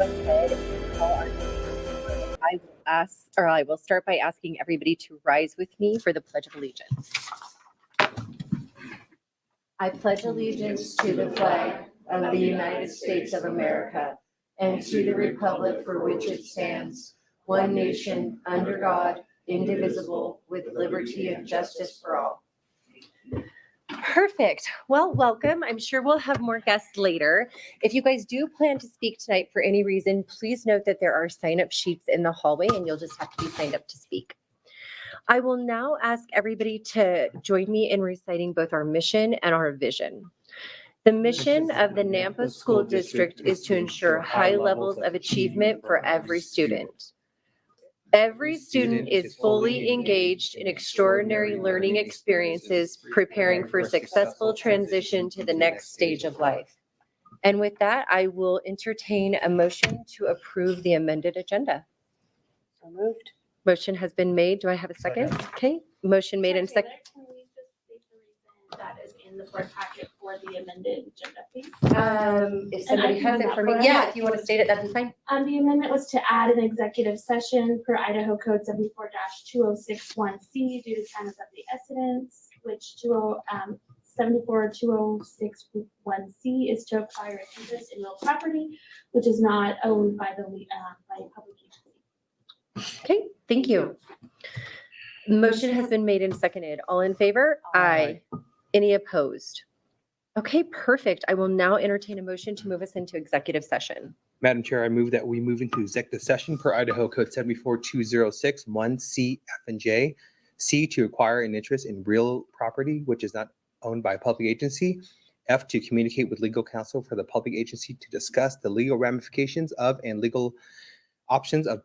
ahead and call our meeting. I will start by asking everybody to rise with me for the Pledge of Allegiance. I pledge allegiance to the flag of the United States of America and to the republic for which it stands, one nation, under God, indivisible, with liberty and justice for all. Perfect. Well, welcome. I'm sure we'll have more guests later. If you guys do plan to speak tonight for any reason, please note that there are sign-up sheets in the hallway and you'll just have to be signed up to speak. I will now ask everybody to join me in reciting both our mission and our vision. The mission of the Nampa School District is to ensure high levels of achievement for every student. Every student is fully engaged in extraordinary learning experiences, preparing for successful transition to the next stage of life. And with that, I will entertain a motion to approve the amended agenda. So moved. Motion has been made. Do I have a second? Okay. Motion made and second. Can we just state the reason that is in the board packet for the amended agenda, please? If somebody has it for me, yeah, if you want to state it, that'd be fine. The amendment was to add an executive session per Idaho Code 74-2061C due to time of the essence, which 74-2061C is to acquire interest in real property, which is not owned by the by a public agency. Okay, thank you. Motion has been made and seconded. All in favor? Aye. Any opposed? Okay, perfect. I will now entertain a motion to move us into executive session. Madam Chair, I move that we move into executive session per Idaho Code 74-2061C, F and J. C, to acquire an interest in real property which is not owned by a public agency. F, to communicate with legal counsel for the public agency to discuss the legal ramifications of and legal options of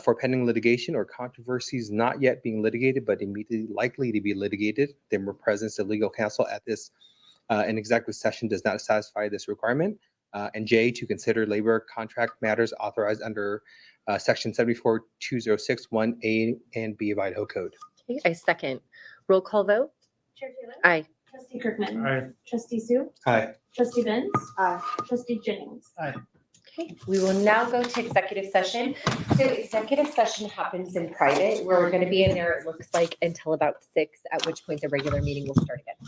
for pending litigation or controversies not yet being litigated but immediately likely to be litigated. The presence of legal counsel at this an executive session does not satisfy this requirement. And J, to consider labor contract matters authorized under section 74-2061A and B of Idaho Code. Okay, I second. Roll call vote. Chair Taylor? Aye. Trustee Kirkman? Aye. Trustee Sue? Aye. Trustee Benz? Aye. Trustee Jennings? Aye. Okay, we will now go to executive session. So executive session happens in private. We're going to be in there, it looks like, until about 6, at which point the regular meeting will start again.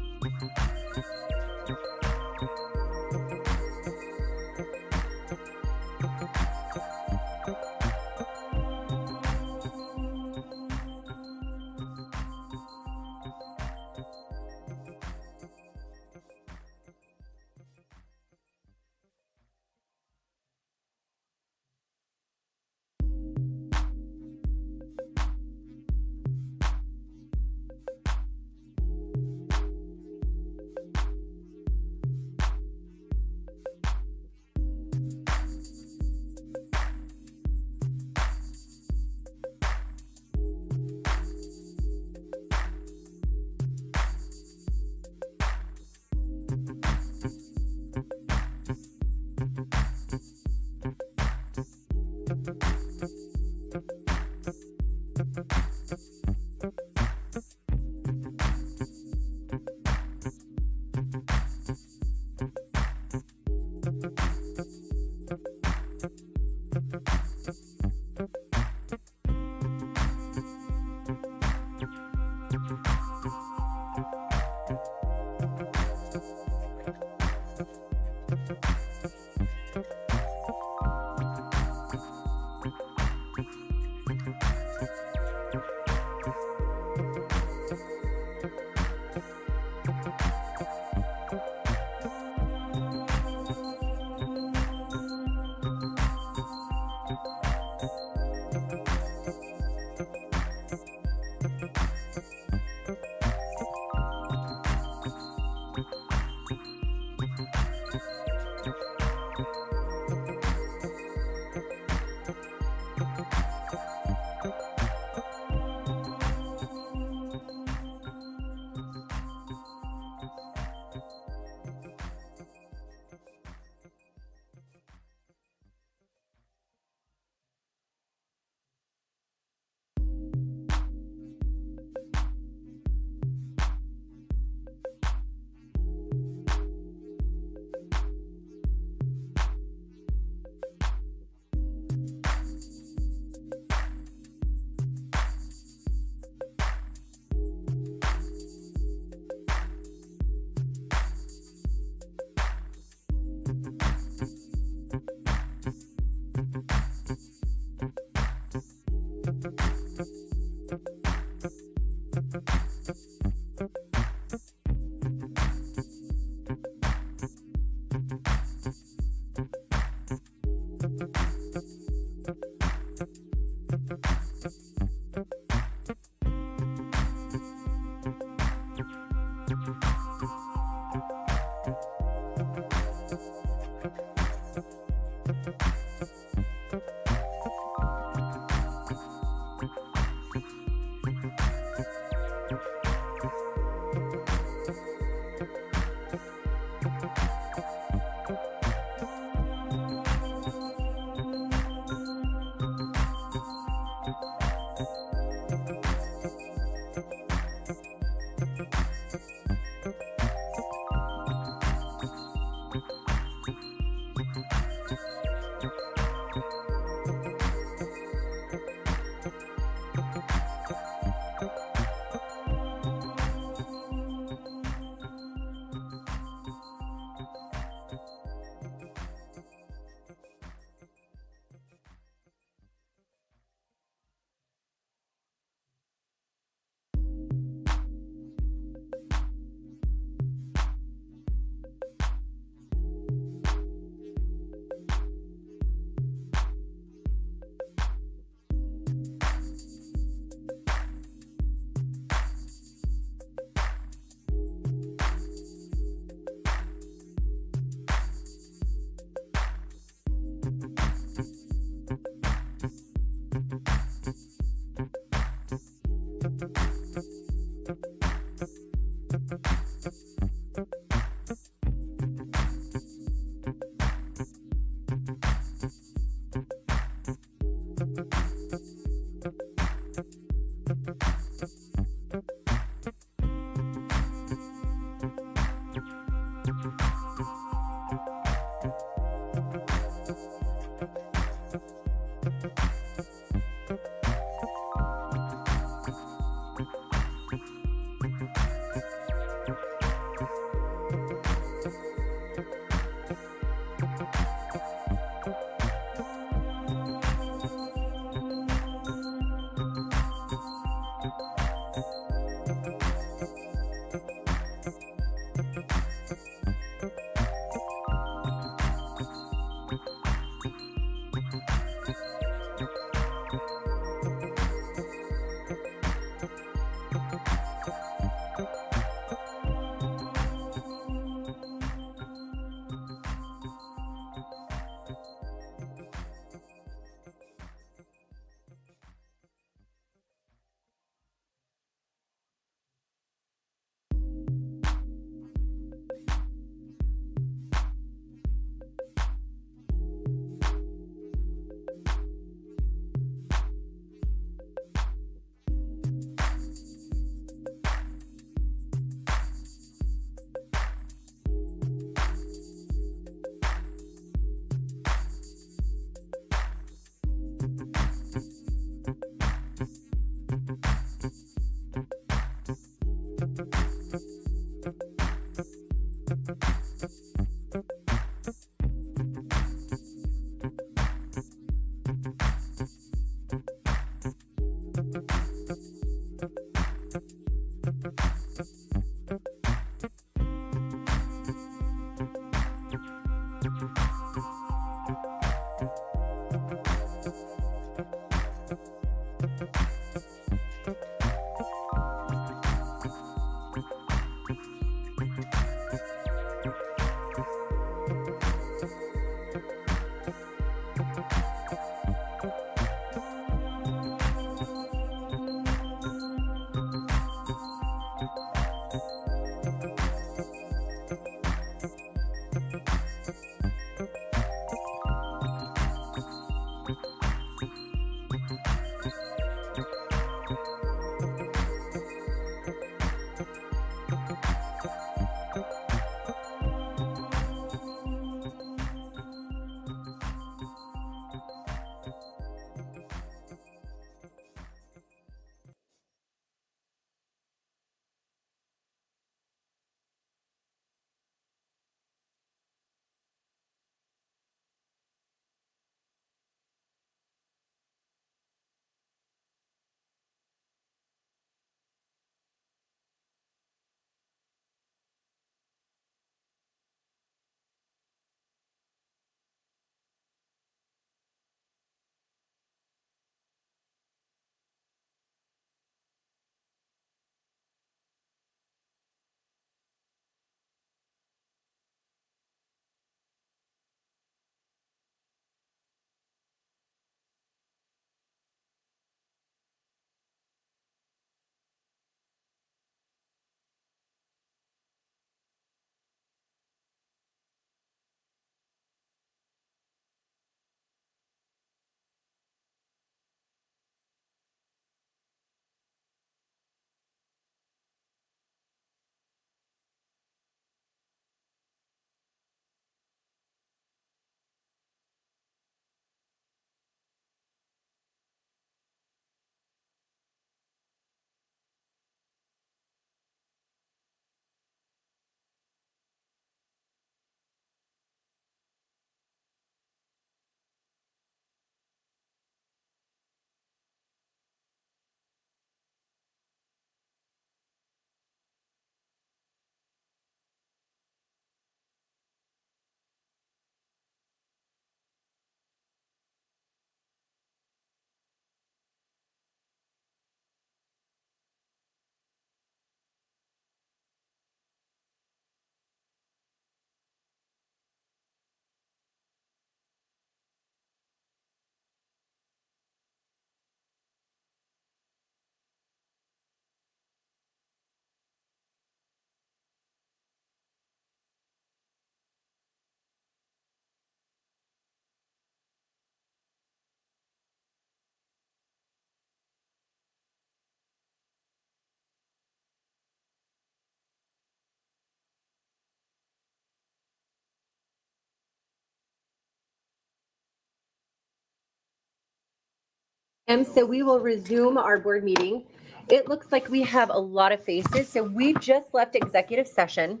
So we will resume our board meeting. It looks like we have a lot of faces. So we just left executive session.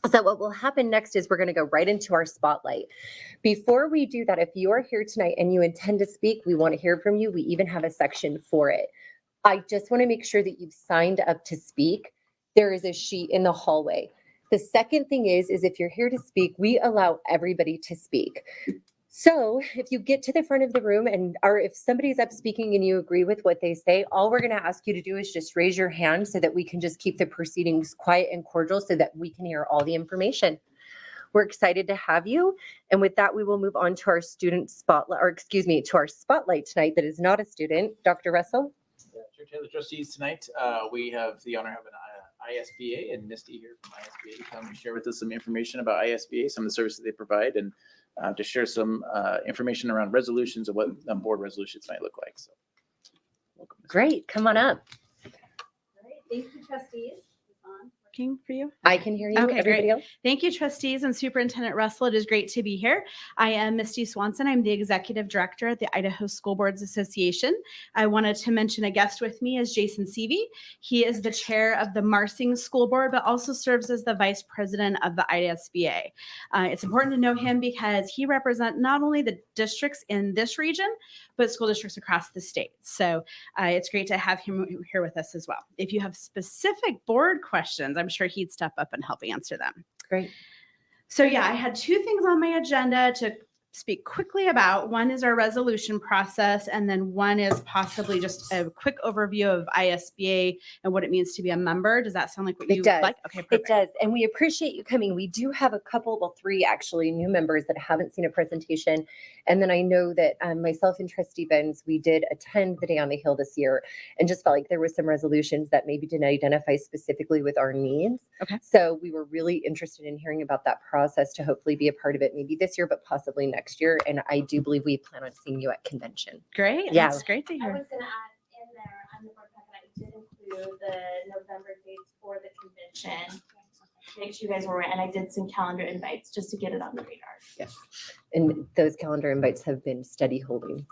So what will happen next is we're going to go right into our spotlight. Before we do that, if you are here tonight and you intend to speak, we want to hear from you. We even have a section for it. I just want to make sure that you've signed up to speak. There is a sheet in the hallway. The second thing is if you're here to speak, we allow everybody to speak. So if you get to the front of the room or if somebody's up speaking and you agree with what they say, all we're going to ask you to do is just raise your hand so that we can just keep the proceedings quiet and cordial so that we can hear all the information. We're excited to have you. And with that, we will move on to our student spotlight, to our spotlight tonight that is not a student. Dr. Russell? Yeah, the trustees tonight, we have the honor of an ISBA and NSD here from ISBA to come and share with us some information about ISBA, some of the services they provide, and to share some information around resolutions of what board resolutions might look like. So, welcome. Great, come on up. All right, thank you, trustees. Is on working for you? I can hear you. Okay, Everybody great. else? Thank you, trustees and Superintendent Russell. It is great to be here. I am Misty Swanson. I'm the executive director at the Idaho School Boards Association. I wanted to mention a guest with me is Jason Seavey. He is the chair of the Marsing School Board, but also serves as the vice president of the ISBA. It's important to know him because he represents not only the districts in this region, but school districts across the state. So it's great to have him here with us as well. If you have specific board questions, I'm sure he'd step up and help answer them. Great. So yeah, I had two things on my agenda to speak quickly about. One is our resolution process, and then one is possibly just a quick overview of ISBA and what it means to be a member. Does that sound like what you does. like? Okay, It perfect. does. And we appreciate you coming. We do have a couple, well, 3 actually new members that haven't seen a presentation. And then I know that myself and Trustee Benz, we did attend the Day on the Hill this year and just felt like there were some resolutions that maybe didn't identify specifically with our needs. Okay. So we were really interested in hearing about that process to hopefully be a part of it maybe this year, but possibly next year. And I do believe we plan on seeing you at convention. Great. Yeah. That's great to I hear. was gonna add in there on the board packet, I did include the November dates for the convention. Make sure you guys were aware, and I did send calendar invites just to get it on the radar. Yes. And those calendar invites have been steady holding.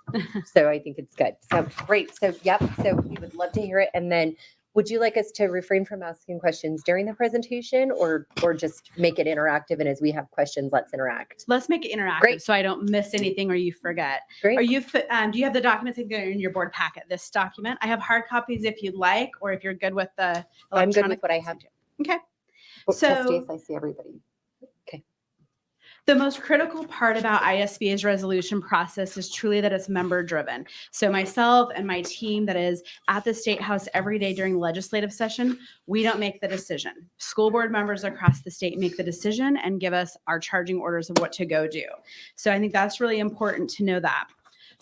So I think it's good. So great. So yep. So we would love to hear it. And then would you like us to refrain from asking questions during the presentation or just make it interactive? And as we have questions, let's interact. Let's make it interactive Great. so I don't miss anything or you forget. Great. Are you? Do you have the documents in your board packet? This document. I have hard copies if you'd like, or if you're good with the. I'm good electronic. with what I have. Okay. Oh, So- Trustees, I see everybody. The most critical part about ISBA's resolution process is truly that it's member driven. So myself and my team that is at the State House every day during legislative session, we don't make the decision. School board members across the state make the decision and give us our charging orders of what to go do. So I think that's really important to know that.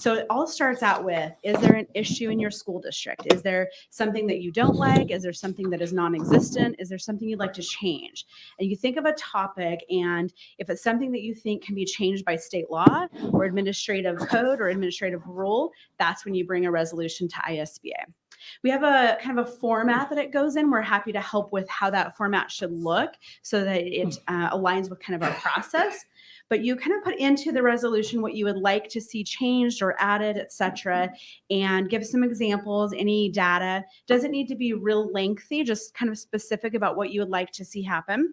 So it all starts out with, is there an issue in your school district? Is there something that you don't like? Is there something that is non-existent? Is there something you'd like to change? And you think of a topic, and if it's something that you think can be changed by state law or administrative code or administrative rule, that's when you bring a resolution to ISBA. We have a kind of a format that it goes in. We're happy to help with how that format should look so that it aligns with kind of our process. But you kind of put into the resolution what you would like to see changed or added, et cetera, and give some examples, any data. Doesn't need to be real lengthy, just kind of specific about what you would like to see happen.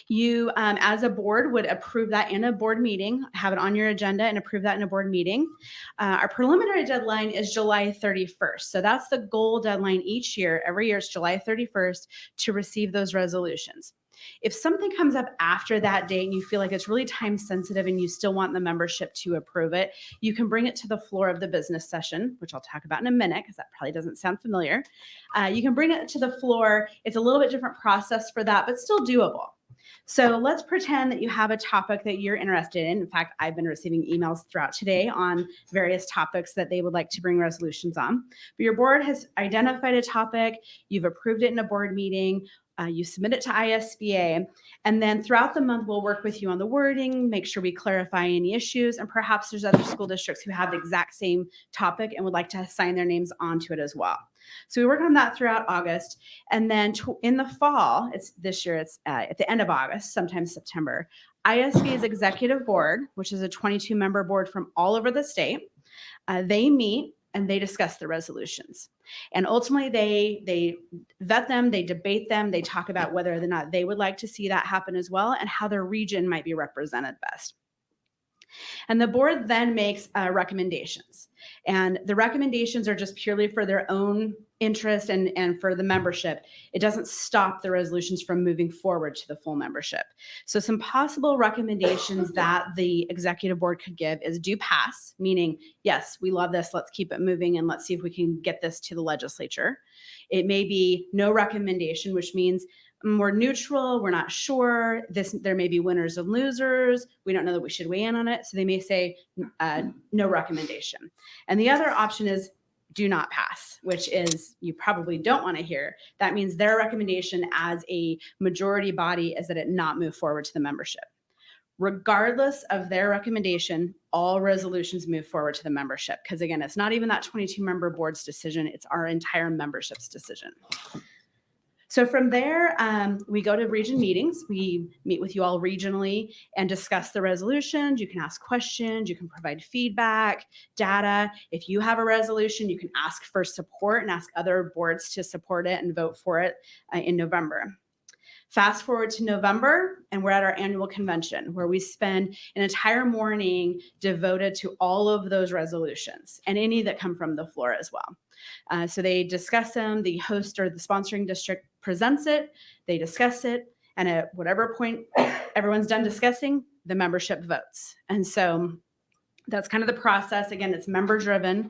You, as a board, would approve that in a board meeting, have it on your agenda and approve that in a board meeting. Our preliminary deadline is July 31st. So that's the goal deadline each year. Every year it's July 31st to receive those resolutions. If something comes up after that date and you feel like it's really time sensitive and you still want the membership to approve it, you can bring it to the floor of the business session, which I'll talk about in a minute because that probably doesn't sound familiar. You can bring it to the floor. It's a little bit different process for that, but still doable. So let's pretend that you have a topic that you're interested in. In fact, I've been receiving emails throughout today on various topics that they would like to bring resolutions on. But your board has identified a topic, you've approved it in a board meeting, you submit it to ISBA, and then throughout the month, we'll work with you on the wording, make sure we clarify any issues, and perhaps there's other school districts who have the exact same topic and would like to assign their names onto it as well. So we work on that throughout August, and then in the fall, this year, it's at the end of August, sometimes September, ISBA's executive board, which is a 22-member board from all over the state, they meet and they discuss the resolutions. And ultimately, they vet them, they debate them, they talk about whether or not they would like to see that happen as well, and how their region might be represented best. And the board then makes recommendations. And the recommendations are just purely for their own interest and for the membership. It doesn't stop the resolutions from moving forward to the full membership. So some possible recommendations that the executive board could give is do pass, meaning, yes, we love this, let's keep it moving and let's see if we can get this to the legislature. It may be no recommendation, which means we're neutral, we're not sure, there may be winners and losers, we don't know that we should weigh in on it, so they may say no recommendation. And the other option is do not pass, which is you probably don't want to hear. That means their recommendation as a majority body is that it not move forward to the membership. Regardless of their recommendation, all resolutions move forward to the membership, because again, it's not even that 22-member board's decision, it's our entire membership's decision. So from there, we go to region meetings. We meet with you all regionally and discuss the resolutions. You can ask questions, you can provide feedback, data. If you have a resolution, you can ask for support and ask other boards to support it and vote for it in November. Fast forward to November, and we're at our annual convention where we spend an entire morning devoted to all of those resolutions and any that come from the floor as well. So they discuss them, the host or the sponsoring district presents it, they discuss it, and at whatever point everyone's done discussing, the membership votes. And so that's kind of the process. Again, it's member driven.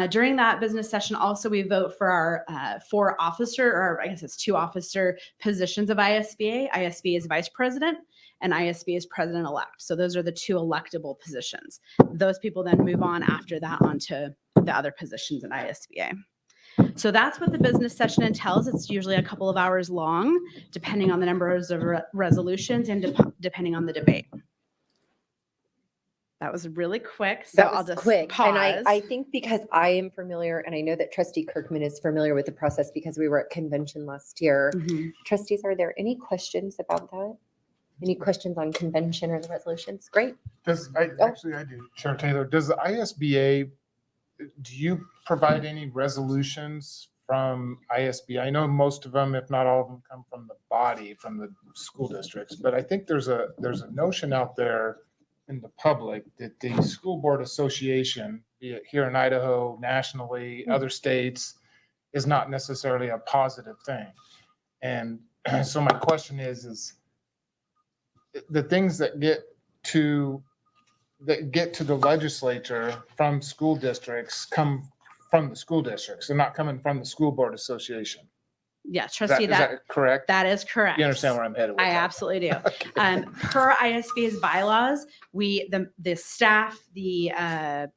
During that business session, also we vote for our 4 officer, or I guess it's 2 officer positions of ISBA. ISBA is vice president and ISBA is president-elect. So those are the 2 electable positions. Those people then move on after that onto the other positions in ISBA. So that's what the business session entails. It's usually a couple of hours long, depending on the numbers of resolutions and depending on the debate. That was really quick, so That was I'll just quick. pause. And I think because I am familiar, and I know that Trustee Kirkman is familiar with the process because we were at convention last year. Mhm. Trustees, are there any questions about that? Any questions on convention or the resolutions? Great. Actually, I do. Chair Taylor, does the ISBA, do you provide any resolutions from ISBA? I know most of them, if not all of them, come from the body, from the school districts, but I think there's a notion out there in the public that the school board association, be it here in Idaho, nationally, other states, is not necessarily a positive thing. And so my question is the things that get to the legislature from school districts come from the school districts. They're not coming from the school board association. Yeah, Is trustee, that correct? that is correct. You understand where I'm headed with I that? absolutely do. Per ISBA's bylaws, the staff, the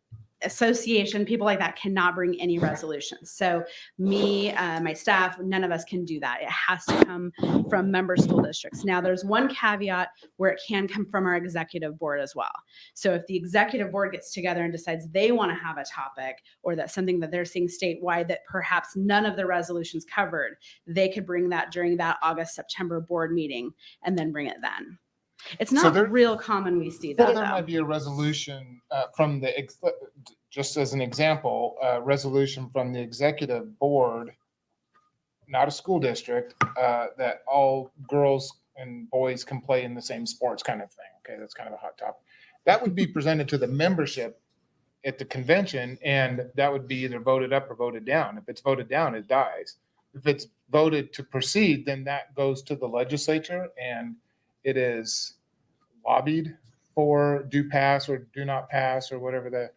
association, people like that cannot bring any resolutions. So me, my staff, none of us can do that. It has to come from member school districts. Now, there's one caveat where it can come from our executive board as well. So if the executive board gets together and decides they want to have a topic or that's something that they're seeing statewide that perhaps none of the resolutions covered, they could bring that during that August, September board meeting and then bring it then. It's So not there- real common we see Well, that there though. might be a resolution from just as an example, a resolution from the executive board, not a school district, that all girls and boys can play in the same sports kind of thing. Okay, that's kind of a hot topic. That would be presented to the membership at the convention, and that would be either voted up or voted down. If it's voted down, it dies. If it's voted to proceed, then that goes to the legislature, and it is lobbied for do pass or do not pass or whatever the,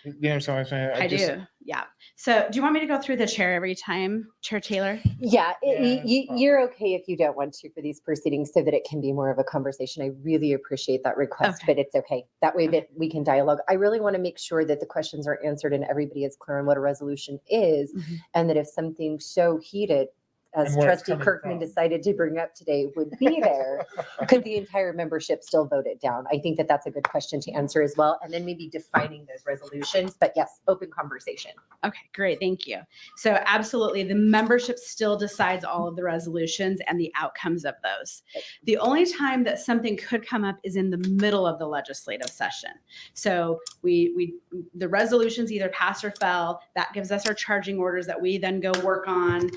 you know, so I'm saying. I do, yeah. So do you want me to go through the chair every time, Chair Taylor? Yeah, Yeah, you're okay if you don't want to for these proceedings so that it can be more of a conversation. I really appreciate that request, Okay. but it's okay. That way that we can dialogue. I really want to make sure that the questions are answered and everybody is clear on what a resolution is, Mhm. and that if something's so heated, as And where it's trustee coming Kirkman from. decided to bring up today would be there, could the entire membership still vote it down? I think that that's a good question to answer as well. And then maybe defining those resolutions, but yes, open conversation. Okay, great. Thank you. So absolutely, the membership still decides all of the resolutions and the outcomes of those. The only time that something could come up is in the middle of the legislative session. So the resolutions either pass or fell. That gives us our charging orders that we then go work on,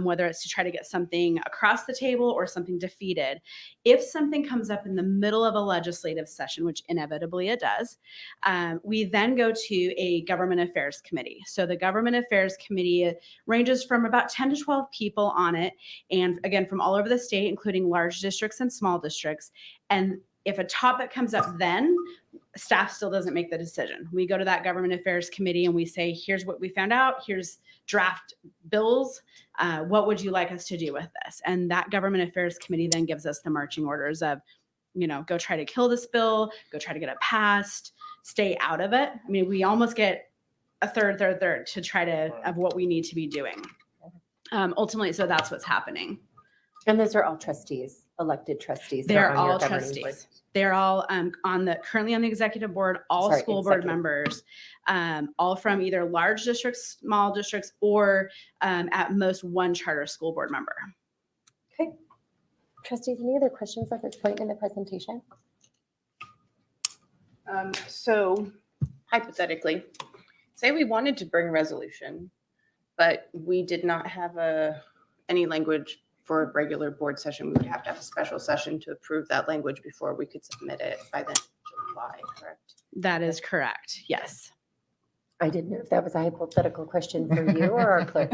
whether it's to try to get something across the table or something defeated. If something comes up in the middle of a legislative session, which inevitably it does, we then go to a government affairs committee. So the government affairs committee ranges from about 10 to 12 people on it. And again, from all over the state, including large districts and small districts. And if a topic comes up, then staff still doesn't make the decision. We go to that government affairs committee and we say, here's what we found out. Here's draft bills. What would you like us to do with this? And that government affairs committee then gives us the marching orders of, go try to kill this bill, go try to get it passed, stay out of it. I mean, we almost get a third to try to, of what we need to be doing. Ultimately, so that's what's happening. And those are all trustees, elected trustees. that They're are on your all governing board. trustees. They're all currently on the executive board, all Sorry, school board executive. members, all from either large districts, small districts, or at most one charter school board member. Okay. Trustees, any other questions at this point in the presentation? So hypothetically, say we wanted to bring a resolution, but we did not have any language for a regular board session. We would have to have a special session to approve that language before we could submit it by the July, correct? That is correct. Yes. I didn't know if that was a hypothetical question for you or our clerk.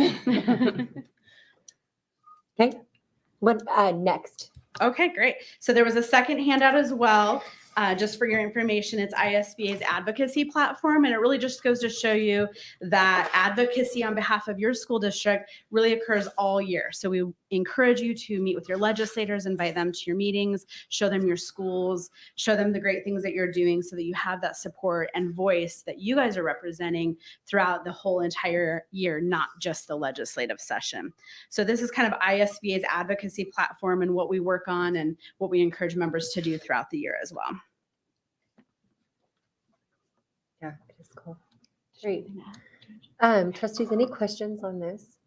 Okay. What, next? Okay, great. So there was a second handout as well. Just for your information, it's ISBA's advocacy platform, and it really just goes to show you that advocacy on behalf of your school district really occurs all year. So we encourage you to meet with your legislators, invite them to your meetings, show them your schools, show them the great things that you're doing so that you have that support and voice that you guys are representing throughout the whole entire year, not just the legislative session. So this is kind of ISBA's advocacy platform and what we work on and what we encourage members to do throughout the year as well. Yeah, it is cool. Great. Trustees, any questions on this?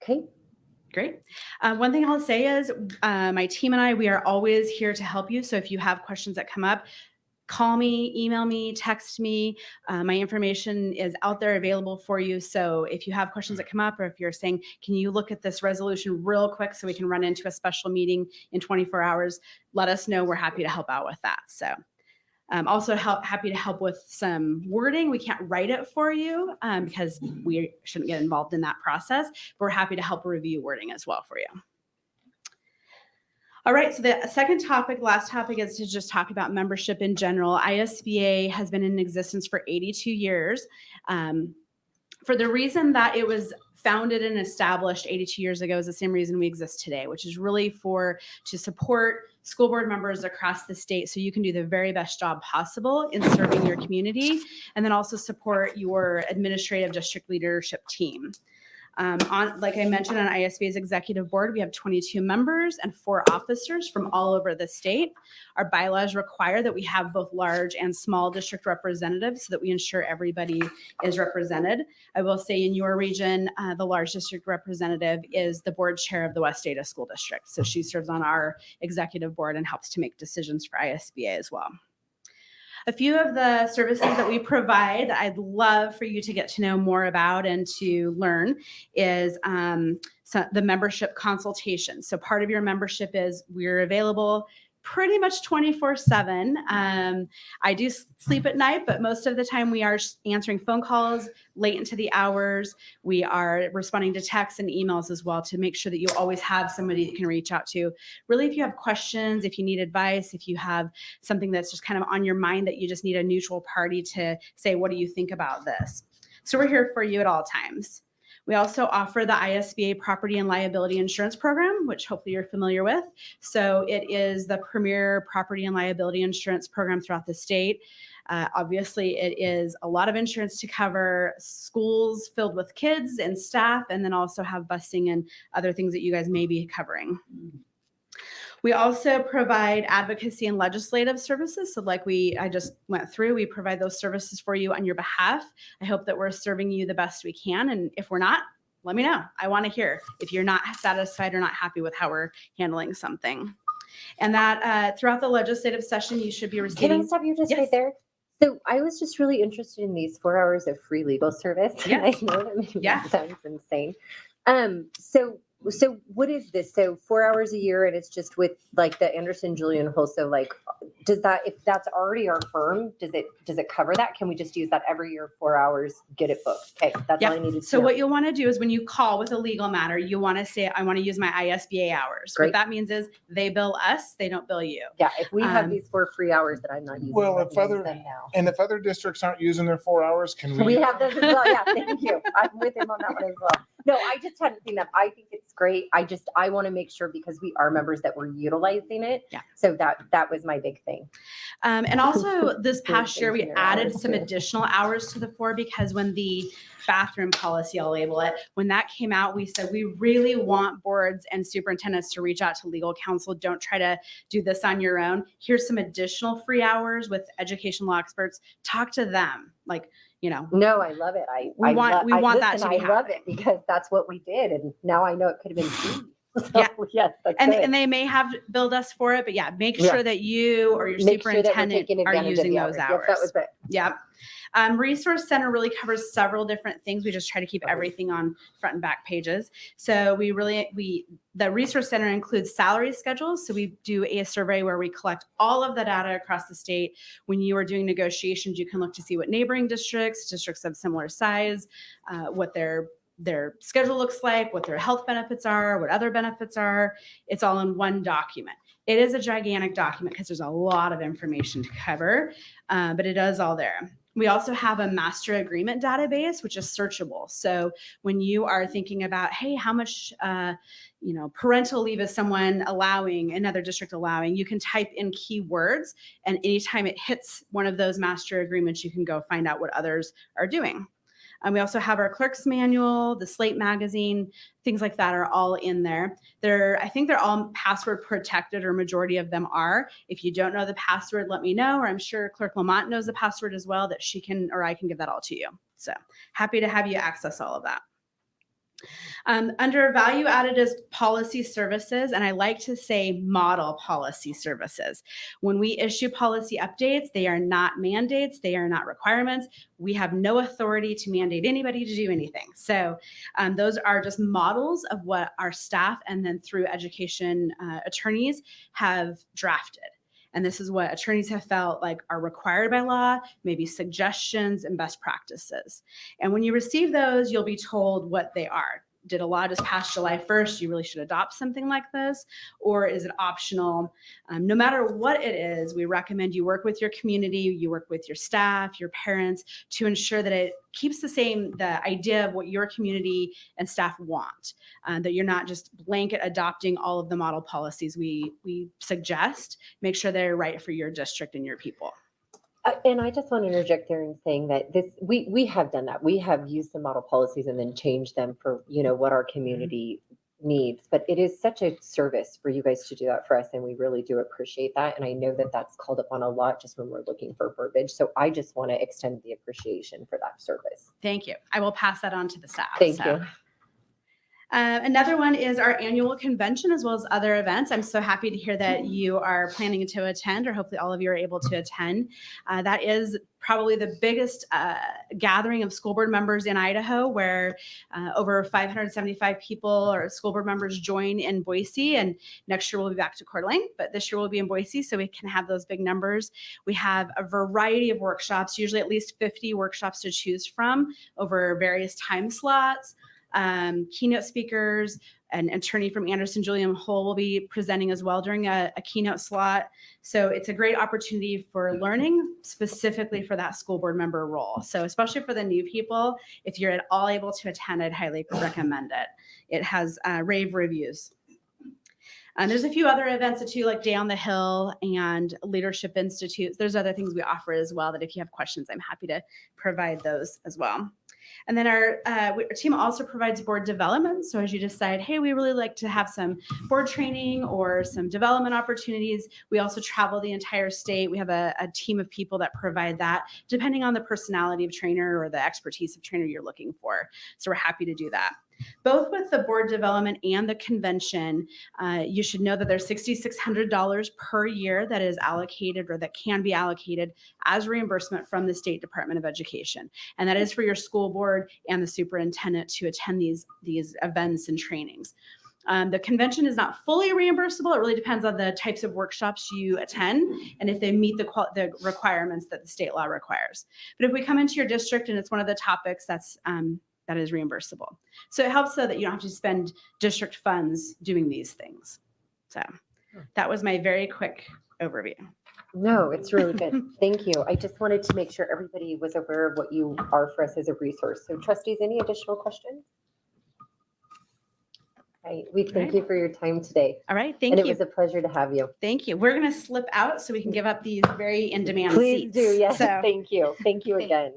Okay. Great. One thing I'll say is my team and I, we are always here to help you. So if you have questions that come up, call me, email me, text me. My information is out there available for you. So if you have questions that come up, or if you're saying, can you look at this resolution real quick so we can run into a special meeting in 24 hours, let us know. We're happy to help out with that. So also happy to help with some wording. We can't write it for you because we shouldn't get involved in that process. But we're happy to help review wording as well for you. All right, so the second topic, last topic, is to just talk about membership in general. ISBA has been in existence for 82 years. For the reason that it was founded and established 82 years ago is the same reason we exist today, which is really to support school board members across the state so you can do the very best job possible in serving your community, and then also support your administrative district leadership team. Like I mentioned, on ISBA's executive board, we have 22 members and 4 officers from all over the state. Our bylaws require that we have both large and small district representatives so that we ensure everybody is represented. I will say in your region, the large district representative is the board chair of the West Ada School District. So she serves on our executive board and helps to make decisions for ISBA as well. A few of the services that we provide that I'd love for you to get to know more about and to learn is the membership consultation. So part of your membership is we're available pretty much 24/7. I do sleep at night, but most of the time we are answering phone calls late into the hours. We are responding to texts and emails as well to make sure that you always have somebody that you can reach out to. Really, if you have questions, if you need advice, if you have something that's just kind of on your mind that you just need a neutral party to say, what do you think about this? So we're here for you at all times. We also offer the ISBA Property and Liability Insurance Program, which hopefully you're familiar with. So it is the premier property and liability insurance program throughout the state. Obviously, it is a lot of insurance to cover schools filled with kids and staff, and then also have busing and other things that you guys may be covering. We also provide advocacy and legislative services. So like I just went through, we provide those services for you on your behalf. I hope that we're serving you the best we can. And if we're not, let me know. I want to hear if you're not satisfied or not happy with how we're handling something. And that throughout the legislative session, you should be Can I receiving. stop you just Yes. right there? So I was just really interested in these 4 hours of free legal service. Yes. I know that maybe Yeah. that sounds insane. So what is this? So 4 hours a year, and it's just with like the Anderson Julian wholesale. Like, does that, if that's already our firm, does it cover that? Can we just use that every year, 4 hours, get it booked? Okay, that's all I needed to So know. what you'll want to do is when you call with a legal matter, you want to say, I want to use my ISBA hours. Great. What that means is they bill us, they don't bill you. Yeah, if we have Um, these 4 free hours that I'm not using, Well, let if me use other- them now. And if other districts aren't using their 4 hours, can We we? have those as well. Yeah, thank you. I'm with him on that one as well. No, I just hadn't seen them. I think it's great. I want to make sure because we are members that we're utilizing it. Yeah. So that was my big thing. And also this past year, we Thinking of added hours some too. additional hours to the 4 because when the bathroom policy, I'll label it, when that came out, we said, we really want boards and superintendents to reach out to legal counsel. Don't try to do this on your own. Here's some additional free hours with education law experts. Talk to them. Like, you know, No, I love it. We want that to be I love it because that's what we did. And now I know it could have been free. So, Yeah. yes, that's and good. they may have billed us for it, but yeah, make Yeah. sure that you or your Make sure that we're superintendent taking are advantage of using the those hours. hours. Yep, that was it. Yep. Resource Center really covers several different things. We just try to keep everything on front and back pages. So the Resource Center includes salary schedules. So we do a survey where we collect all of the data across the state. When you are doing negotiations, you can look to see what neighboring districts of similar size, what their schedule looks like, what their health benefits are, what other benefits are. It's all in one document. It is a gigantic document because there's a lot of information to cover, but it is all there. We also have a master agreement database, which is searchable. So when you are thinking about, hey, how much, parental leave is someone allowing, another district allowing, you can type in keywords, and anytime it hits one of those master agreements, you can go find out what others are doing. We also have our clerk's manual, the Slate magazine, things like that are all in there. I think they're all password protected, or majority of them are. If you don't know the password, let me know, or I'm sure Clerk Lamont knows the password as well that she can, or I can give that all to you. So happy to have you access all of that. Under value added is policy services, and I like to say model policy services. When we issue policy updates, they are not mandates, they are not requirements. We have no authority to mandate anybody to do anything. So those are just models of what our staff and then through education attorneys have drafted. And this is what attorneys have felt like are required by law, maybe suggestions and best practices. And when you receive those, you'll be told what they are. Did a law just pass July 1st? You really should adopt something like this, or is it optional? No matter what it is, we recommend you work with your community, you work with your staff, your parents, to ensure that it keeps the idea of what your community and staff want, that you're not just blanket adopting all of the model policies we suggest. Make sure they're right for your district and your people. And I just want to interject there in saying that we have done that. We have used the model policies and then changed them for, what our community needs. But it is such a service for you guys to do that for us. And we really do appreciate that. And I know that that's called upon a lot just when we're looking for verbiage. So I just want to extend the appreciation for that service. Thank you. I will pass that on to the staff. Thank you. Another one is our annual convention as well as other events. I'm so happy to hear that you are planning to attend, or hopefully all of you are able to attend. That is probably the biggest gathering of school board members in Idaho, where over 575 people or school board members join in Boise. And next year we'll be back to Coeur d'Alene, but this year we'll be in Boise so we can have those big numbers. We have a variety of workshops, usually at least 50 workshops to choose from over various time slots. Keynote speakers, an attorney from Anderson Julian Hull will be presenting as well during a keynote slot. So it's a great opportunity for learning specifically for that school board member role. So especially for the new people, if you're at all able to attend, I'd highly recommend it. It has rave reviews. There's a few other events too, like Day on the Hill and Leadership Institutes. There's other things we offer as well that if you have questions, I'm happy to provide those as well. And then our team also provides board development. So as you decide, hey, we really like to have some board training or some development opportunities, we also travel the entire state. We have a team of people that provide that depending on the personality of trainer or the expertise of trainer you're looking for. So we're happy to do that. Both with the board development and the convention, you should know that there's $6,600 per year that is allocated or that can be allocated as reimbursement from the State Department of Education. And that is for your school board and the superintendent to attend these events and trainings. The convention is not fully reimbursable. It really depends on the types of workshops you attend and if they meet the requirements that the state law requires. But if we come into your district and it's one of the topics that is reimbursable. So it helps so that you don't have to spend district funds doing these things. So that was my very quick overview. No, it's really good. Thank you. I just wanted to make sure everybody was aware of what you are for us as a resource. So trustees, any additional questions? Right. We thank you for your time today. All right, And thank it you. was a pleasure to have you. Thank you. We're going to slip out so we can give up these very in-demand Please seats. do. Yes. So, Thank you. Thank you again.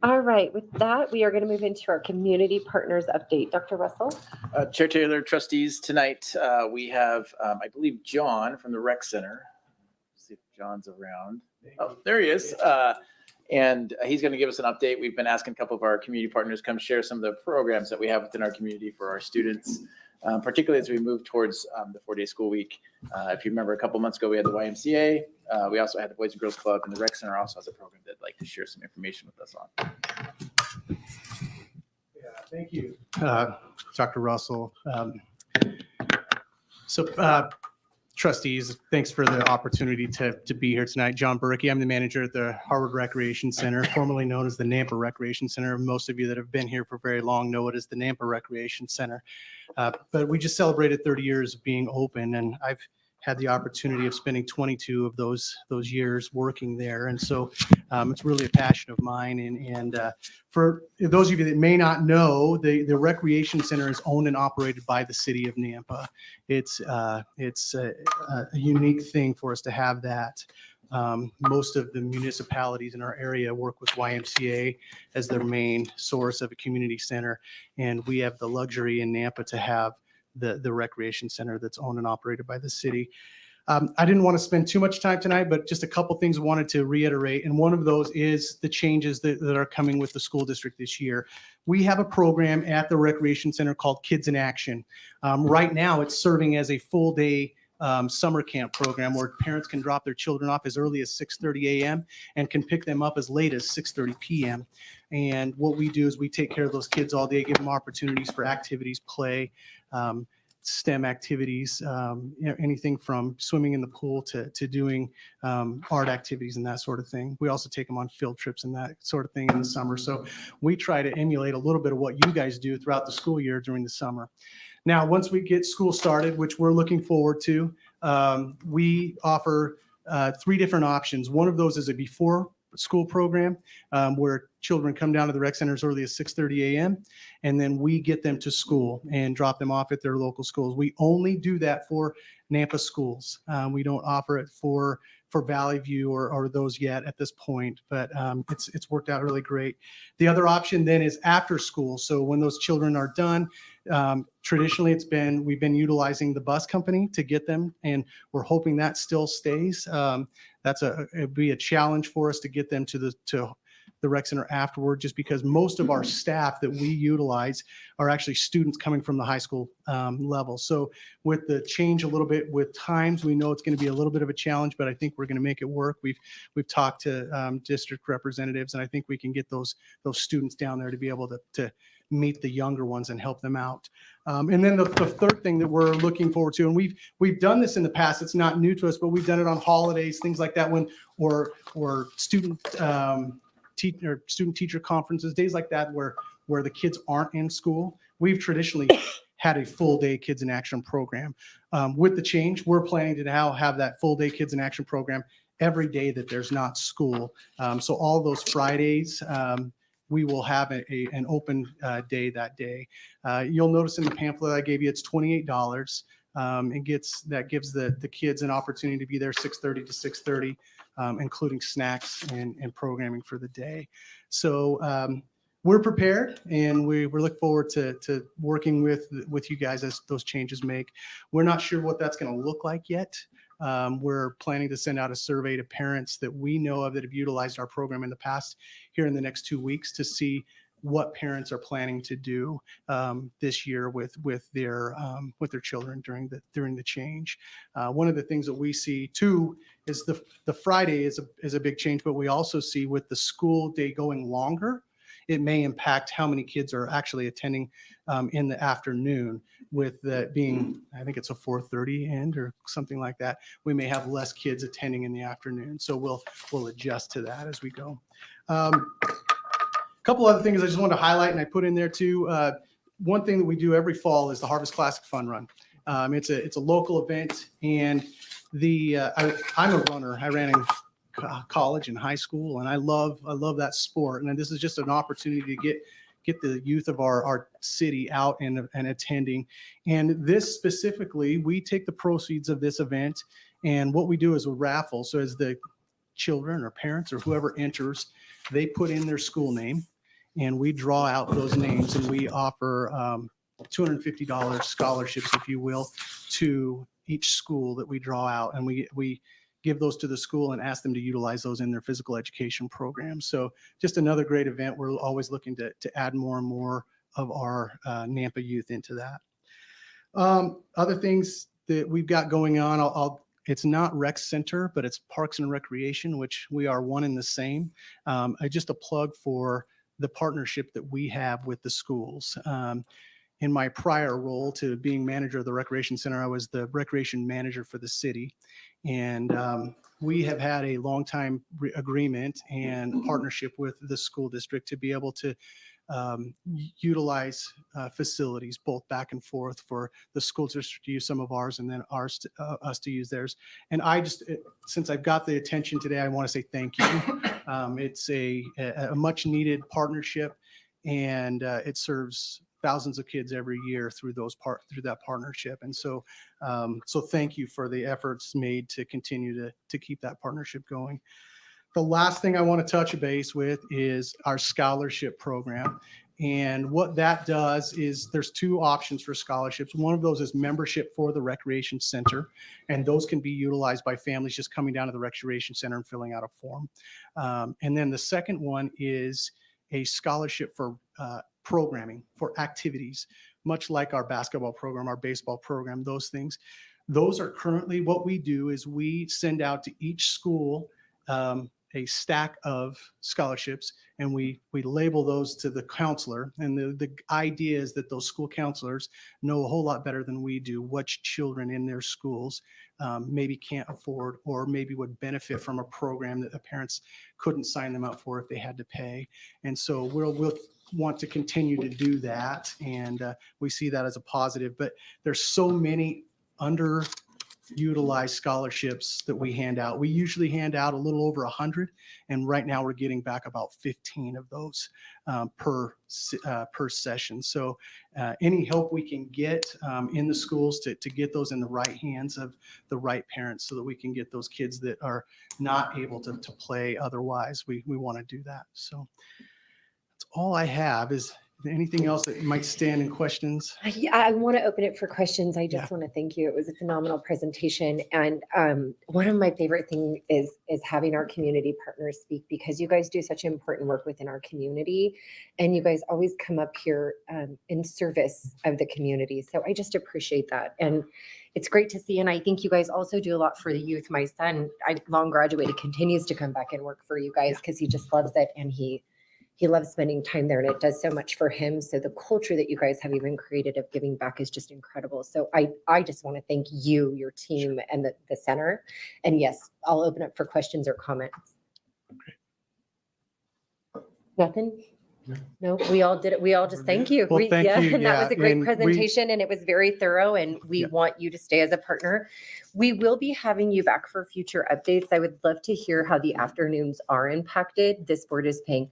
All right. With that, we are going to move into our community partners update. Dr. Russell? Chair Taylor, trustees, tonight we have, I believe, John from the Rec Center. Let's see if John's around. Oh, there he is. And he's going to give us an update. We've been asking a couple of our community partners to come share some of the programs that we have within our community for our students, particularly as we move towards the 4-day school week. If you remember, a couple months ago, we had the YMCA. We also had the Boys and Girls Club, and the Rec Center also has a program that I'd like to share some information with us on. Yeah, thank you, Dr. Russell. Trustees, thanks for the opportunity to be here tonight. John Berkey, I'm the manager at the Harvard Recreation Center, formerly known as the Nampa Recreation Center. Most of you that have been here for very long know it as the Nampa Recreation Center. But we just celebrated 30 years of being open, and I've had the opportunity of spending 22 of those years working there. And so it's really a passion of mine. And for those of you that may not know, the Recreation Center is owned and operated by the city of Nampa. It's a unique thing for us to have that. Most of the municipalities in our area work with YMCA as their main source of a community center. And we have the luxury in Nampa to have the recreation center that's owned and operated by the city. I didn't want to spend too much time tonight, but just a couple things I wanted to reiterate. And one of those is the changes that are coming with the school district this year. We have a program at the recreation center called Kids in Action. Right now, it's serving as a full day summer camp program where parents can drop their children off as early as 6:30 a.m. and can pick them up as late as 6:30 p.m. And what we do is we take care of those kids all day, give them opportunities for activities, play, STEM activities, anything from swimming in the pool to doing art activities and that sort of thing. We also take them on field trips and that sort of thing in the summer. So we try to emulate a little bit of what you guys do throughout the school year during the summer. Now, once we get school started, which we're looking forward to, we offer 3 different options. One of those is a before school program where children come down to the rec center as early as 6:30 a.m. and then we get them to school and drop them off at their local schools. We only do that for Nampa schools. We don't offer it for Valley View or those yet at this point, but it's worked out really great. The other option then is after school. So when those children are done, traditionally we've been utilizing the bus company to get them, and we're hoping that still stays. It'd be a challenge for us to get them to the rec center afterward, just because most of our staff that we utilize are actually students coming from the high school level. So with the change a little bit with times, we know it's going to be a little bit of a challenge, but I think we're going to make it work. We've talked to district representatives, and I think we can get those students down there to be able to meet the younger ones and help them out. And then the third thing that we're looking forward to, and we've done this in the past, it's not new to us, but we've done it on holidays, things like that, or student teacher conferences, days like that where the kids aren't in school. We've traditionally had a full day Kids in Action program. With the change, we're planning to now have that full day Kids in Action program every day that there's not school. So all those Fridays, we will have an open day that day. You'll notice in the pamphlet I gave you, it's $28. That gives the kids an opportunity to be there 6:30 to 6:30, including snacks and programming for the day. So we're prepared, and we look forward to working with you guys as those changes make. We're not sure what that's going to look like yet. We're planning to send out a survey to parents that we know of that have utilized our program in the past here in the next 2 weeks to see what parents are planning to do this year with their children during the change. One of the things that we see too is the Friday is a big change, but we also see with the school day going longer, it may impact how many kids are actually attending in the afternoon. With that being, I think it's a 4:30 end or something like that, we may have less kids attending in the afternoon. So we'll adjust to that as we go. Couple other things I just wanted to highlight, and I put in there too. One thing that we do every fall is the Harvest Classic Fun Run. It's a local event, and I'm a runner. I ran in college and high school, and I love that sport. And this is just an opportunity to get the youth of our city out and attending. And this specifically, we take the proceeds of this event, and what we do is a raffle. So as the children or parents or whoever enters, they put in their school name, and we draw out those names, and we offer $250 scholarships, if you will, to each school that we draw out. And we give those to the school and ask them to utilize those in their physical education program. So just another great event. We're always looking to add more and more of our Nampa youth into that. Other things that we've got going on, it's not rec center, but it's parks and recreation, which we are one and the same. Just a plug for the partnership that we have with the schools. In my prior role to being manager of the recreation center, I was the recreation manager for the city. And we have had a long time agreement and partnership with the school district to be able to utilize facilities both back and forth for the school district to use some of ours and then us to use theirs. And since I've got the attention today, I want to say thank you. It's a much needed partnership, and it serves thousands of kids every year through that partnership. And so thank you for the efforts made to continue to keep that partnership going. The last thing I want to touch base with is our scholarship program. And what that does is there's two options for scholarships. One of those is membership for the recreation center, and those can be utilized by families just coming down to the recreation center and filling out a form. And then the second one is a scholarship for programming, for activities, much like our basketball program, our baseball program, those things. Those are currently what we do is we send out to each school a stack of scholarships, and we label those to the counselor. And the idea is that those school counselors know a whole lot better than we do which children in their schools maybe can't afford or maybe would benefit from a program that the parents couldn't sign them up for if they had to pay. And so we'll want to continue to do that, and we see that as a positive. But there's so many underutilized scholarships that we hand out. We usually hand out a little over 100, and right now we're getting back about 15 of those per session. So any help we can get in the schools to get those in the right hands of the right parents so that we can get those kids that are not able to play otherwise, we want to do that. So that's all I have. Is there anything else that might stand in questions? Yeah, I want to open it for questions. I just want to thank you. It was a phenomenal presentation. And one of my favorite things is having our community partners speak, because you guys do such important work within our community, and you guys always come up here in service of the community. So I just appreciate that. And it's great to see. And I think you guys also do a lot for the youth. My son, I long graduated, continues to come back and work for you guys because he just loves it. And he loves spending time there, and it does so much for him. So the culture that you guys have even created of giving back is just incredible. So I just want to thank you, your team, and the center. And yes, I'll open up for questions or comments. Okay. Nothing? No, we all did it. We all just thank you. Well, thank you. And that was a great And presentation, and it was very thorough, and we want you to stay as a partner. We will be having you back for future updates. I would love to hear how the afternoons are impacted. This board is paying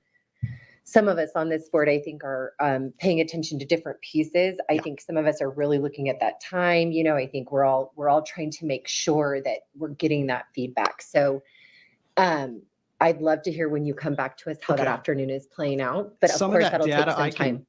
some of us on this board, I think, are paying attention to different pieces. I Yeah. think some of us are really looking at that time. I think we're all trying to make sure that we're getting that feedback. So I'd love to hear when you come back to us how that Okay. afternoon is playing out. But of Some of course, that that'll take data some I time.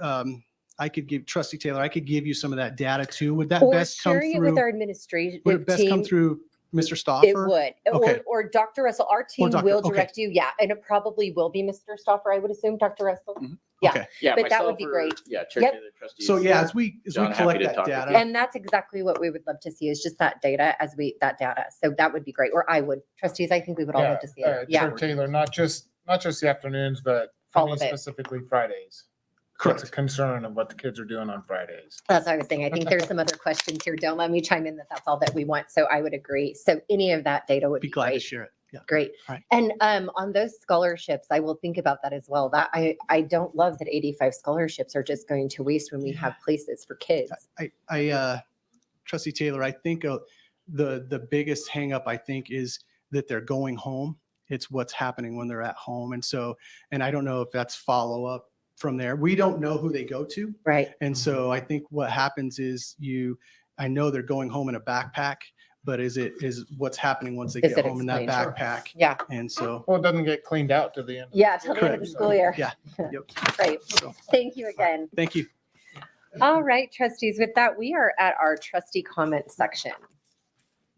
can, I could give Trustee Taylor, I could give you some of that data too. Would that Or best come sharing it with through? our administrative Would it best come team. through Mr. It Stoffer? would, Okay. or Dr. Russell. Our team Dr. will okay. direct you. Yeah, and it probably will be Mr. Stoffer, I would assume, Dr. Russell. Yeah. Okay. Yeah, But that would myself be or- great. Yeah, Chair Yep. Taylor, trustees. So yeah, as we John, happy collect to that talk with data. you. And that's exactly what we would love to see is just that data that data. So that would be great. Or I would. Trustees, I think we would all love to see it. Yeah. Chair Taylor, not just the afternoons, but All for me of it. specifically Fridays. Correct. It's a concern of what the kids are doing on Fridays. That's what I was saying. I think there's some other questions here. Don't let me chime in that that's all that we want. So I would agree. So any of that data would Be be glad to great. share it. Yeah. Great. Right. And on those scholarships, I will think about that as well. That I don't love that 85 scholarships are just going to waste when we have places for kids. Trustee Taylor, I think the biggest hangup I think is that they're going home. It's what's happening when they're at home. And I don't know if that's follow up from there. We don't know who they go to. Right. And so I think what happens is I know they're going home in a backpack, but is what's happening once they Is get it home in that explained? backpack? Yeah. And so, Well, it doesn't get cleaned out to the end. Yeah. Till the end of the Correct. school year. yeah. Yep. Great. So, Thank you again. thank you. All right, trustees, with that, we are at our trustee comment section.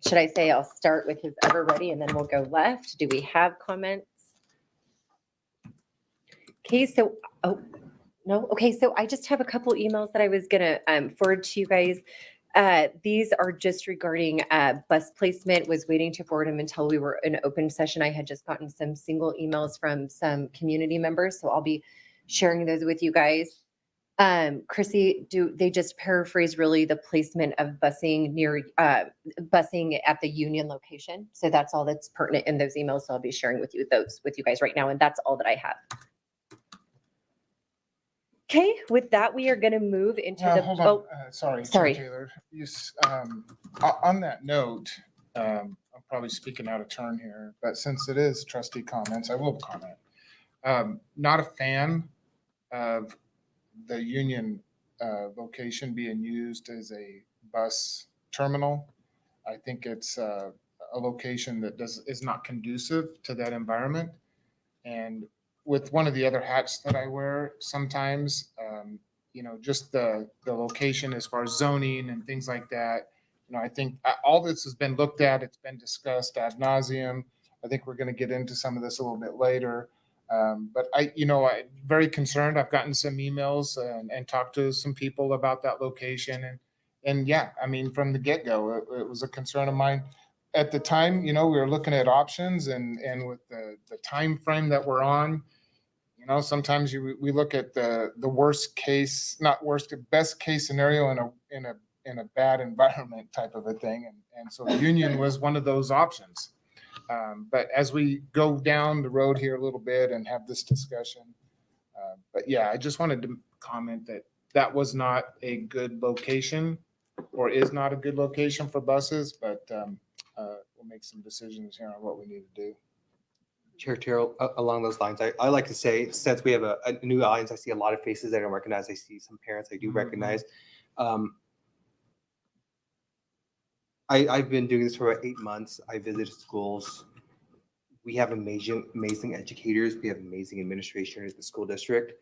Should I say I'll start with who's ever ready and then we'll go left? Do we have comments? Okay, so, no, okay, so I just have a couple emails that I was gonna forward to you guys. These are just regarding bus placement, was waiting to forward them until we were in open session. I had just gotten some single emails from some community members, so I'll be sharing those with you guys. Chrissy, do they just paraphrase really the placement of busing busing at the union location? So that's all that's pertinent in those emails. So I'll be sharing those with you guys right now. And that's all that I have. Okay, with that, we are going to move into the, Hold on, sorry, sorry. Chair Taylor. On that note, I'm probably speaking out of turn here, but since it is trustee comments, I will comment. Not a fan of the union location being used as a bus terminal. I think it's a location that is not conducive to that environment. And with one of the other hats that I wear sometimes, just the location as far as zoning and things like that, I think all this has been looked at, it's been discussed ad nauseum. I think we're going to get into some of this a little bit later. But I'm very concerned. I've gotten some emails and talked to some people about that location. And yeah, I mean, from the get-go, it was a concern of mine. At the time, we were looking at options and with the time frame that we're on, sometimes we look at the worst case, not worst, best case scenario in a bad environment type of a thing. And so union was one of those options. But as we go down the road here a little bit and have this discussion, but yeah, I just wanted to comment that was not a good location or is not a good location for buses, but we'll make some decisions here on what we need to do. Chair Terrell, along those lines, I like to say, since we have a new audience, I see a lot of faces I don't recognize. I see some parents I do recognize. I've been doing this for about 8 months. I visited schools. We have amazing educators. We have amazing administration at the school district.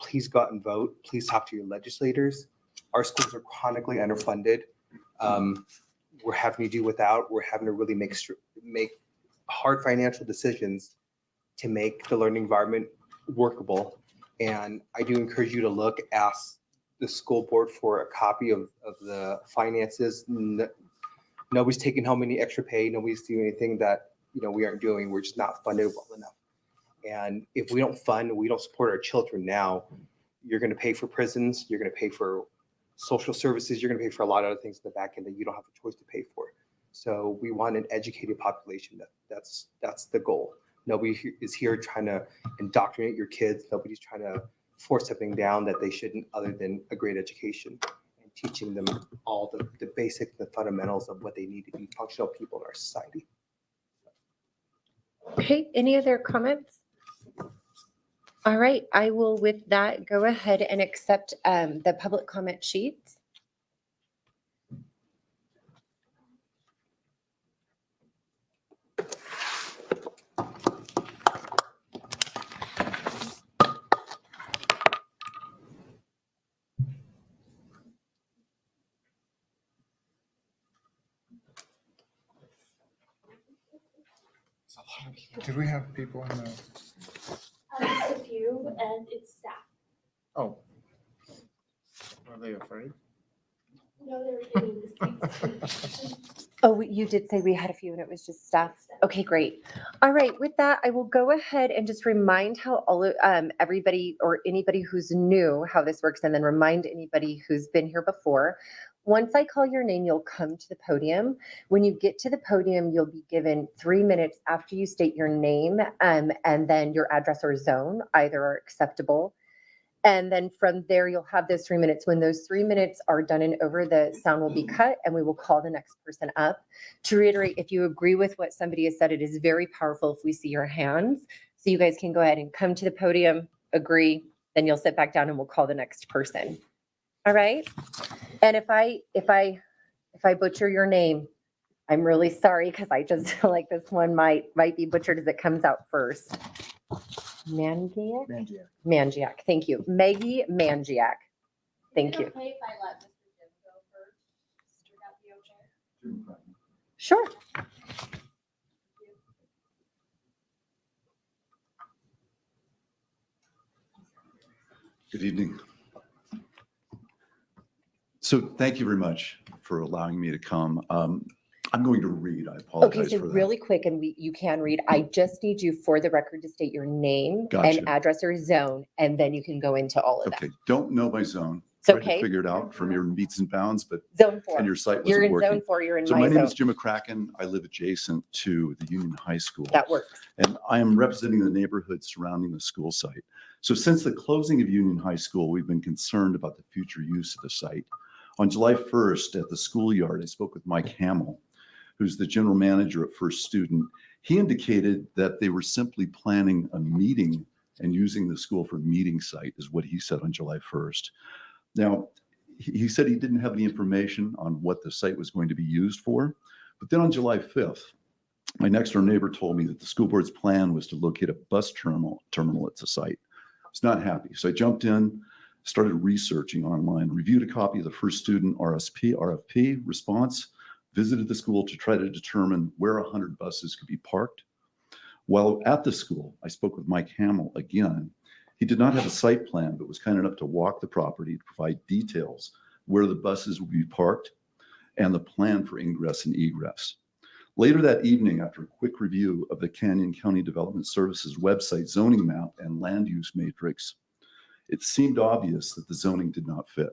Please go out and vote. Please talk to your legislators. Our schools are chronically underfunded. We're having to do without. We're having to really make hard financial decisions to make the learning environment workable. And I do encourage you to ask the school board for a copy of the finances. Nobody's taking home any extra pay. Nobody's doing anything that we aren't doing. We're just not funded well enough. And if we don't fund, we don't support our children now, you're going to pay for prisons. You're going to pay for social services. You're going to pay for a lot of other things in the back end that you don't have a choice to pay for. So we want an educated population. That's the goal. Nobody is here trying to indoctrinate your kids. Nobody's trying to force something down that they shouldn't, other than a great education and teaching them all the basic, the fundamentals of what they need to be functional people in our society. Okay, any other comments? All right, I will with that go ahead and accept the public comment sheets. Did we have people in the, Just a few, and it's staff. oh. Are they afraid? No, they were getting the seats. Oh, you did say we had a few and it was just staff. Okay, great. All right, with that, I will go ahead and just remind how all of everybody or anybody who's new how this works, and then remind anybody who's been here before. Once I call your name, you'll come to the podium. When you get to the podium, you'll be given 3 minutes after you state your name, and then your address or zone, either are acceptable. And then from there, you'll have those 3 minutes. When those 3 minutes are done and over, the sound will be cut and we will call the next person up. To reiterate, if you agree with what somebody has said, it is very powerful if we see your hands. So you guys can go ahead and come to the podium, agree, then you'll sit back down and we'll call the next person. All right? And if I butcher your name, I'm really sorry, because I just feel like this one might be butchered as it comes out first. Mangiak? Mangiak, thank you. Maggie Mangiak. Thank you. Okay, if I let Mr. Jim go first, Mr. Deputy Chair? Sure. Good evening. So thank you very much for allowing me to come. I'm going to read. I Okay, apologize so for that. really quick, and you can read. I just need you for the record to state your name Gotcha. and address or zone, and then you can go into all of that. Okay, don't know my zone. It's Tried okay. to figure it out from your meets and bounds, but Zone 4. and your site You're wasn't in working. zone 4, you're in So my my name zone. is Jim McCracken. I live adjacent to the Union High School. That works. And I am representing the neighborhood surrounding the school site. So since the closing of Union High School, we've been concerned about the future use of the site. On July 1st at the schoolyard, I spoke with Mike Hamill, who's the general manager at First Student. He indicated that they were simply planning a meeting and using the school for a meeting site, is what he said on July 1st. Now, he said he didn't have any information on what the site was going to be used for. But then on July 5th, my next door neighbor told me that the school board's plan was to locate a bus terminal at the site. I was not happy. So I jumped in, started researching online, reviewed a copy of the First Student RFP response, visited the school to try to determine where 100 buses could be parked. While at the school, I spoke with Mike Hamill again. He did not have a site plan, but was kind enough to walk the property to provide details where the buses would be parked and the plan for ingress and egress. Later that evening, after a quick review of the Canyon County Development Services website zoning map and land use matrix, it seemed obvious that the zoning did not fit.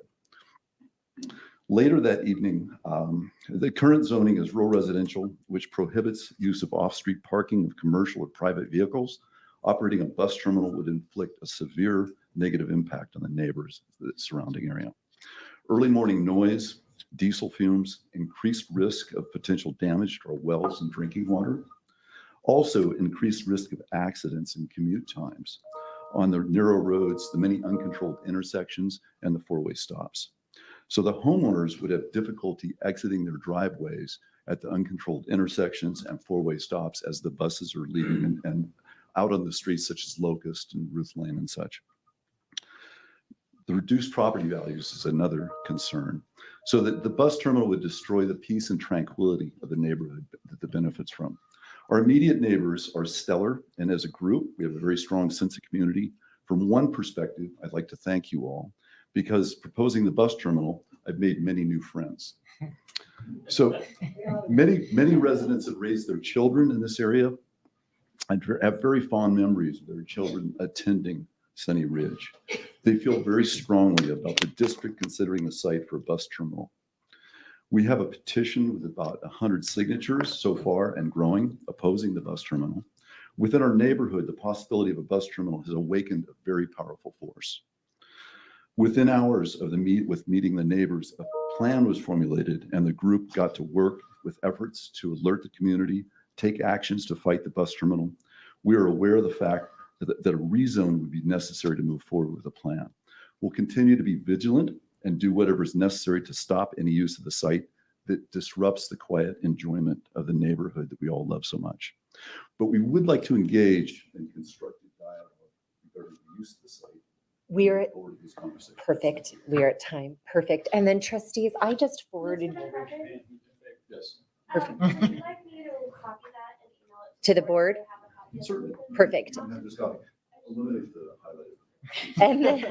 Later that evening, the current zoning is rural residential, which prohibits use of off-street parking of commercial or private vehicles. Operating a bus terminal would inflict a severe negative impact on the neighbors of the surrounding area. Early morning noise, diesel fumes, increased risk of potential damage to our wells and drinking water. Also increased risk of accidents and commute times on the narrow roads, the many uncontrolled intersections, and the four-way stops. So the homeowners would have difficulty exiting their driveways at the uncontrolled intersections and four-way stops as the buses are leaving and out on the streets such as Locust and Ruth Lane and such. The reduced property values is another concern. So that the bus terminal would destroy the peace and tranquility of the neighborhood that it benefits from. Our immediate neighbors are stellar, and as a group, we have a very strong sense of community. From one perspective, I'd like to thank you all, because proposing the bus terminal, I've made many new friends. So many residents have raised their children in this area. I have very fond memories of their children attending Sunny Ridge. They feel very strongly about the district considering the site for a bus terminal. We have a petition with about 100 signatures so far and growing, opposing the bus terminal. Within our neighborhood, the possibility of a bus terminal has awakened a very powerful force. Within hours of meeting the neighbors, a plan was formulated and the group got to work with efforts to alert the community, take actions to fight the bus terminal. We are aware of the fact that a rezone would be necessary to move forward with a plan. We'll continue to be vigilant and do whatever is necessary to stop any use of the site that disrupts the quiet enjoyment of the neighborhood that we all love so much. But we would like to engage in constructive dialogue regarding the use of the site. We're at Forward to these conversations. perfect. We are at time. Perfect. And then trustees, I just forwarded Yes, Perfect. Would you like me to copy that and email it To the board? Have a copy of it? certainly. Perfect. You can have this copy. Eliminate the highlighted. And then,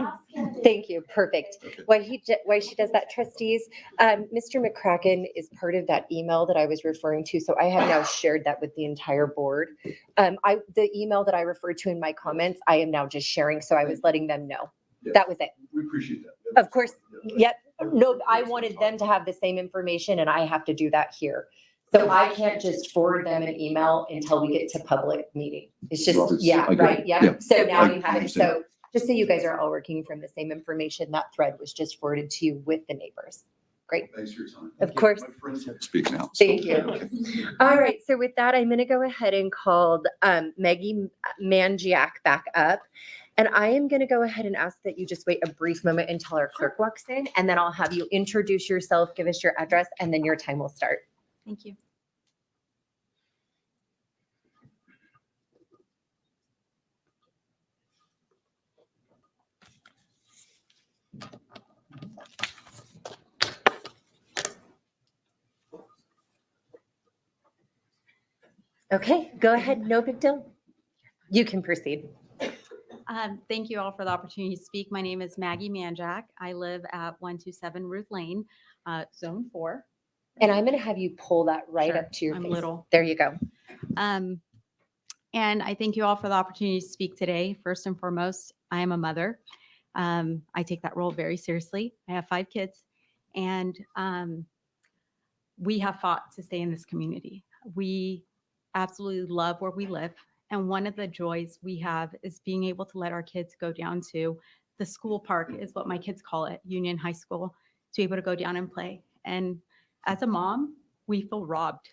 thank you. Perfect. Okay. Why she does that, trustees, Mr. McCracken is part of that email that I was referring to. So I have now shared that with the entire board. The email that I referred to in my comments, I am now just sharing. So I was letting them know. Yeah. That was it. We appreciate that. Of course. Yep. No, I wanted them to have the same information and I have to do that here. So I can't just forward them an email until we get to public meeting. It's Well, just, it's- yeah, I get right, it. yeah. Yeah. So now I you have it. understand. So just so you guys are all working from the same information, that thread was just forwarded to you with the neighbors. Great. Thanks for your time. Of course. My friends have to speak now. so- Thank you. Okay. All right, so with that, I'm gonna go ahead and call Maggie Mangiak back up. And I am gonna go ahead and ask that you just wait a brief moment until our clerk walks in, and then I'll have you introduce yourself, give us your address, and then your time will start. Thank you. Okay, go ahead, no big deal. You can proceed. Thank you all for the opportunity to speak. My name is Maggie Manjack. I live at 127 Ruth Lane, Zone 4. And I'm gonna have you pull that right Sure, up to your I'm face. little. There you go. And I thank you all for the opportunity to speak today. First and foremost, I am a mother. I take that role very seriously. I have 5 kids, and we have fought to stay in this community. We absolutely love where we live. And one of the joys we have is being able to let our kids go down to the school park, is what my kids call it, Union High School, to be able to go down and play. And as a mom, we feel robbed.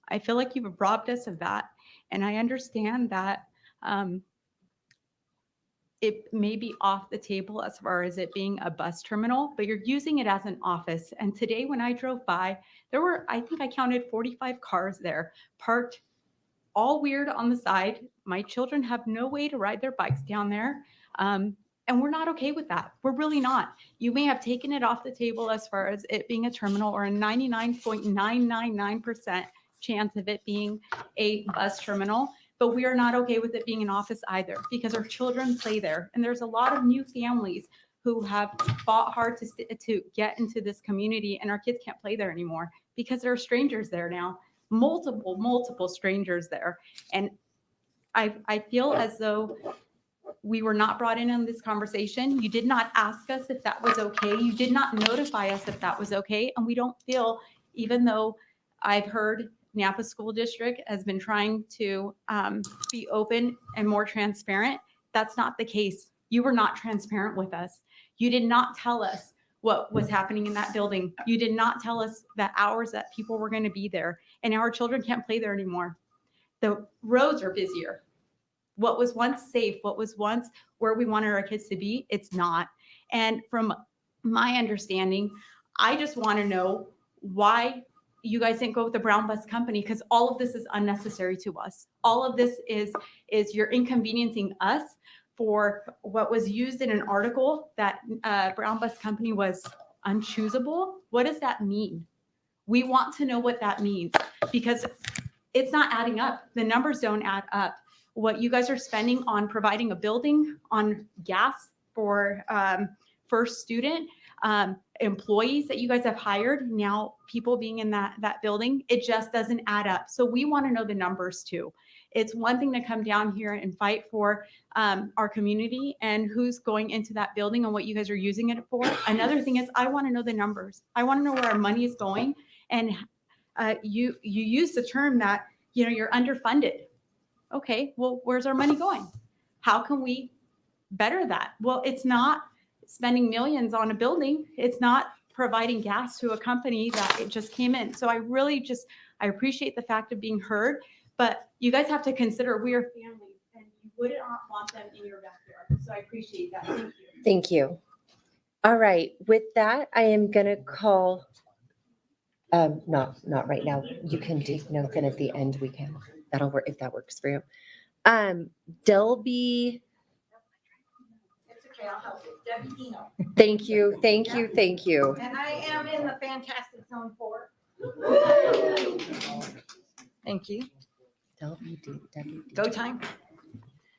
I feel like you've robbed us of that. And I understand that it may be off the table as far as it being a bus terminal, but you're using it as an office. And today when I drove by, there were, I think I counted 45 cars there parked all weird on the side. My children have no way to ride their bikes down there. And we're not okay with that. We're really not. You may have taken it off the table as far as it being a terminal, or a 99.999% chance of it being a bus terminal, but we are not okay with it being an office either, because our children play there. And there's a lot of new families who have fought hard to get into this community, and our kids can't play there anymore because there are strangers there now, multiple strangers there. And I feel as though we were not brought in on this conversation. You did not ask us if that was okay. You did not notify us if that was okay. And we don't feel, even though I've heard Nampa School District has been trying to be open and more transparent, that's not the case. You were not transparent with us. You did not tell us what was happening in that building. You did not tell us the hours that people were going to be there. And now our children can't play there anymore. The roads are busier. What was once safe, what was once where we wanted our kids to be, it's not. And from my understanding, I just want to know why you guys didn't go with the brown bus company, because all of this is unnecessary to us. All of this is you're inconveniencing us for what was used in an article that brown bus company was unchoosable. What does that mean? We want to know what that means, because it's not adding up. The numbers don't add up. What you guys are spending on providing a building, on gas for first student, employees that you guys have hired, now people being in that building, it just doesn't add up. So we want to know the numbers too. It's one thing to come down here and fight for our community and who's going into that building and what you guys are using it for. Another thing is, I want to know the numbers. I want to know where our money is going. And you use the term that, you're underfunded. Okay, well, where's our money going? How can we better that? Well, it's not spending millions on a building. It's not providing gas to a company that it just came in. So I appreciate the fact of being heard, but you guys have to consider we are families, and you would not want them in your backyard. So I appreciate that. Thank you. Thank you. All right, with that, I am gonna call, not right now. You can take notes and at the end we can. That'll work if that works for you. Delby, It's okay, I'll help you. Debbie Eno. thank you, thank you, thank you. And I am in the fantastic zone 4. Thank you. Delby, Debbie. Go time.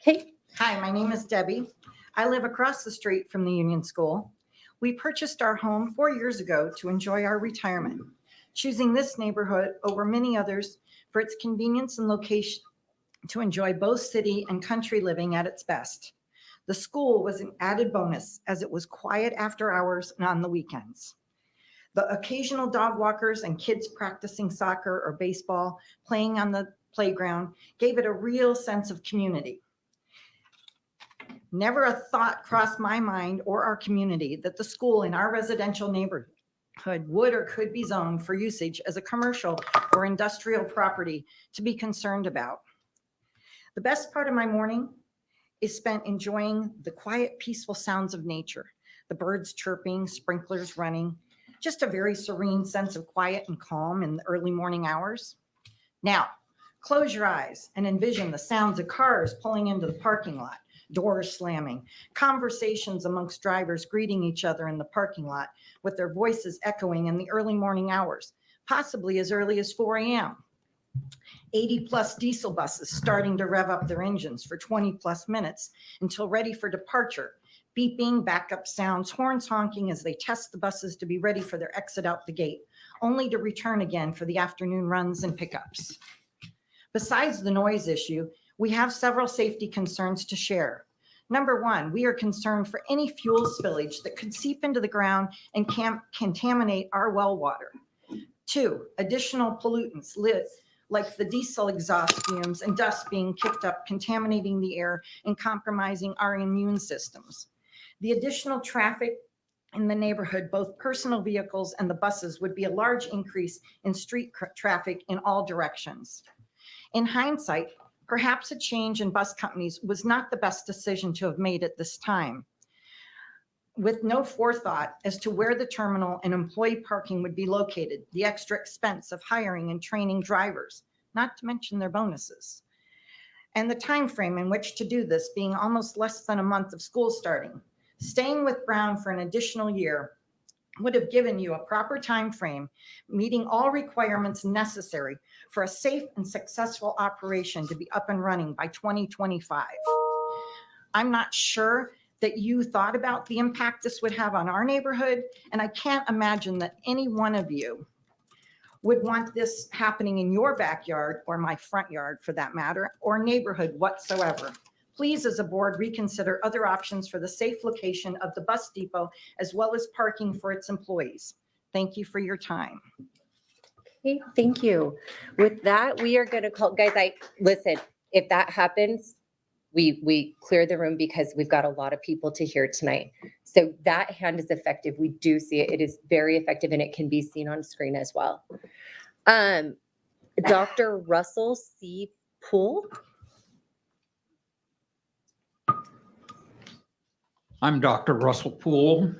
Okay, Hi, my name is Debbie. I live across the street from the Union School. We purchased our home 4 years ago to enjoy our retirement, choosing this neighborhood over many others for its convenience and location to enjoy both city and country living at its best. The school was an added bonus as it was quiet after hours and on the weekends. The occasional dog walkers and kids practicing soccer or baseball, playing on the playground, gave it a real sense of community. Never a thought crossed my mind or our community that the school in our residential neighborhood would or could be zoned for usage as a commercial or industrial property to be concerned about. The best part of my morning is spent enjoying the quiet, peaceful sounds of nature, the birds chirping, sprinklers running, just a very serene sense of quiet and calm in the early morning hours. Now, close your eyes and envision the sounds of cars pulling into the parking lot, doors slamming, conversations amongst drivers greeting each other in the parking lot with their voices echoing in the early morning hours, possibly as early as 4 a.m. 80 plus diesel buses starting to rev up their engines for 20 plus minutes until ready for departure, beeping, backup sounds, horns honking as they test the buses to be ready for their exit out the gate, only to return again for the afternoon runs and pickups. Besides the noise issue, we have several safety concerns to share. Number one, we are concerned for any fuel spillage that could seep into the ground and contaminate our well water. 2, additional pollutants like the diesel exhaust fumes and dust being kicked up, contaminating the air and compromising our immune systems. The additional traffic in the neighborhood, both personal vehicles and the buses, would be a large increase in street traffic in all directions. In hindsight, perhaps a change in bus companies was not the best decision to have made at this time. With no forethought as to where the terminal and employee parking would be located, the extra expense of hiring and training drivers, not to mention their bonuses, and the time frame in which to do this being almost less than a month of school starting. Staying with Brown for an additional year would have given you a proper time frame, meeting all requirements necessary for a safe and successful operation to be up and running by 2025. I'm not sure that you thought about the impact this would have on our neighborhood, and I can't imagine that any one of you would want this happening in your backyard or my front yard for that matter, or neighborhood whatsoever. Please, as a board, reconsider other options for the safe location of the bus depot as well as parking for its employees. Thank you for your time. okay, thank you. With that, we are gonna call, guys, listen, if that happens, we clear the room because we've got a lot of people to hear tonight. So that hand is effective. We do see it. It is very effective and it can be seen on screen as well. Dr. Russell C. Poole. I'm Dr. Russell Poole.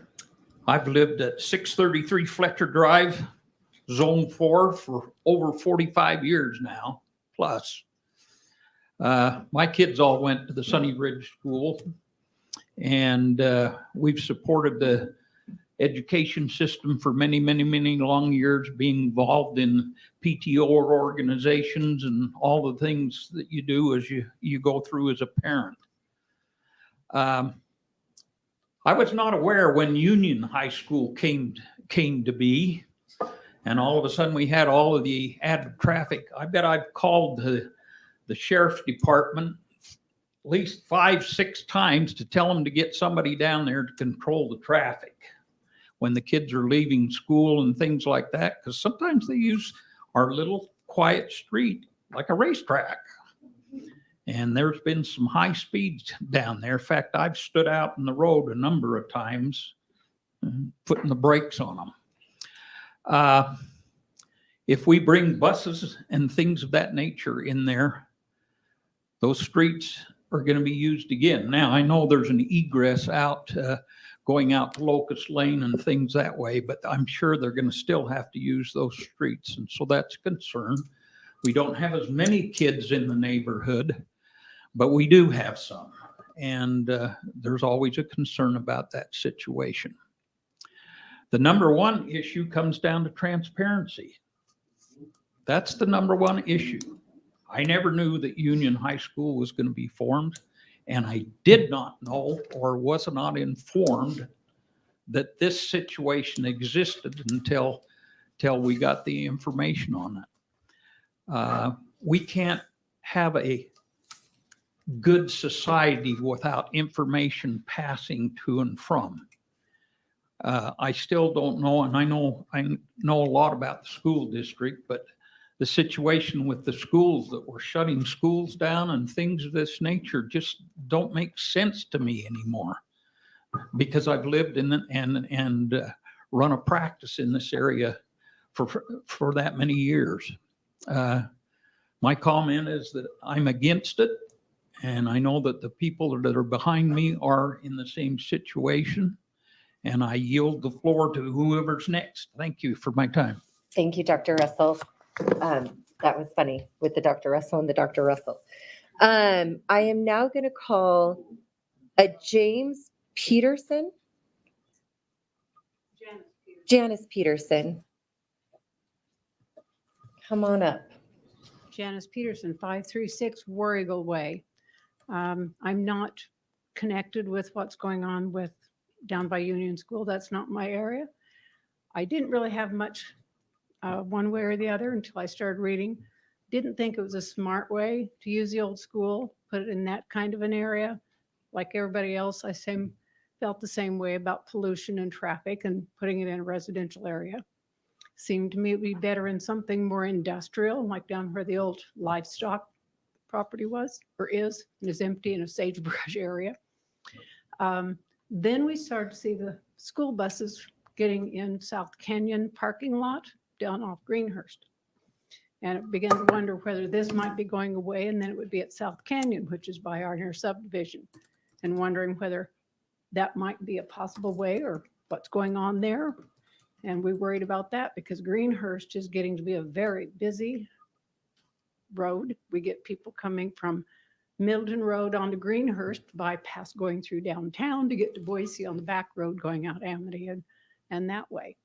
I've lived at 633 Fletcher Drive, Zone 4 for over 45 years now, plus. My kids all went to the Sunny Ridge School, and we've supported the education system for many, many, many long years, being involved in PTO organizations and all the things that you do as you go through as a parent. I was not aware when Union High School came to be, and all of a sudden we had all of the added traffic. I bet I've called the sheriff's department at least 5-6 times to tell them to get somebody down there to control the traffic when the kids are leaving school and things like that, because sometimes they use our little quiet street like a racetrack. And there's been some high speeds down there. In fact, I've stood out in the road a number of times, putting the brakes on them. If we bring buses and things of that nature in there, those streets are going to be used again. Now, I know there's an egress out, going out to Locust Lane and things that way, but I'm sure they're going to still have to use those streets. And so that's a concern. We don't have as many kids in the neighborhood, but we do have some. And there's always a concern about that situation. The number one issue comes down to transparency. That's the number one issue. I never knew that Union High School was going to be formed, and I did not know or was not informed that this situation existed until we got the information on it. We can't have a good society without information passing to and from. I still don't know, and I know a lot about the school district, but the situation with the schools that were shutting schools down and things of this nature just don't make sense to me anymore, because I've lived in and run a practice in this area for that many years. My comment is that I'm against it, and I know that the people that are behind me are in the same situation, and I yield the floor to whoever's next. Thank you for my time. Thank you, Dr. Russell. That was funny with the Dr. Russell and the Dr. Russell. I am now going to call a James Peterson. Janice Peterson. Come on up. Janice Peterson, 536 War Eagle Way. I'm not connected with what's going on with down by Union School. That's not my area. I didn't really have much one way or the other until I started reading. Didn't think it was a smart way to use the old school, put it in that kind of an area. Like everybody else, I felt the same way about pollution and traffic and putting it in a residential area. Seemed to me it would be better in something more industrial, like down where the old livestock property was or is, and is empty in a sagebrush area. Then we started to see the school buses getting in South Canyon parking lot down off Greenhurst. And it began to wonder whether this might be going away, and then it would be at South Canyon, which is by our near subdivision, and wondering whether that might be a possible way or what's going on there. And we worried about that because Greenhurst is getting to be a very busy road. We get people coming from Middleton Road onto Greenhurst, bypass going through downtown to get to Boise on the back road going out Amity and that way.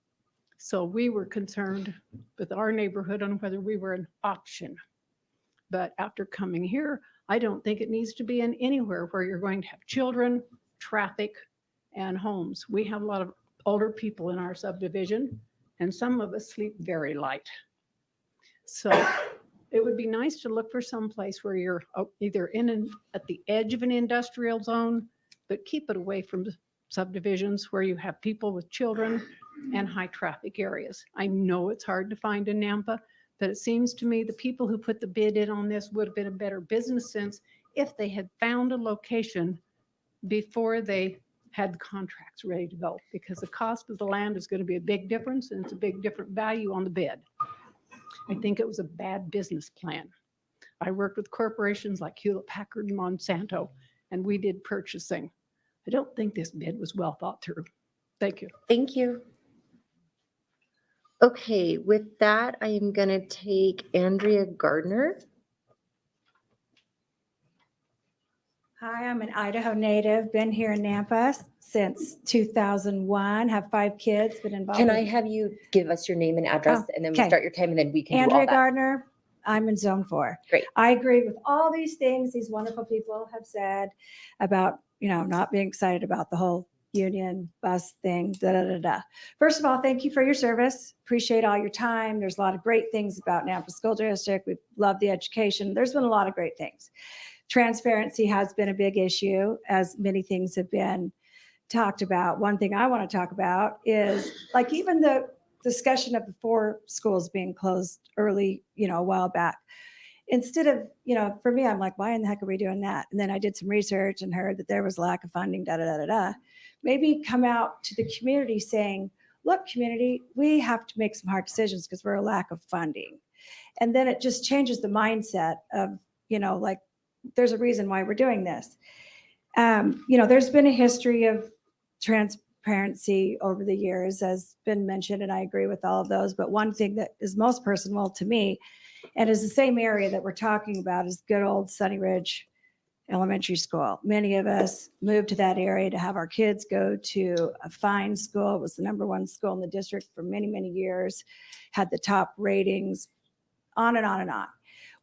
So we were concerned with our neighborhood on whether we were an option. But after coming here, I don't think it needs to be in anywhere where you're going to have children, traffic, and homes. We have a lot of older people in our subdivision, and some of us sleep very light. So it would be nice to look for some place where you're either at the edge of an industrial zone, but keep it away from subdivisions where you have people with children and high traffic areas. I know it's hard to find in Nampa, but it seems to me the people who put the bid in on this would have been a better business sense if they had found a location before they had the contracts ready to go, because the cost of the land is going to be a big difference, and it's a big different value on the bid. I think it was a bad business plan. I worked with corporations like Hewlett Packard and Monsanto, and we did purchasing. I don't think this bid was well thought through. Thank you. Thank you. Okay, with that, I am going to take Andrea Gardner. Hi, I'm an Idaho native, been here in Nampa since 2001, have 5 kids, been involved. Can I have you give us your name and address, and then we'll okay. start your time, and then we can do all Andrea that. Gardner, I'm in Zone 4. Great. I agree with all these things these wonderful people have said about, not being excited about the whole union bus thing, First of all, thank you for your service. Appreciate all your time. There's a lot of great things about Nampa School District. We love the education. There's been a lot of great things. Transparency has been a big issue, as many things have been talked about. One thing I want to talk about is like even the discussion of the 4 schools being closed early, a while back. Instead of, for me, I'm like, why in the heck are we doing that? And then I did some research and heard that there was lack of funding, Maybe come out to the community saying, look, community, we have to make some hard decisions because we're a lack of funding. And then it just changes the mindset of, like there's a reason why we're doing this. There's been a history of transparency over the years, as been mentioned, and I agree with all of those. But one thing that is most personal to me, and is the same area that we're talking about, is good old Sunny Ridge Elementary School. Many of us moved to that area to have our kids go to a fine school. It was the #1 school in the district for many, many years, had the top ratings, on and on and on.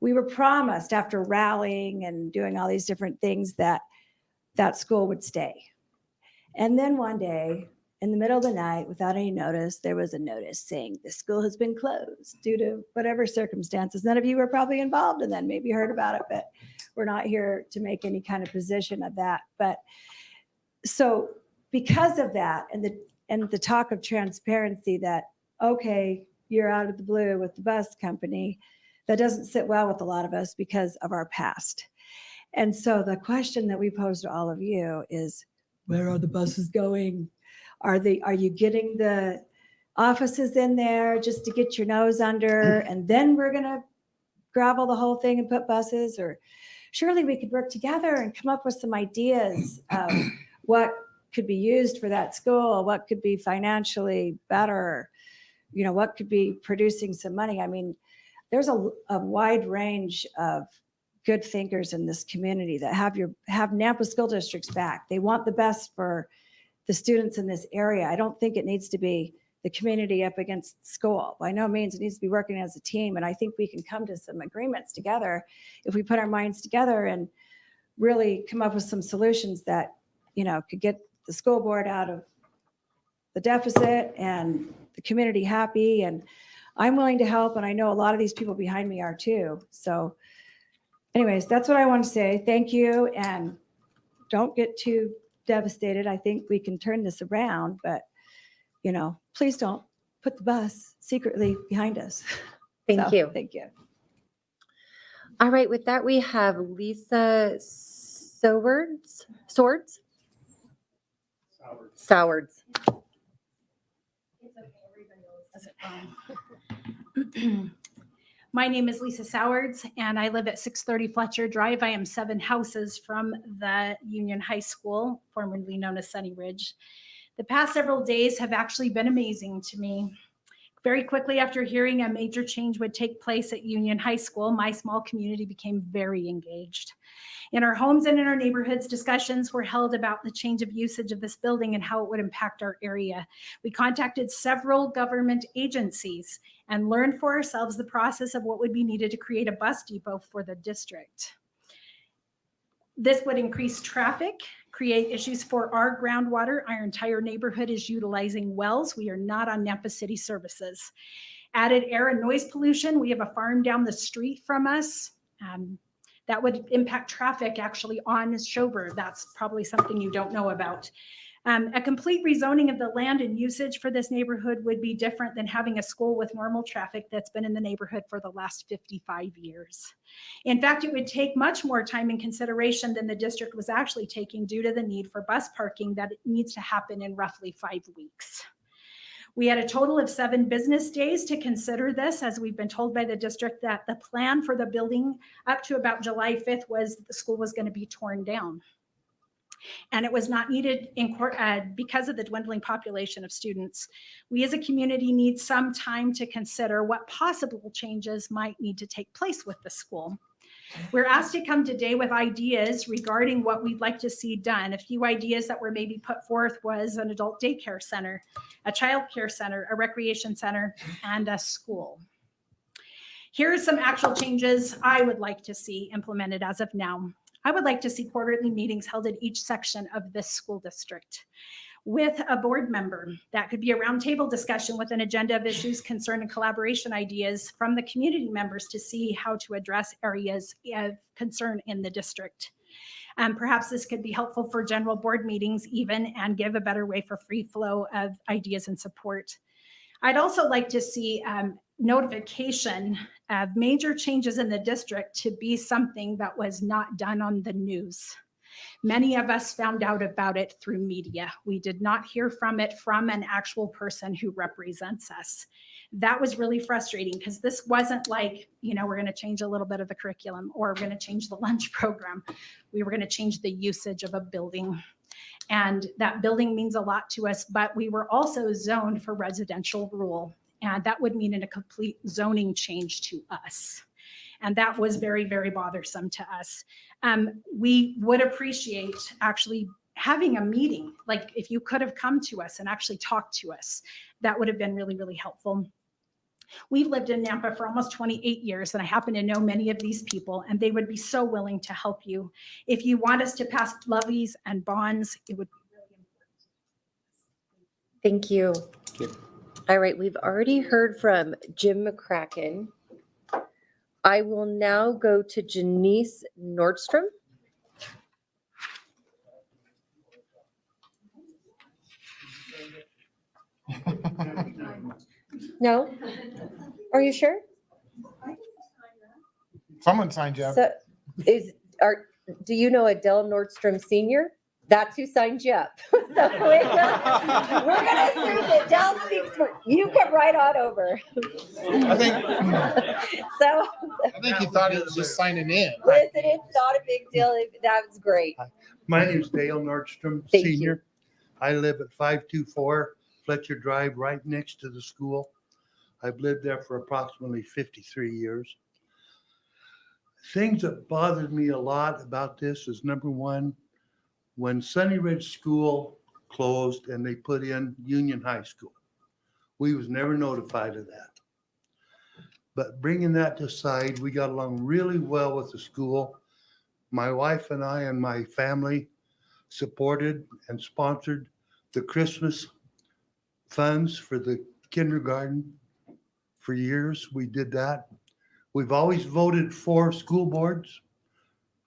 We were promised, after rallying and doing all these different things, that that school would stay. And then one day, in the middle of the night, without any notice, there was a notice saying the school has been closed due to whatever circumstances. None of you were probably involved in that, maybe heard about it, but we're not here to make any kind of position of that. But so because of that, and the talk of transparency that, okay, you're out of the blue with the bus company, that doesn't sit well with a lot of us because of our past. And so the question that we pose to all of you is, where are the buses going? Are you getting the offices in there just to get your nose under, and then we're gonna gravel the whole thing and put buses? Or surely we could work together and come up with some ideas of what could be used for that school, what could be financially better, what could be producing some money. I mean, there's a wide range of good thinkers in this community that have Nampa school districts back. They want the best for the students in this area. I don't think it needs to be the community up against school. By no means, it needs to be working as a team. And I think we can come to some agreements together if we put our minds together and really come up with some solutions that, could get the school board out of the deficit and the community happy. And I'm willing to help, and I know a lot of these people behind me are too. So anyways, that's what I want to say. Thank you, and don't get too devastated. I think we can turn this around, but please don't put the bus secretly behind us. Thank you. Thank you. All right, with that, we have Lisa Sowards. Sowards. My name is Lisa Sowards, and I live at 630 Fletcher Drive. I am 7 houses from the Union High School, formerly known as Sunny Ridge. The past several days have actually been amazing to me. Very quickly after hearing a major change would take place at Union High School, my small community became very engaged. In our homes and in our neighborhoods, discussions were held about the change of usage of this building and how it would impact our area. We contacted several government agencies and learned for ourselves the process of what would be needed to create a bus depot for the district. This would increase traffic, create issues for our groundwater. Our entire neighborhood is utilizing wells. We are not on Nampa City services. Added air and noise pollution. We have a farm down the street from us. That would impact traffic actually on Schober. That's probably something you don't know about. A complete rezoning of the land and usage for this neighborhood would be different than having a school with normal traffic that's been in the neighborhood for the last 55 years. In fact, it would take much more time and consideration than the district was actually taking due to the need for bus parking that needs to happen in roughly 5 weeks. We had a total of 7 business days to consider this, as we've been told by the district that the plan for the building up to about July 5th was the school was going to be torn down. And it was not needed because of the dwindling population of students. We as a community need some time to consider what possible changes might need to take place with the school. We're asked to come today with ideas regarding what we'd like to see done. A few ideas that were maybe put forth was an adult daycare center, a child care center, a recreation center, and a school. Here are some actual changes I would like to see implemented as of now. I would like to see quarterly meetings held at each section of this school district with a board member. That could be a roundtable discussion with an agenda of issues, concern, and collaboration ideas from the community members to see how to address areas of concern in the district. Perhaps this could be helpful for general board meetings even, and give a better way for free flow of ideas and support. I'd also like to see notification of major changes in the district to be something that was not done on the news. Many of us found out about it through media. We did not hear from it from an actual person who represents us. That was really frustrating because this wasn't like, we're going to change a little bit of the curriculum or we're going to change the lunch program. We were going to change the usage of a building. And that building means a lot to us, but we were also zoned for residential rule. And that would mean a complete zoning change to us. And that was very, very bothersome to us. We would appreciate actually having a meeting, like if you could have come to us and actually talked to us, that would have been really, really helpful. We've lived in Nampa for almost 28 years, and I happen to know many of these people, and they would be so willing to help you. If you want us to pass levies and bonds, it would be really important. Thank you. All right, we've already heard from Jim McCracken. I will now go to Janice Nordstrom. No? Are you sure? Someone signed you up. So do you know Adele Nordstrom Senior? That's who signed you up. So we're gonna assume that Adele speaks for you. Come right on over. I think you thought he was just signing in. Listen, it's not a big deal. That was great. My name is Dale Nordstrom, Thank you. Senior. I live at 524 Fletcher Drive, right next to the school. I've lived there for approximately 53 years. Things that bothered me a lot about this is, number one, when Sunny Ridge School closed and they put in Union High School, we was never notified of that. But bringing that aside, we got along really well with the school. My wife and I and my family supported and sponsored the Christmas funds for the kindergarten for years. We did that. We've always voted for school boards,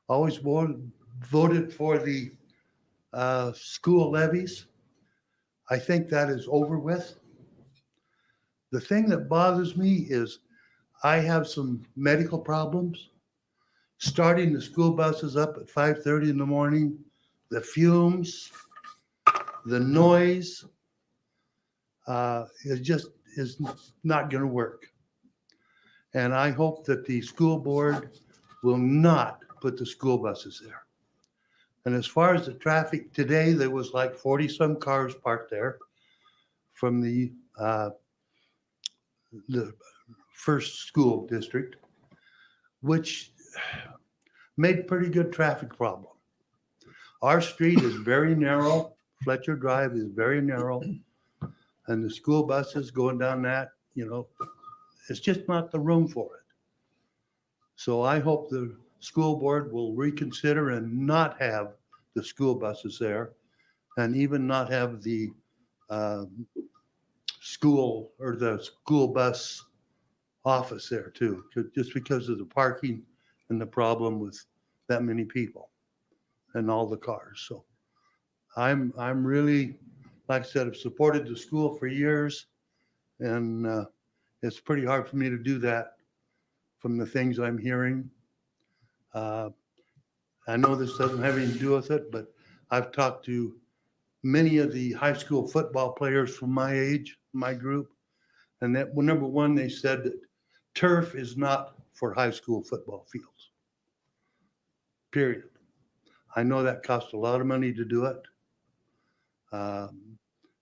always voted for the school levies. I think that is over with. The thing that bothers me is I have some medical problems. Starting the school buses up at 5:30 in the morning, the fumes, the noise, is not going to work. And I hope that the school board will not put the school buses there. And as far as the traffic today, there was like 40 some cars parked there from the first school district, which made pretty good traffic problem. Our street is very narrow. Fletcher Drive is very narrow. And the school buses going down that, it's just not the room for it. So I hope the school board will reconsider and not have the school buses there, and even not have the school or the school bus office there too, just because of the parking and the problem with that many people and all the cars. So I'm really, like I said, I've supported the school for years, and it's pretty hard for me to do that from the things I'm hearing. I know this doesn't have anything to do with it, but I've talked to many of the high school football players from my age, my group, and that, well, number one, they said that turf is not for high school football fields, period. I know that costs a lot of money to do it.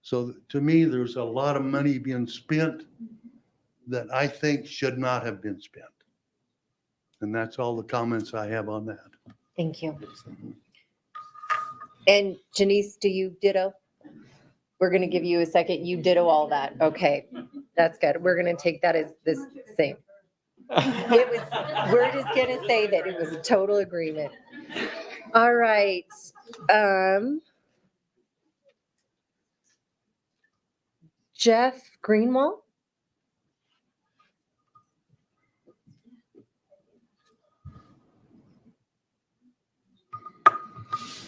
So to me, there's a lot of money being spent that I think should not have been spent. And that's all the comments I have on that. Thank you. And Janice, do you ditto? We're going to give you a second. You ditto all that. Okay, that's good. We're going to take that as this same. We're just going to say that it was a total agreement. All right. Jeff Greenwald.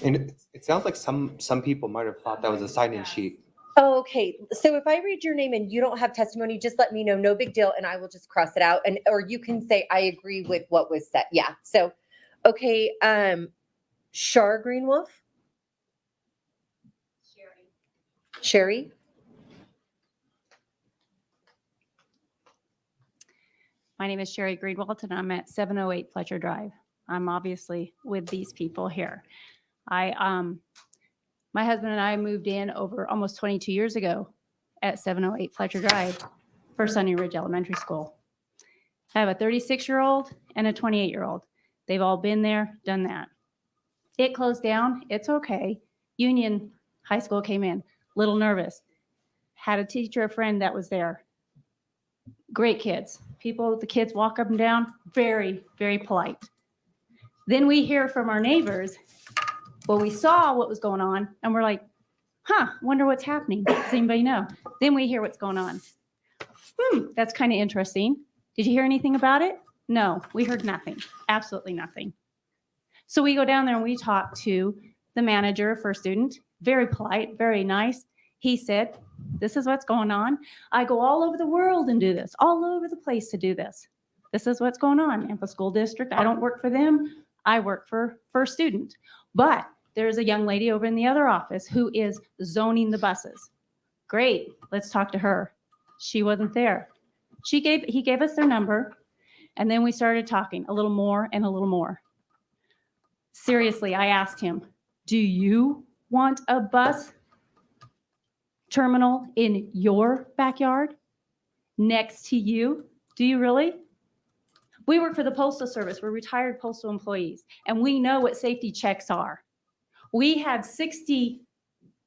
And it sounds like some people might have thought that was a sign-in sheet. Oh, okay. So if I read your name and you don't have testimony, just let me know. No big deal. And I will just cross it out. And, or you can say, I agree with what was said. Yeah. So, okay. Shar Greenwolf. Sherry. My name is Sherry Greenwald, and I'm at 708 Fletcher Drive. I'm obviously with these people here. My husband and I moved in over almost 22 years ago at 708 Fletcher Drive for Sunny Ridge Elementary School. I have a 36-year-old and a 28-year-old. They've all been there, done that. It closed down. It's okay. Union High School came in, little nervous. Had a teacher, a friend that was there. Great kids. The kids walk up and down, very, very polite. Then we hear from our neighbors, well, we saw what was going on, and we're like, wonder what's happening. Does anybody know? Then we hear what's going on. That's kind of interesting. Did you hear anything about it? No, we heard nothing. Absolutely nothing. So we go down there and we talk to the manager for a student, very polite, very nice. He said, this is what's going on. I go all over the world and do this, all over the place to do this. This is what's going on. Nampa School District, I don't work for them. I work for a student. But there's a young lady over in the other office who is zoning the buses. Great, let's talk to her. She wasn't there. He gave us their number, and then we started talking a little more and a little more. Seriously, I asked him, do you want a bus terminal in your backyard next to you? Do you really? We work for the Postal Service. We're retired postal employees, and we know what safety checks are. We had 60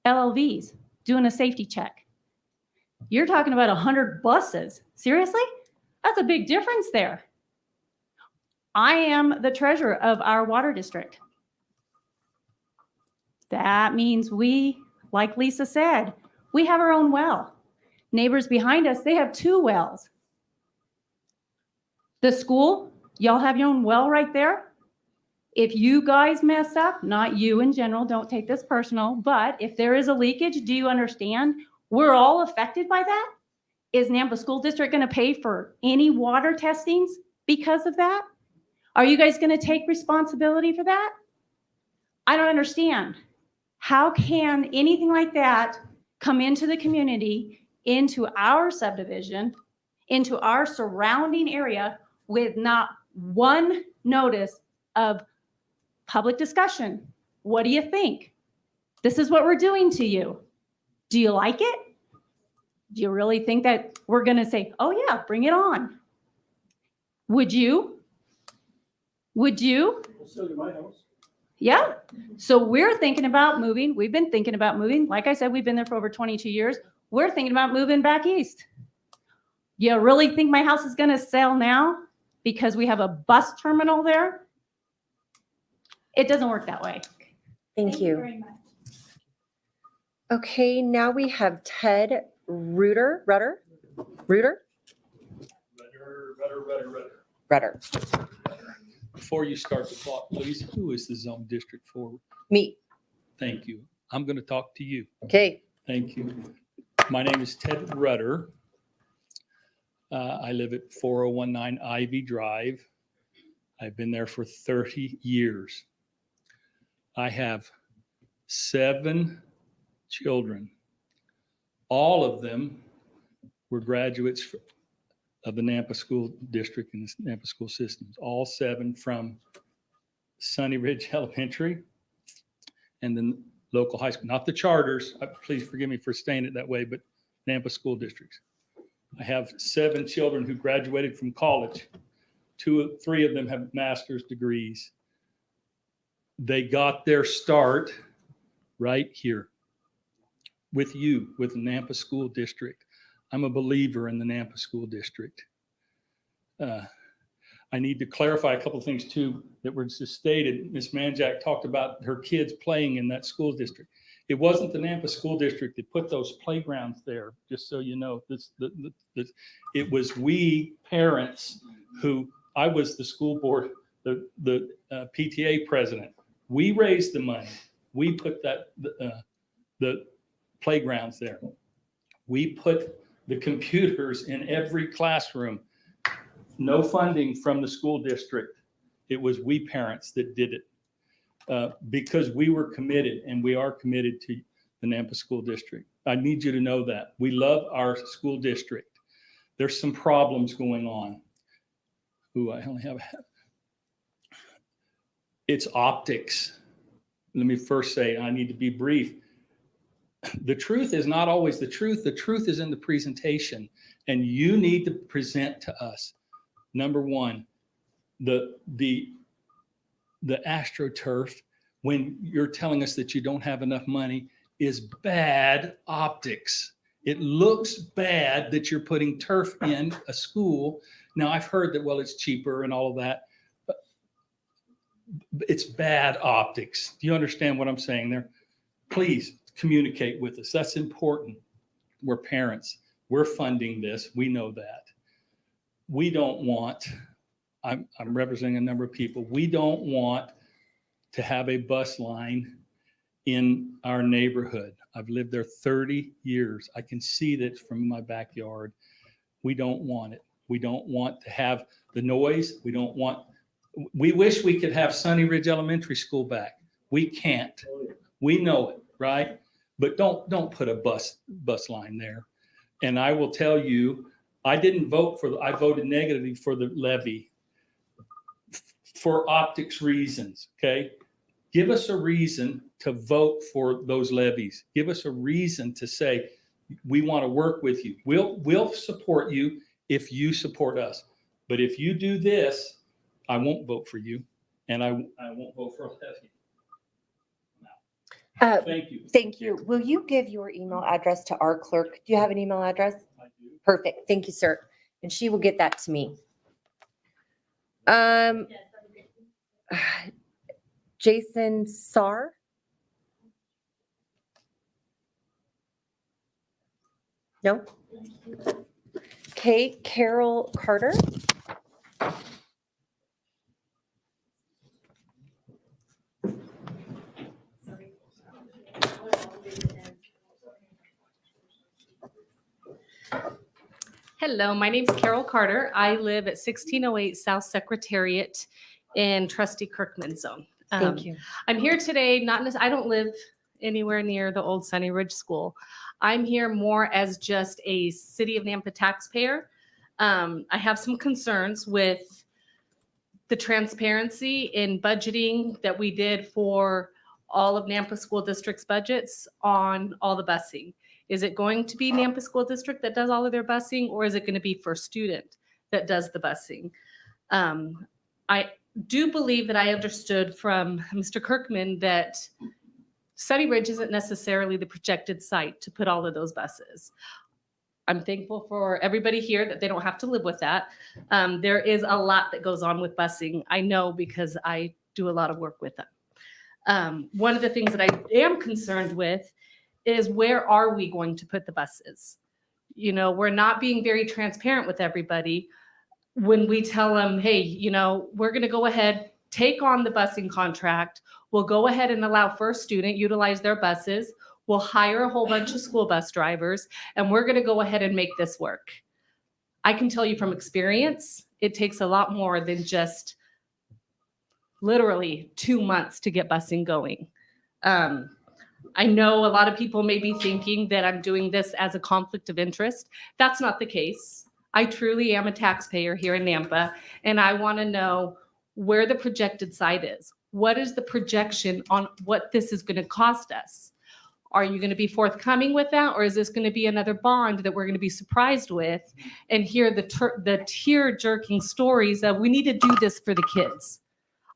LLVs doing a safety check. You're talking about 100 buses. Seriously? That's a big difference there. I am the treasurer of our water district. That means we, like Lisa said, we have our own well. Neighbors behind us, they have 2 wells. The school, y'all have your own well right there. If you guys mess up, not you in general, don't take this personal, but if there is a leakage, do you understand? We're all affected by that. Is Nampa School District going to pay for any water testings because of that? Are you guys going to take responsibility for that? I don't understand. How can anything like that come into the community, into our subdivision, into our surrounding area with not one notice of public discussion? What do you think? This is what we're doing to you. Do you like it? Do you really think that we're going to say, oh yeah, bring it on? Would you? Would you? We'll sell you my house. Yeah. So we're thinking about moving. We've been thinking about moving. Like I said, we've been there for over 22 years. We're thinking about moving back east. You really think my house is going to sell now because we have a bus terminal there? It doesn't work that way. Thank you. Very much. Okay, now we have Ted Rudder. Before you start the clock, please, who is the zone district for? Me. Thank you. I'm going to talk to you. Okay. Thank you. My name is Ted Rudder. I live at 4019 Ivy Drive. I've been there for 30 years. I have 7 children. All of them were graduates of the Nampa School District and the Nampa School Systems. All 7 from Sunny Ridge Elementary and then local high school, not the charters. Please forgive me for saying it that way, but Nampa School Districts. I have 7 children who graduated from college. 3 of them have master's degrees. They got their start right here with you, with the Nampa School District. I'm a believer in the Nampa School District. I need to clarify a couple of things too that were just stated. Ms. Manjack talked about her kids playing in that school district. It wasn't the Nampa School District that put those playgrounds there, just so you know. It was we parents who, I was the school board, the PTA president. We raised the money. We put the playgrounds there. We put the computers in every classroom. No funding from the school district. It was we parents that did it because we were committed, and we are committed to the Nampa School District. I need you to know that. We love our school district. There's some problems going on. I only have, it's optics. Let me first say, I need to be brief. The truth is not always the truth. The truth is in the presentation, and you need to present to us. Number one, the AstroTurf, when you're telling us that you don't have enough money, is bad optics. It looks bad that you're putting turf in a school. Now, I've heard that, well, it's cheaper and all of that, but it's bad optics. Do you understand what I'm saying there? Please communicate with us. That's important. We're parents. We're funding this. We know that. We don't want, I'm representing a number of people, we don't want to have a bus line in our neighborhood. I've lived there 30 years. I can see that from my backyard. We don't want it. We don't want to have the noise. We wish we could have Sunny Ridge Elementary School back. We can't. We know it, right? But don't put a bus line there. And I will tell you, I voted negatively for the levy for optics reasons, okay? Give us a reason to vote for those levies. Give us a reason to say, we want to work with you. We'll support you if you support us. But if you do this, I won't vote for you, and I won't vote for a levy. Thank you. Thank you. Will you give your email address to our clerk? Do you have an email address? I do. Perfect. Thank you, sir. And she will get that to me. Jason Sarr. No. Kate Carol Carter. Hello, my name is Carol Carter. I live at 1608 South Secretariat in Trustee Kirkman Zone. Thank you. I'm here today, I don't live anywhere near the old Sunny Ridge School. I'm here more as just a City of Nampa taxpayer. I have some concerns with the transparency in budgeting that we did for all of Nampa School District's budgets on all the busing. Is it going to be Nampa School District that does all of their busing, or is it going to be First Student that does the busing? I do believe that I understood from Mr. Kirkman that Sunny Ridge isn't necessarily the projected site to put all of those buses. I'm thankful for everybody here that they don't have to live with that. There is a lot that goes on with busing. I know because I do a lot of work with them. One of the things that I am concerned with is, where are we going to put the buses? You know, we're not being very transparent with everybody when we tell them, hey, you know, we're going to go ahead, take on the busing contract. We'll go ahead and allow First Student utilize their buses. We'll hire a whole bunch of school bus drivers, and we're going to go ahead and make this work. I can tell you from experience, it takes a lot more than just literally 2 months to get busing going. I know a lot of people may be thinking that I'm doing this as a conflict of interest. That's not the case. I truly am a taxpayer here in Nampa, and I want to know where the projected site is. What is the projection on what this is going to cost us? Are you going to be forthcoming with that, or is this going to be another bond that we're going to be surprised with and hear the tear-jerking stories of, we need to do this for the kids?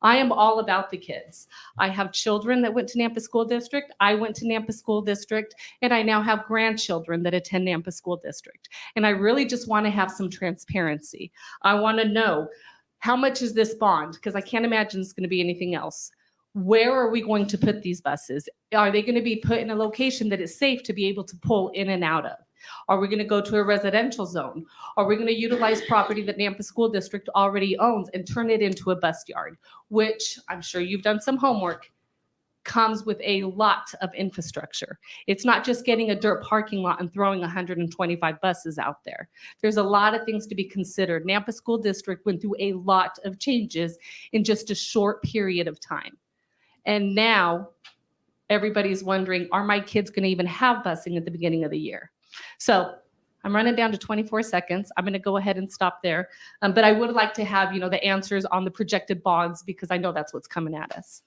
I am all about the kids. I have children that went to Nampa School District. I went to Nampa School District, and I now have grandchildren that attend Nampa School District. And I really just want to have some transparency. I want to know, how much is this bond? Because I can't imagine it's going to be anything else. Where are we going to put these buses? Are they going to be put in a location that is safe to be able to pull in and out of? Are we going to go to a residential zone? Are we going to utilize property that Nampa School District already owns and turn it into a bus yard, which I'm sure you've done some homework, comes with a lot of infrastructure. It's not just getting a dirt parking lot and throwing 125 buses out there. There's a lot of things to be considered. Nampa School District went through a lot of changes in just a short period of time. And now everybody's wondering, are my kids going to even have busing at the beginning of the year? So I'm running down to 24 seconds. I'm going to go ahead and stop there. But I would like to have, the answers on the projected bonds because I know that's what's coming at us.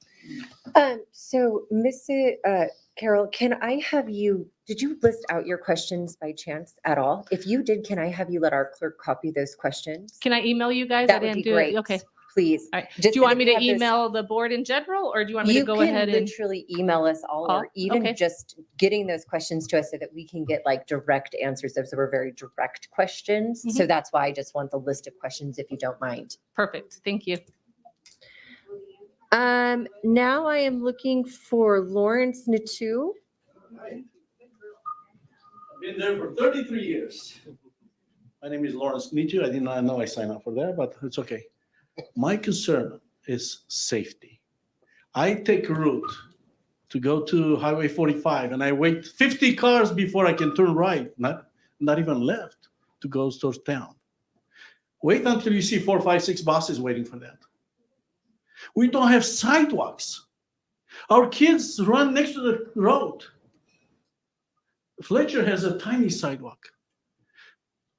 So, Mrs. Carol, can I have you, did you list out your questions by chance at all? If you did, can I have you let our clerk copy those questions? Can I email you guys? That I would be didn't do great. it. Okay. Please. All right. Just Do you so want that me we to have those- email the board in general, or do you want me to go ahead You can and? literally email us all, All? or even Okay. just getting those questions to us so that we can get like direct answers. Those were very direct questions. So that's why I just want the list of questions, if you don't mind. Perfect. Thank you. Now I am looking for Lawrence Natu. I've been there for 33 years. My name is Lawrence Nietzsche. I did not know I signed up for that, but it's okay. My concern is safety. I take a route to go to Highway 45 and I wait 50 cars before I can turn right, not even left, to go towards town. Wait until you see 4, 5, 6 buses waiting for that. We don't have sidewalks. Our kids run next to the road. Fletcher has a tiny sidewalk.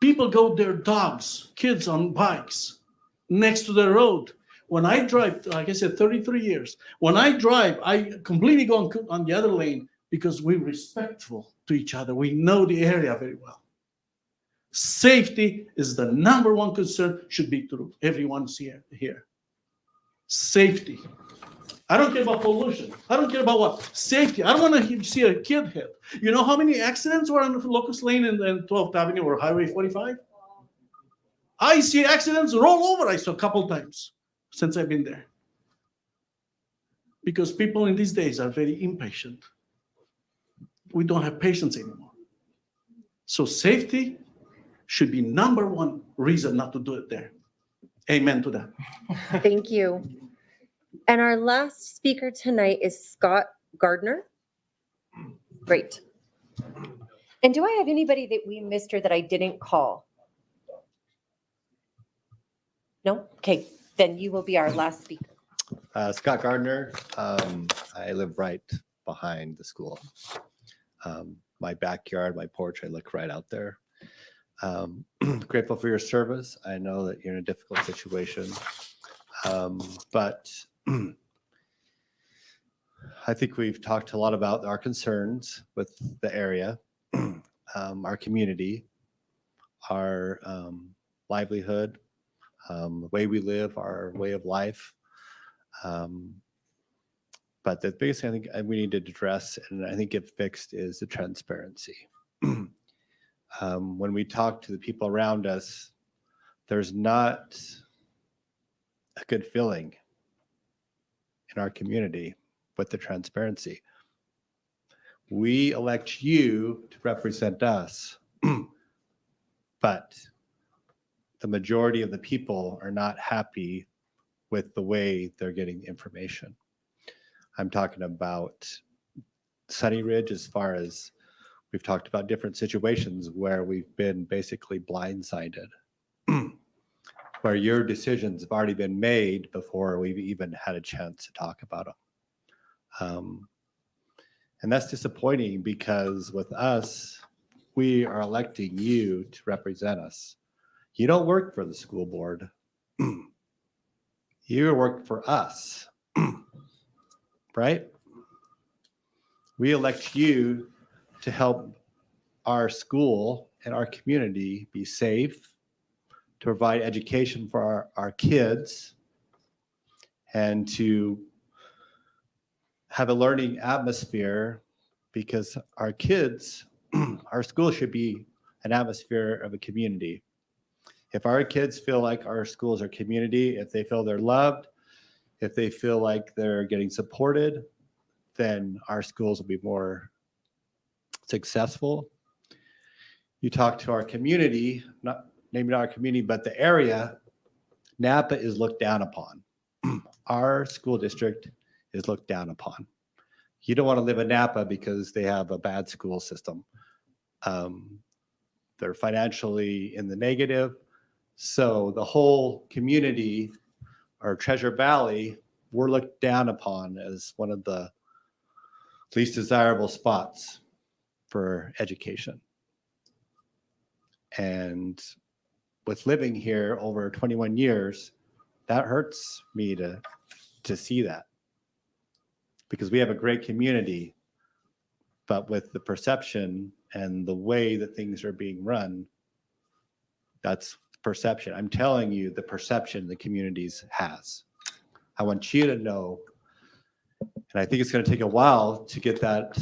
People go their dogs, kids on bikes next to the road. When I drive, like I said, 33 years, when I drive, I completely go on the other lane because we're respectful to each other. We know the area very well. Safety is the number one concern, should be to everyone's here. Safety. I don't care about pollution. I don't care about what. Safety. I don't want to see a kid hit. You know how many accidents were on the Locust Lane and 12th Avenue or Highway 45? I see accidents roll over. I saw a couple times since I've been there. Because people in these days are very impatient. We don't have patience anymore. So safety should be number one reason not to do it there. Amen to that. Thank you. And our last speaker tonight is Scott Gardner. Great. And do I have anybody that we missed or that I didn't call? No? Okay, then you will be our last speaker. Scott Gardner. I live right behind the school. My backyard, my porch, I look right out there. Grateful for your service. I know that you're in a difficult situation, but I think we've talked a lot about our concerns with the area, our community, our livelihood, the way we live, our way of life. But the biggest thing I think we need to address, and I think get fixed, is the transparency. When we talk to the people around us, there's not a good feeling in our community with the transparency. We elect you to represent us, but the majority of the people are not happy with the way they're getting information. I'm talking about Sunny Ridge, as far as we've talked about different situations where we've been basically blindsided, where your decisions have already been made before we've even had a chance to talk about them. And that's disappointing because with us, we are electing you to represent us. You don't work for the school board. You work for us, right? We elect you to help our school and our community be safe, to provide education for our kids, and to have a learning atmosphere, because our kids, our school should be an atmosphere of a community. If our kids feel like our schools are community, if they feel they're loved, if they feel like they're getting supported, then our schools will be more successful. You talk to our community, maybe not our community, but the area, Nampa is looked down upon. Our school district is looked down upon. You don't want to live in Nampa because they have a bad school system. They're financially in the negative. So the whole community, or Treasure Valley, we're looked down upon as one of the least desirable spots for education. And with living here over 21 years, that hurts me to see that. Because we have a great community, but with the perception and the way that things are being run, that's perception. I'm telling you the perception the communities has. I want you to know, and I think it's going to take a while to get that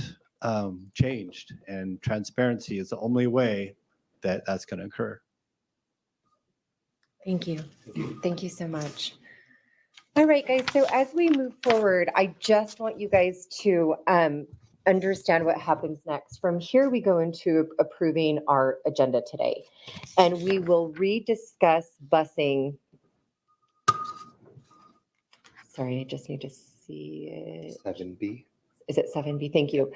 changed, and transparency is the only way that that's going to occur. Thank you. Thank you so much. All right, guys. So as we move forward, I just want you guys to understand what happens next. From here, we go into approving our agenda today, and we will rediscuss busing. Sorry, I just need to see it. 7B. Is it 7B? Thank you.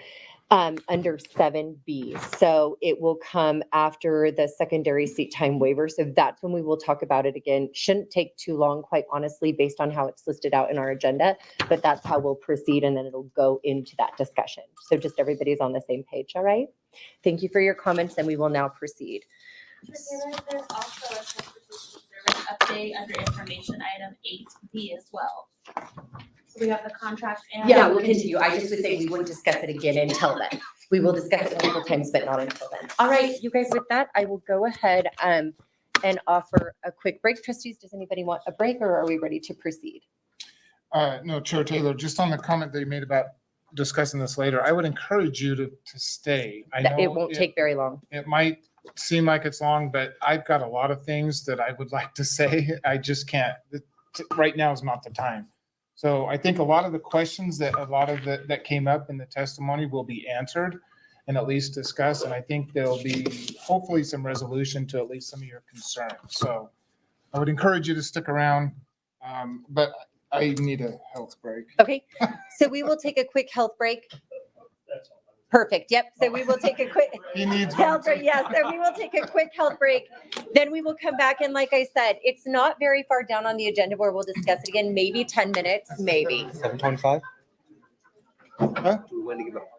Under 7B. So it will come after the secondary seat time waiver. So that's when we will talk about it again. Shouldn't take too long, quite honestly, based on how it's listed out in our agenda, but that's how we'll proceed, and then it'll go into that discussion. So just everybody's on the same page, all right? Thank you for your comments, and we will now proceed. There's also a transportation service update under information item 8B as well. So we have the contract and. Yeah, we'll continue. I just was saying we wouldn't discuss it again until then. We will discuss it multiple times, but not until then. All right, you guys, with that, I will go ahead and offer a quick break. Trustees, does anybody want a break, or are we ready to proceed? No, Chair Taylor, just on the comment that you made about discussing this later, I would encourage you to stay. I know It won't take very long. it might seem like it's long, but I've got a lot of things that I would like to say. I just can't. Right now is not the time. So I think a lot of the questions that came up in the testimony will be answered and at least discussed. And I think there'll be hopefully some resolution to at least some of your concerns. So I would encourage you to stick around, but I need a health break. Okay, so we will take a quick health break. Perfect. Yep. So we will take a quick He needs health break. Yeah. So we will take a quick health break. Then we will come back. And like I said, it's not very far down on the agenda where we'll discuss it again. Maybe 10 minutes, maybe. 7:25? Huh? When to give up?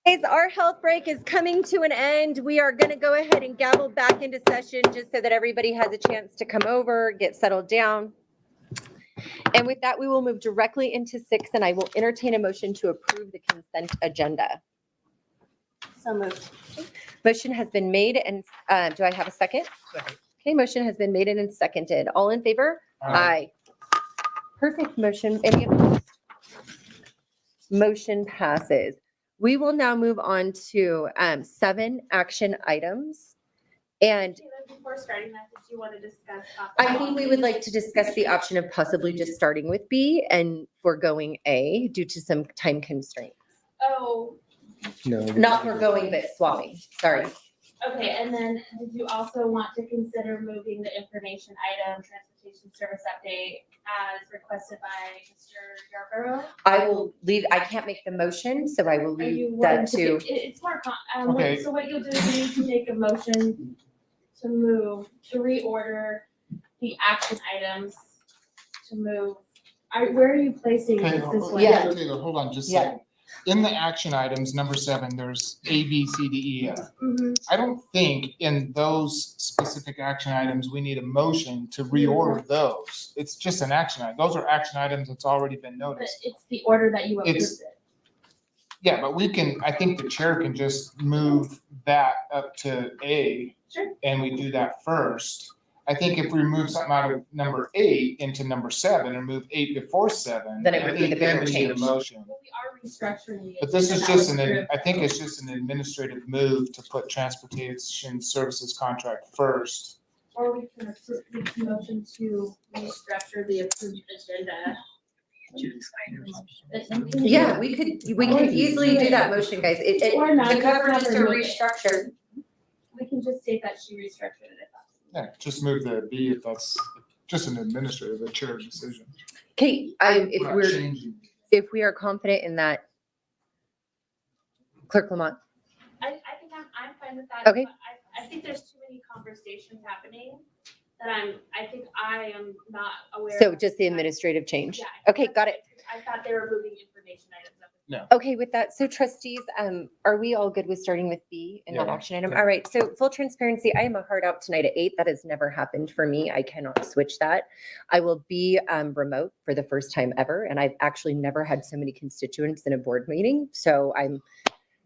Guys, our health break is coming to an end. We are going to go ahead and gavel back into session just so that everybody has a chance to come over, get settled down. And with that, we will move directly into 6, and I will entertain a motion to approve the consent agenda. So moved. Motion has been made, and do I have a second? Second. Okay, motion has been made and seconded. All in favor? Aye. Perfect motion. Any opposed? Motion passes. We will now move on to 7 action items. And Taylor, before starting that, did you want to discuss? I think we would like to discuss the option of possibly just starting with B and foregoing A due to some time constraints. Oh, No. Not foregoing, but swapping. Sorry. okay, and then did you also want to consider moving the information item, transportation service update as requested by Mr. Yarborough? I will leave, I can't make the motion, so I will Are you leave wanting that to, It's more, Okay. so what you'll do is you need to make a motion to move, to reorder the action items, to move. Where are you placing Okay, this one? Yeah. Taylor, hold on just a Yeah. second. In the action items, number 7, there's A, B, C, D, E, F. Mhm. I don't think in those specific action items, we need a motion to reorder those. It's just an action item. Those are action items that's already been But noticed. it's the order that you approved It's- it. Yeah, but we can, I think the chair can just move that up to A. Sure. And we do that first. I think if we move something out of number 8 into number 7 and move 8 before 7. Then it I would be think the bigger we need a change. motion. Well, we are restructuring the. But this is agenda just that was approved. I think it's just an administrative move to put transportation services contract first. Or we can approve, we can motion to restructure the approved agenda. yeah, we could easily do that motion, guys. Or not, The just cover have needs her to move it. restructure. We can just state that she restructured it if that's. Yeah, just move the B if that's just an administrative, a chair decision. Okay, We're not changing. if we are confident in that, Clerk Lamont. I think I'm fine with that. Okay. But I think there's too many conversations happening that I think I am not aware. So of. just the administrative change. Yeah. Okay, got it. I thought they were moving information items up. Okay, with that, so trustees, are we all good with starting with B in that Yeah. action item? All right, so full transparency, I am a hard out tonight at 8. That has never happened for me. I cannot switch that. I will be remote for the first time ever, and I've actually never had so many constituents in a board meeting. So I'm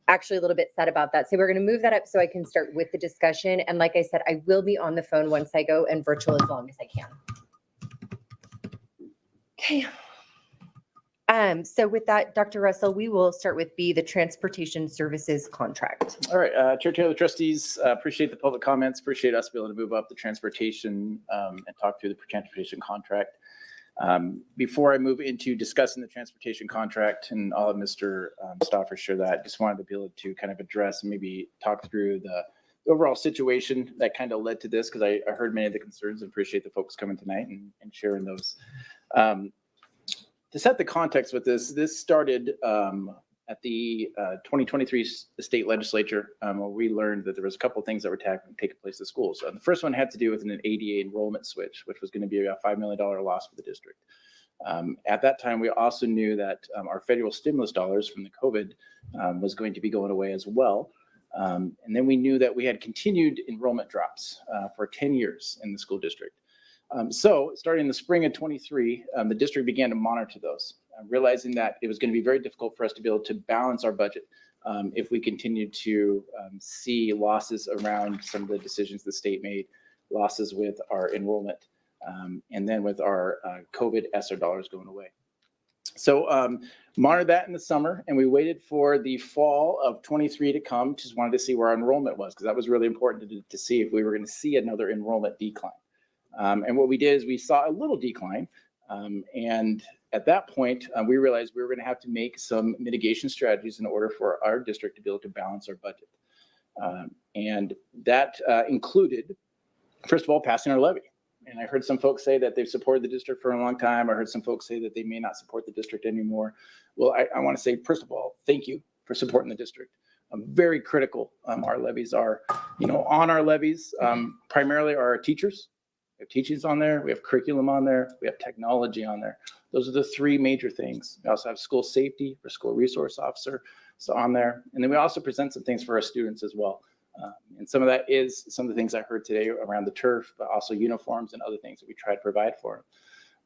actually a little bit sad about that. So we're going to move that up so I can start with the discussion. And like I said, I will be on the phone once I go and virtual as long as I can. Okay. So with that, Dr. Russell, we will start with B, the transportation services contract. All right, Chair Taylor, trustees, appreciate the public comments, appreciate us being able to move up the transportation and talk through the transportation contract. Before I move into discussing the transportation contract, and I'll have Mr. Stauffer share that, just wanted to be able to kind of address and maybe talk through the overall situation that kind of led to this, because I heard many of the concerns and appreciate the folks coming tonight and sharing those. To set the context with this started at the 2023 state legislature, where we learned that there was a couple of things that were taking place at schools. The first one had to do with an ADA enrollment switch, which was going to be a $5 million loss for the district. At that time, we also knew that our federal stimulus dollars from the COVID was going to be going away as well. And then we knew that we had continued enrollment drops for 10 years in the school district. So starting in the spring of 23, the district began to monitor those, realizing that it was going to be very difficult for us to be able to balance our budget if we continued to see losses around some of the decisions the state made, losses with our enrollment, and then with our COVID ESSER dollars going away. So monitor that in the summer, and we waited for the fall of 23 to come. Just wanted to see where our enrollment was, because that was really important to see if we were going to see another enrollment decline. And what we did is we saw a little decline. And at that point, we realized we were going to have to make some mitigation strategies in order for our district to be able to balance our budget. And that included, first of all, passing our levy. And I heard some folks say that they've supported the district for a long time. I heard some folks say that they may not support the district anymore. Well, I want to say, first of all, thank you for supporting the district. Very critical. Our levies are, on our levies, primarily are our teachers. We have teachings on there. We have curriculum on there. We have technology on there. Those are the three major things. We also have school safety for school resource officer, so on there. And then we also present some things for our students as well. And some of that is some of the things I heard today around the turf, but also uniforms and other things that we try to provide for them.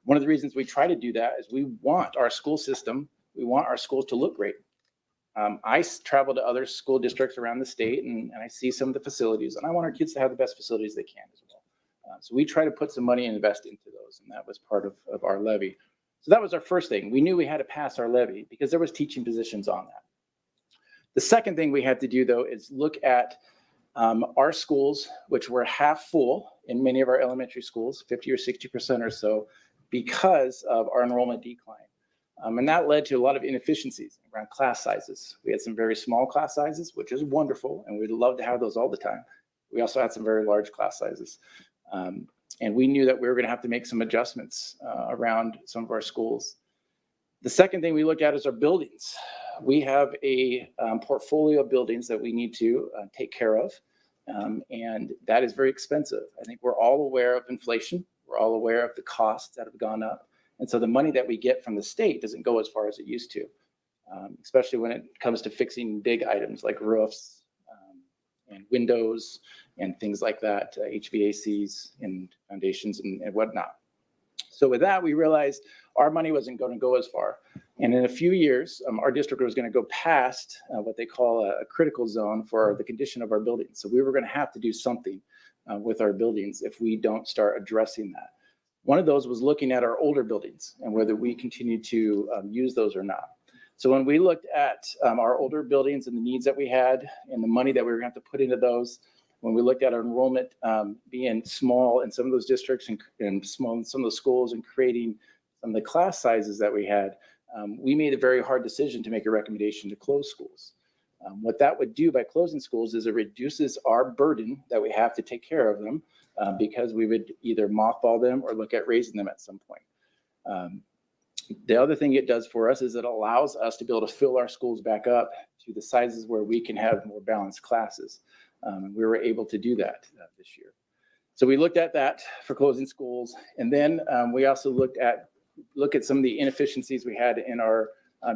One of the reasons we try to do that is we want our school system, we want our schools to look great. I travel to other school districts around the state and I see some of the facilities, and I want our kids to have the best facilities they can as well. So we try to put some money and invest into those, and that was part of our levy. So that was our first thing. We knew we had to pass our levy because there was teaching positions on that. The second thing we had to do, though, is look at our schools, which were half full in many of our elementary schools, 50 or 60% or so, because of our enrollment decline. And that led to a lot of inefficiencies around class sizes. We had some very small class sizes, which is wonderful, and we'd love to have those all the time. We also had some very large class sizes. And we knew that we were going to have to make some adjustments around some of our schools. The second thing we look at is our buildings. We have a portfolio of buildings that we need to take care of, and that is very expensive. I think we're all aware of inflation. We're all aware of the costs that have gone up. And so the money that we get from the state doesn't go as far as it used to, especially when it comes to fixing big items like roofs and windows and things like that, HVACs and foundations and whatnot. So with that, we realized our money wasn't going to go as far. And in a few years, our district was going to go past what they call a critical zone for the condition of our buildings. So we were going to have to do something with our buildings if we don't start addressing that. One of those was looking at our older buildings and whether we continue to use those or not. So when we looked at our older buildings and the needs that we had and the money that we were going to have to put into those, when we looked at our enrollment being small in some of those districts and small in some of the schools and creating some of the class sizes that we had, we made a very hard decision to make a recommendation to close schools. What that would do by closing schools is it reduces our burden that we have to take care of them because we would either mothball them or look at raising them at some point. The other thing it does for us is it allows us to be able to fill our schools back up to the sizes where we can have more balanced classes. We were able to do that this year. So we looked at that for closing schools. And then we also look at some of the inefficiencies we had in our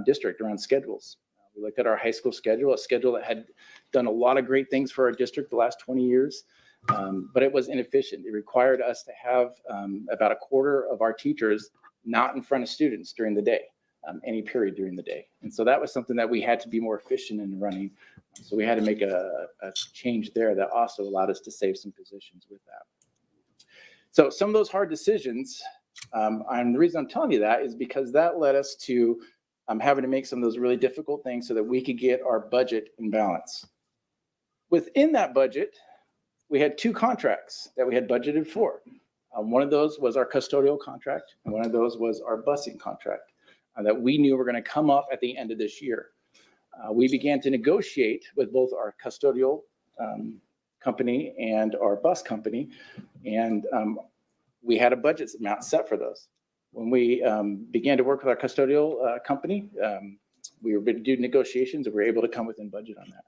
district around schedules. We looked at our high school schedule, a schedule that had done a lot of great things for our district the last 20 years, but it was inefficient. It required us to have about a quarter of our teachers not in front of students during the day, any period during the day. And so that was something that we had to be more efficient in running. So we had to make a change there that also allowed us to save some positions with that. So some of those hard decisions, and the reason I'm telling you that is because that led us to having to make some of those really difficult things so that we could get our budget in balance. Within that budget, we had two contracts that we had budgeted for. One of those was our custodial contract, and one of those was our busing contract that we knew were going to come up at the end of this year. We began to negotiate with both our custodial company and our bus company, and we had a budget amount set for those. When we began to work with our custodial company, we were able to do negotiations and we were able to come within budget on that.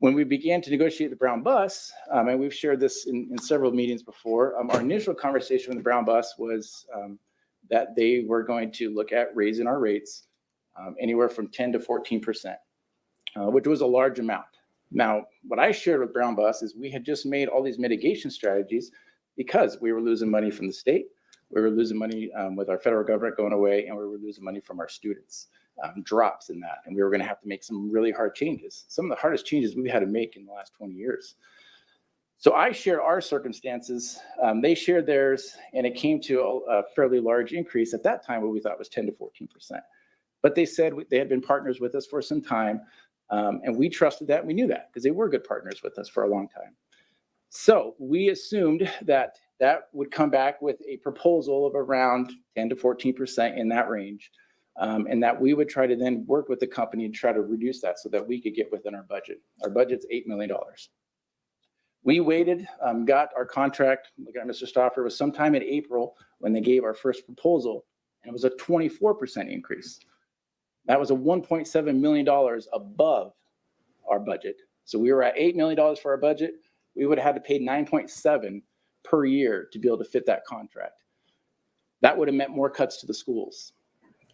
When we began to negotiate the Brown bus, and we've shared this in several meetings before, our initial conversation with the Brown bus was that they were going to look at raising our rates anywhere from 10 to 14%, which was a large amount. Now, what I shared with Brown bus is we had just made all these mitigation strategies because we were losing money from the state. We were losing money with our federal government going away, and we were losing money from our students, drops in that. And we were going to have to make some really hard changes, some of the hardest changes we've had to make in the last 20 years. So I shared our circumstances. They shared theirs, and it came to a fairly large increase at that time, what we thought was 10 to 14%. But they said they had been partners with us for some time, and we trusted that. And we knew that because they were good partners with us for a long time. So we assumed that that would come back with a proposal of around 10 to 14% in that range, and that we would try to then work with the company to try to reduce that so that we could get within our budget. Our budget's $8 million. We waited, got our contract, look at Mr. Stauffer, was sometime in April when they gave our first proposal, and it was a 24% increase. That was a $1.7 million above our budget. So we were at $8 million for our budget. We would have had to pay $9.7 per year to be able to fit that contract. That would have meant more cuts to the schools.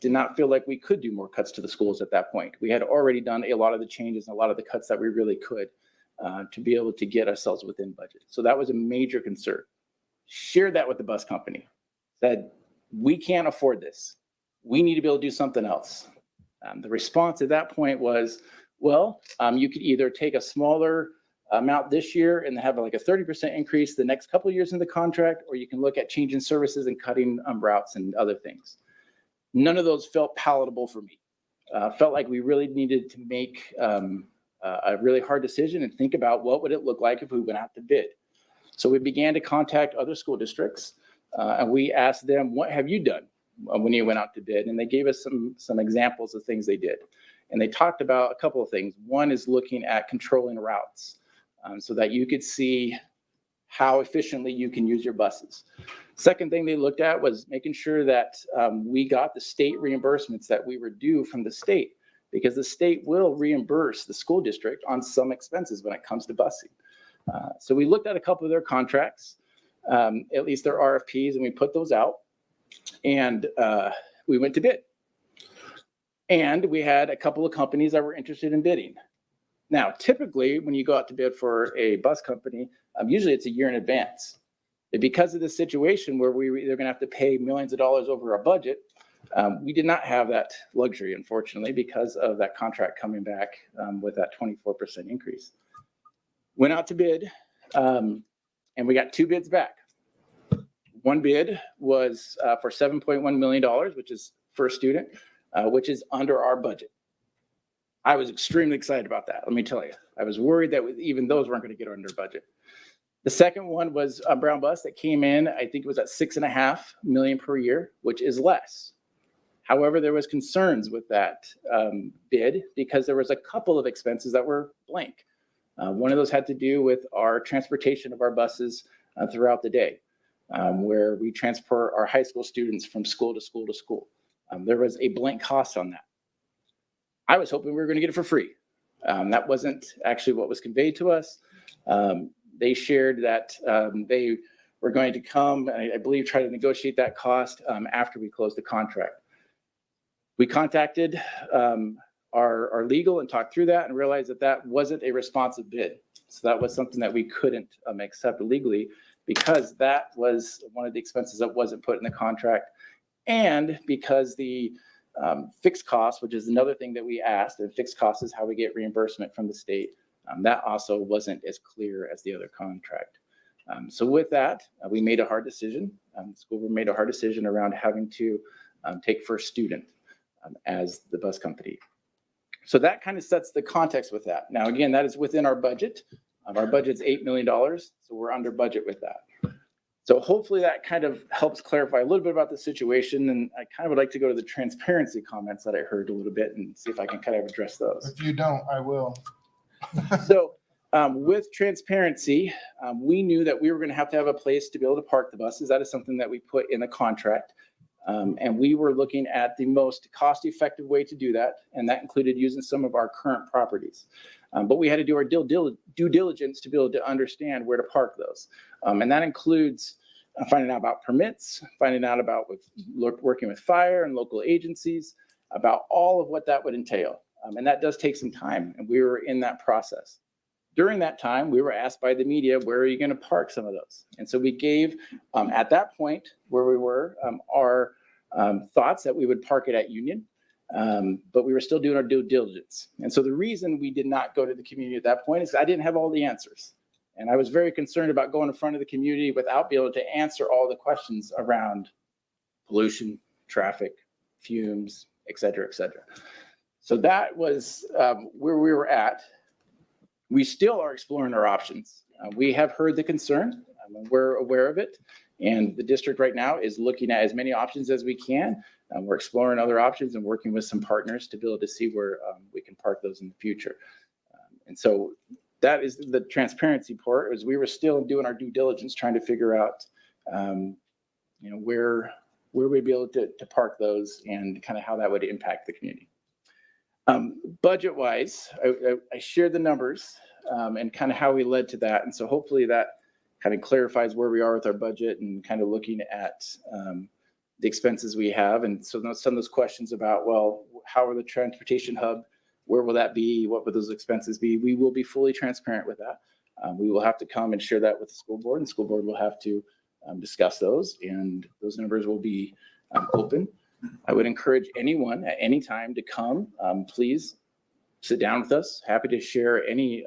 Did not feel like we could do more cuts to the schools at that point. We had already done a lot of the changes and a lot of the cuts that we really could to be able to get ourselves within budget. So that was a major concern. Shared that with the bus company. Said, we can't afford this. We need to be able to do something else. The response at that point was, well, you could either take a smaller amount this year and have like a 30% increase the next couple of years in the contract, or you can look at changing services and cutting routes and other things. None of those felt palatable for me. Felt like we really needed to make a really hard decision and think about what would it look like if we went out to bid. So we began to contact other school districts and we asked them, what have you done when you went out to bid? And they gave us some examples of things they did. And they talked about a couple of things. One is looking at controlling routes so that you could see how efficiently you can use your buses. Second thing they looked at was making sure that we got the state reimbursements that we were due from the state, because the state will reimburse the school district on some expenses when it comes to busing. So we looked at a couple of their contracts, at least their RFPs, and we put those out, and we went to bid. And we had a couple of companies that were interested in bidding. Now, typically, when you go out to bid for a bus company, usually it's a year in advance. And because of the situation where they're going to have to pay millions of dollars over our budget, we did not have that luxury, unfortunately, because of that contract coming back with that 24% increase. Went out to bid, and we got 2 bids back. One bid was for $7.1 million, which is for a student, which is under our budget. I was extremely excited about that, let me tell you. I was worried that even those weren't going to get under budget. The second one was a Brown bus that came in, I think it was at $6.5 million per year, which is less. However, there was concerns with that bid because there was a couple of expenses that were blank. One of those had to do with our transportation of our buses throughout the day, where we transport our high school students from school to school to school. There was a blank cost on that. I was hoping we were going to get it for free. That wasn't actually what was conveyed to us. They shared that they were going to come, and I believe, try to negotiate that cost after we closed the contract. We contacted our legal and talked through that and realized that that wasn't a responsive bid. So that was something that we couldn't accept legally because that was one of the expenses that wasn't put in the contract. And because the fixed cost, which is another thing that we asked, and fixed cost is how we get reimbursement from the state, that also wasn't as clear as the other contract. So with that, we made a hard decision. The school board made a hard decision around having to take first student as the bus company. So that kind of sets the context with that. Now, again, that is within our budget. Our budget's $8 million, so we're under budget with that. So hopefully that kind of helps clarify a little bit about the situation. And I kind of would like to go to the transparency comments that I heard a little bit and see if I can kind of address those. If you don't, I will. So with transparency, we knew that we were going to have a place to be able to park the buses. That is something that we put in the contract. And we were looking at the most cost-effective way to do that. And that included using some of our current properties. But we had to do our due diligence to be able to understand where to park those. And that includes finding out about permits, finding out about working with fire and local agencies, about all of what that would entail. And that does take some time. And we were in that process. During that time, we were asked by the media, where are you going to park some of those? And so we gave, at that point where we were, our thoughts that we would park it at Union, but we were still doing our due diligence. And so the reason we did not go to the community at that point is I didn't have all the answers. And I was very concerned about going in front of the community without being able to answer all the questions around pollution, traffic, fumes, et cetera, et cetera. So that was where we were at. We still are exploring our options. We have heard the concern. We're aware of it. And the district right now is looking at as many options as we can. We're exploring other options and working with some partners to be able to see where we can park those in the future. And so that is the transparency part, is we were still doing our due diligence, trying to figure out where we'd be able to park those and kind of how that would impact the community. Budget wise, I shared the numbers and kind of how we led to that. And so hopefully that kind of clarifies where we are with our budget and kind of looking at the expenses we have. And so some of those questions about, well, how are the transportation hub? Where will that be? What will those expenses be? We will be fully transparent with that. We will have to come and share that with the school board, and the school board will have to discuss those, and those numbers will be open. I would encourage anyone at any time to come. Please sit down with us. Happy to share any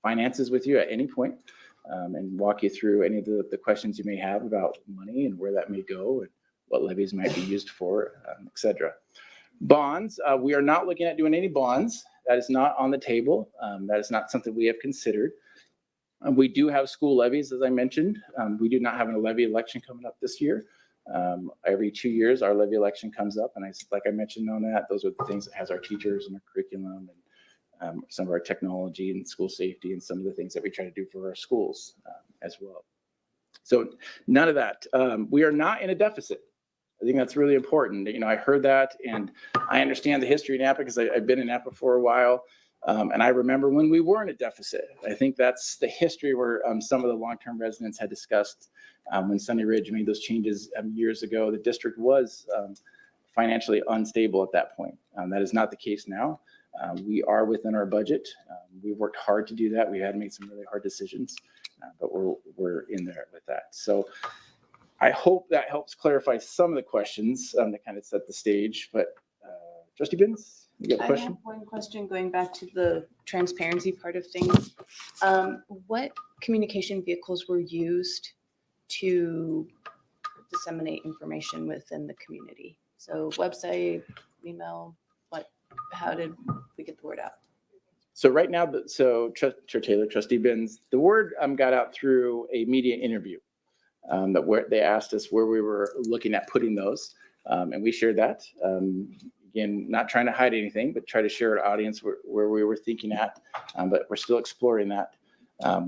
finances with you at any point, and walk you through any of the questions you may have about money and where that may go and what levies might be used for, et cetera. Bonds, we are not looking at doing any bonds. That is not on the table. That is not something we have considered. We do have school levies, as I mentioned. We do not have a levy election coming up this year. Every 2 years, our levy election comes up, and like I mentioned on that, those are the things that has our teachers and our curriculum and some of our technology and school safety and some of the things that we try to do for our schools as well. So none of that. We are not in a deficit. I think that's really important. You know, I heard that, and I understand the history of Nampa because I've been in Nampa for a while. And I remember when we were in a deficit. I think that's the history where some of the long-term residents had discussed when Sunny Ridge made those changes years ago. The district was financially unstable at that point. That is not the case now. We are within our budget. We've worked hard to do that. We had made some really hard decisions, but we're in there with that. So I hope that helps clarify some of the questions to kind of set the stage. But Trustee Binns, you got a I question? have one question going back to the transparency part of things. What communication vehicles were used to disseminate information within the community? So website, email, how did we get the word out? So right now, Chair Taylor, Trustee Binns, the word got out through a media interview they asked us where we were looking at putting those, and we shared that. Again, not trying to hide anything, but try to share our audience where we were thinking at, but we're still exploring that.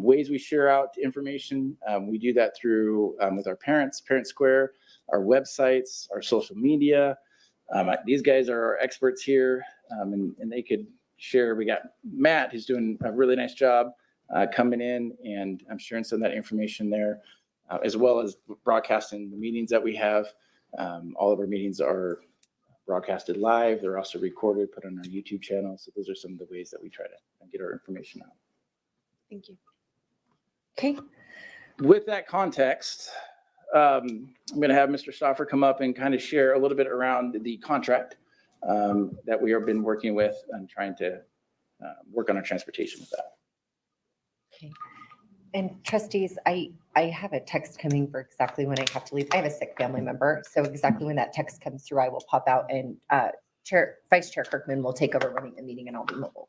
Ways we share out information, we do that through with our parents, Parent Square, our websites, our social media. These guys are our experts here, and they could share. We got Matt, who's doing a really nice job coming in, and I'm sharing some of that information there, as well as broadcasting the meetings that we have. All of our meetings are broadcasted live. They're also recorded, put on our YouTube channel. So those are some of the ways that we try to get our information out. Thank you. Okay. With that context, I'm going to have Mr. Stauffer come up and kind of share a little bit around the contract that we have been working with and trying to work on our transportation with that. Okay. And trustees, I have a text coming for exactly when I have to leave. I have a sick family member, so exactly when that text comes through, I will pop out, and Vice Chair Kirkman will take over running the meeting, and I'll be mobile.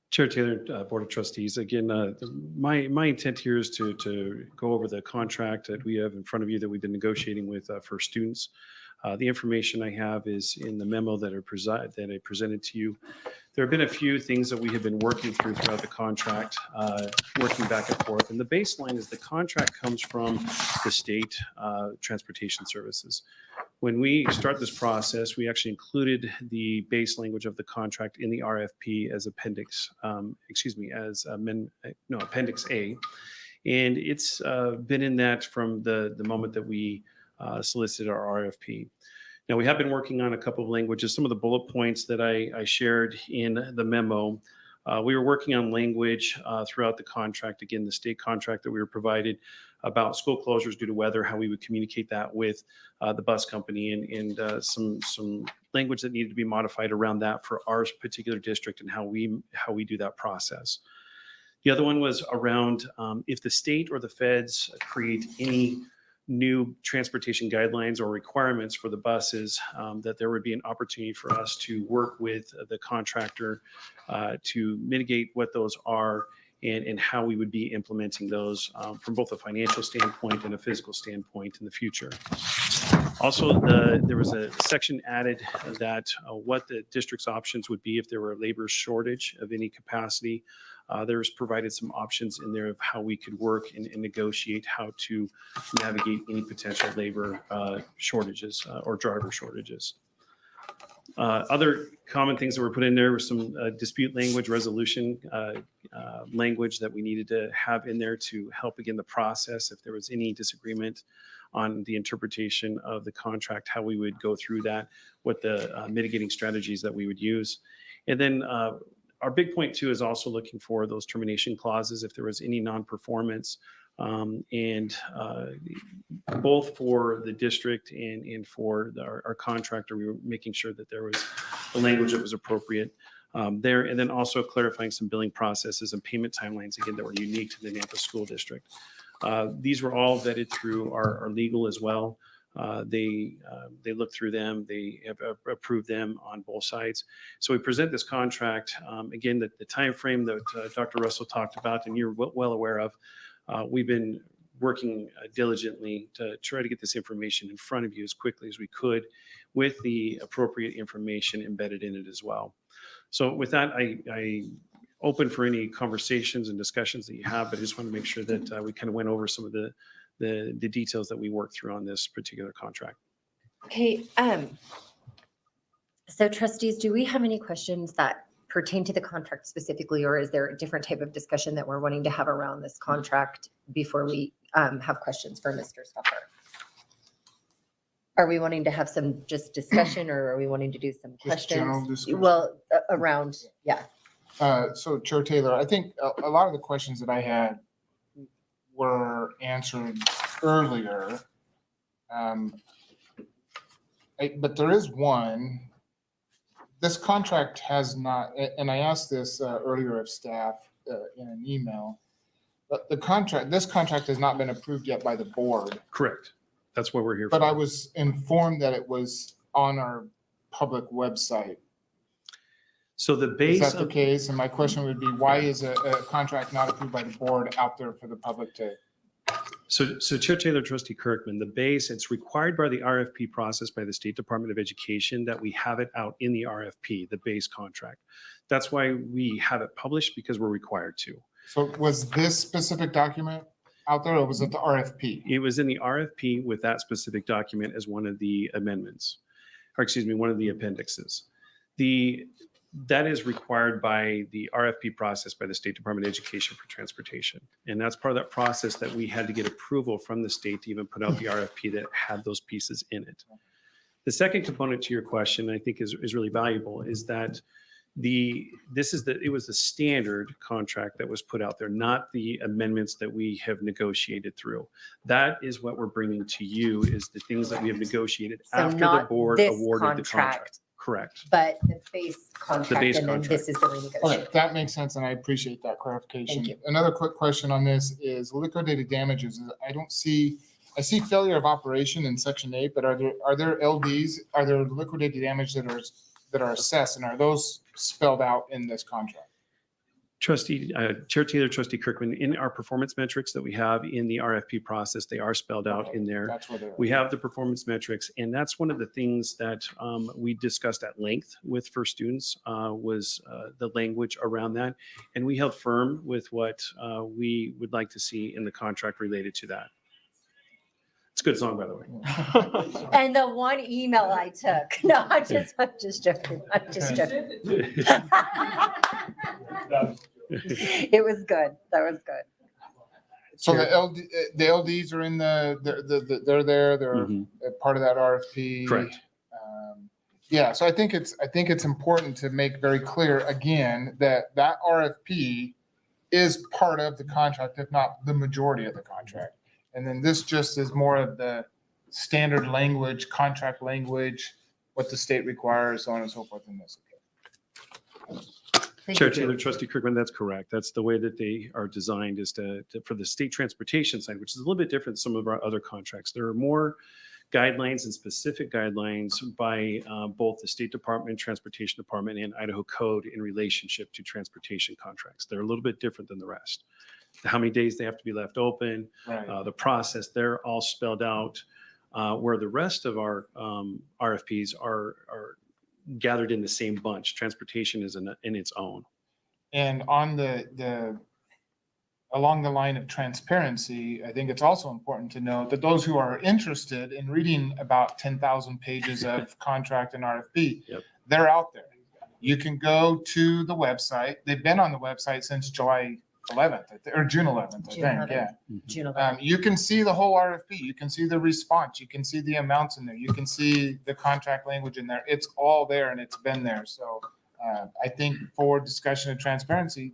Chair Taylor, Board of Trustees. Again, my intent here is to go over the contract that we have in front of you that we've been negotiating with for students. The information I have is in the memo that I presented to you. There have been a few things that we have been working through throughout the contract, working back and forth. And the baseline is the contract comes from the state transportation services. When we start this process, we actually included the base language of the contract in the RFP as Appendix A. And it's been in that from the moment that we solicited our RFP. Now, we have been working on a couple of languages. Some of the bullet points that I shared in the memo, we were working on language throughout the contract. Again, the state contract that we were provided about school closures due to weather, how we would communicate that with the bus company, and some language that needed to be modified around that for our particular district and how we do that process. The other one was around if the state or the feds create any new transportation guidelines or requirements for the buses, that there would be an opportunity for us to work with the contractor to mitigate what those are and how we would be implementing those from both a financial standpoint and a physical standpoint in the future. Also, there was a section added that what the district's options would be if there were a labor shortage of any capacity. There's provided some options in there of how we could work and negotiate how to navigate any potential labor shortages or driver shortages. Other common things that were put in there were some dispute language resolution language that we needed to have in there to help again the process if there was any disagreement on the interpretation of the contract, how we would go through that, what the mitigating strategies that we would use. And then our big point too is also looking for those termination clauses if there was any non-performance, and both for the district and for our contractor, we were making sure that there was a language that was appropriate there, and then also clarifying some billing processes and payment timelines, again, that were unique to the Nampa School District. These were all vetted through our legal as well. They looked through them. They have approved them on both sides. So we present this contract. Again, the time frame that Dr. Russell talked about, and you're well aware of, we've been working diligently to try to get this information in front of you as quickly as we could with the appropriate information embedded in it as well. So with that, I open for any conversations and discussions that you have, but I just want to make sure that we kind of went over some of the details that we worked through on this particular contract. Okay, so trustees, do we have any questions that pertain to the contract specifically, or is there a different type of discussion that we're wanting to have around this contract before we have questions for Mr. Stuffer? Are we wanting to have some just discussion, or are we wanting to do some Just general questions? discussion. Well, around, yeah. So Chair Taylor, I think a lot of the questions that I had were answered earlier. But there is one. This contract has not, and I asked this earlier of staff in an email, but this contract has not been approved yet by the board. Correct. That's what we're here for. But I was informed that it was on our public website. So the base Is that the of, case? And my question would be, why is a contract not approved by the board out there for the public to? so Chair Taylor, Trustee Kirkman, the base, it's required by the RFP process by the State Department of Education that we have it out in the RFP, the base contract. That's why we have it published, because we're required to. So was this specific document out there, or was it the RFP? It was in the RFP with that specific document as one of the amendments, or excuse me, one of the appendixes. That is required by the RFP process by the State Department of Education for transportation. And that's part of that process that we had to get approval from the state to even put out the RFP that had those pieces in it. The second component to your question, I think is really valuable, is that it was the standard contract that was put out there, not the amendments that we have negotiated through. That is what we're bringing to you, is the things that we have negotiated So after the not board this awarded the contract. contract, Correct. but the base contract, base and then contract. this is the Okay, renegotiation. that makes sense, and I appreciate that clarification. Thank you. Another quick question on this is liquidated damages. I see failure of operation in section 8, but are there LDs, are there liquidated damage that are assessed, and are those spelled out in this contract? Chair Taylor, Trustee Kirkman, in our performance metrics that we have in the RFP process, they are spelled out in there. That's where they're. We have the performance metrics, and that's one of the things that we discussed at length with first students was the language around that. And we held firm with what we would like to see in the contract related to that. It's a good song, by the way. And the one email I took, no, I'm just joking. I'm just joking. It was good. That was good. So the LDs are in they're there, they're Mhm. a part of that RFP. Correct. Yeah, so I think it's important to make very clear again that RFP is part of the contract, if not the majority of the contract. And then this just is more of the standard language, contract language, what the state requires, so on and so forth in this. Thank Chair you. Taylor, Trustee Kirkman, that's correct. That's the way that they are designed, is for the state transportation side, which is a little bit different than some of our other contracts. There are more guidelines and specific guidelines by both the State Department, Transportation Department, and Idaho Code in relationship to transportation contracts. They're a little bit different than the rest. How many days they have to be left open, Right. the process, they're all spelled out, where the rest of our RFPs are gathered in the same bunch. Transportation is in its own. And on along the line of transparency, I think it's also important to note that those who are interested in reading about 10,000 pages of contract and RFP, Yep. They're out there. You can go to the website. They've been on the website since July 11th or June 11th, I June think, 11th. yeah. June 11th. You can see the whole RFP. You can see the response. You can see the amounts in there. You can see the contract language in there. It's all there and it's been there. So I think for discussion and transparency,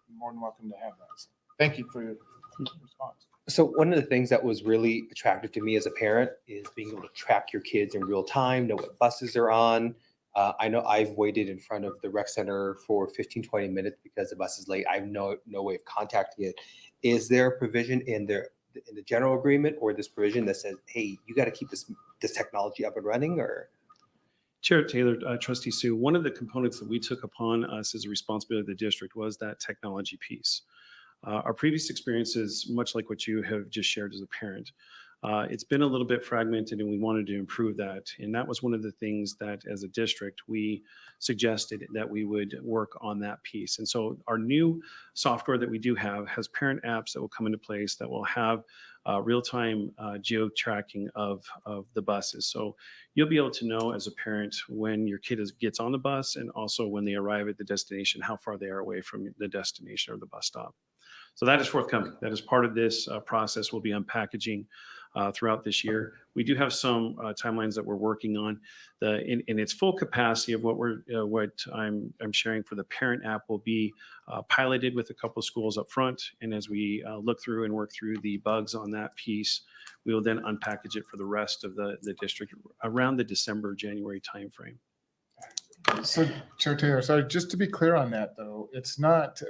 you're more than welcome to have that. So thank you for your response. So one of the things that was really attractive to me as a parent is being able to track your kids in real time, know what buses they're on. I know I've waited in front of the rec center for 15, 20 minutes because the bus is late. I have no way of contacting it. Is there a provision in the general agreement or this provision that says, hey, you got to keep this technology up and running? Or Chair Taylor, Trustee Sue, one of the components that we took upon us as a responsibility of the district was that technology piece. Our previous experiences, much like what you have just shared as a parent, it's been a little bit fragmented and we wanted to improve that. And that was one of the things that as a district, we suggested that we would work on that piece. And so our new software that we do have has parent apps that will come into place that will have real-time geo-tracking of the buses. So you'll be able to know as a parent when your kid gets on the bus and also when they arrive at the destination, how far they are away from the destination or the bus stop. So that is forthcoming. That is part of this process. We'll be unpackaging throughout this year. We do have some timelines that we're working on. In its full capacity of what I'm sharing for the parent app will be piloted with a couple of schools up front. And as we look through and work through the bugs on that piece, we will then unpackage it for the rest of the district around the December, January timeframe. So Chair Taylor, sorry, just to be clear on that though,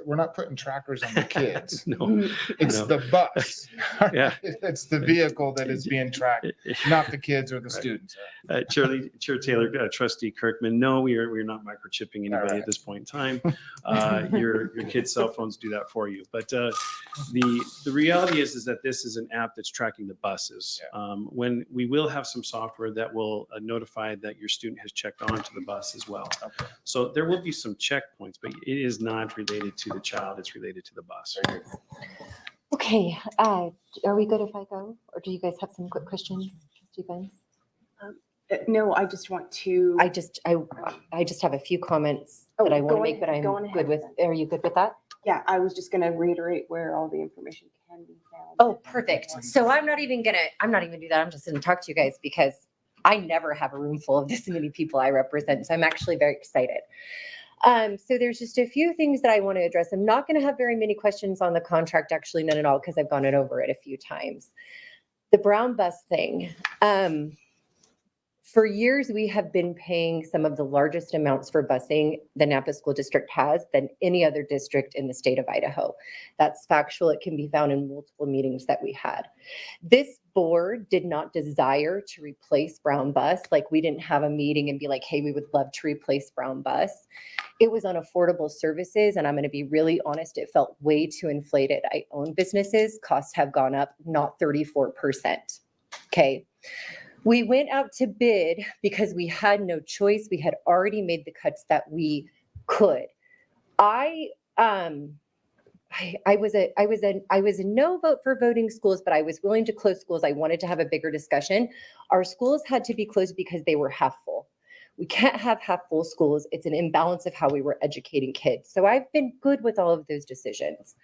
we're not putting trackers on the kids. No, It's no. the bus. Yeah. It's the vehicle that is being tracked, not the kids or the students. Chair Taylor, Trustee Kirkman, no, we're not microchipping anybody right. at this point in time. Your kids' cell phones do that for you. But the reality is that this is an app that's tracking the buses. When we will have some software that will notify that your student has checked onto the bus as well. Okay. So there will be some checkpoints, but it is not related to the child. It's related to the bus. Okay, are we good if I go? Or do you guys have some quick questions? No, I just want to. I just have a few comments that I want to make, but I'm good with, are you good with that? Yeah, I was just going to reiterate where all the information can be found. Oh, perfect. So I'm not even do that. I'm just gonna talk to you guys because I never have a room full of this many people I represent. So I'm actually very excited. So there's just a few things that I want to address. I'm not going to have very many questions on the contract, actually none at all, because I've gone over it a few times. The brown bus thing. For years, we have been paying some of the largest amounts for busing the Nampa School District has than any other district in the state of Idaho. That's factual. It can be found in multiple meetings that we had. This board did not desire to replace brown bus. Like we didn't have a meeting and be like, hey, we would love to replace brown bus. It was unaffordable services. And I'm going to be really honest, it felt way too inflated. I own businesses. Costs have gone up, not 34%. Okay. We went out to bid because we had no choice. We had already made the cuts that we could. I was a no vote for voting schools, but I was willing to close schools. I wanted to have a bigger discussion. Our schools had to be closed because they were half full. We can't have half full schools. It's an imbalance of how we were educating kids. So I've been good with all of those decisions.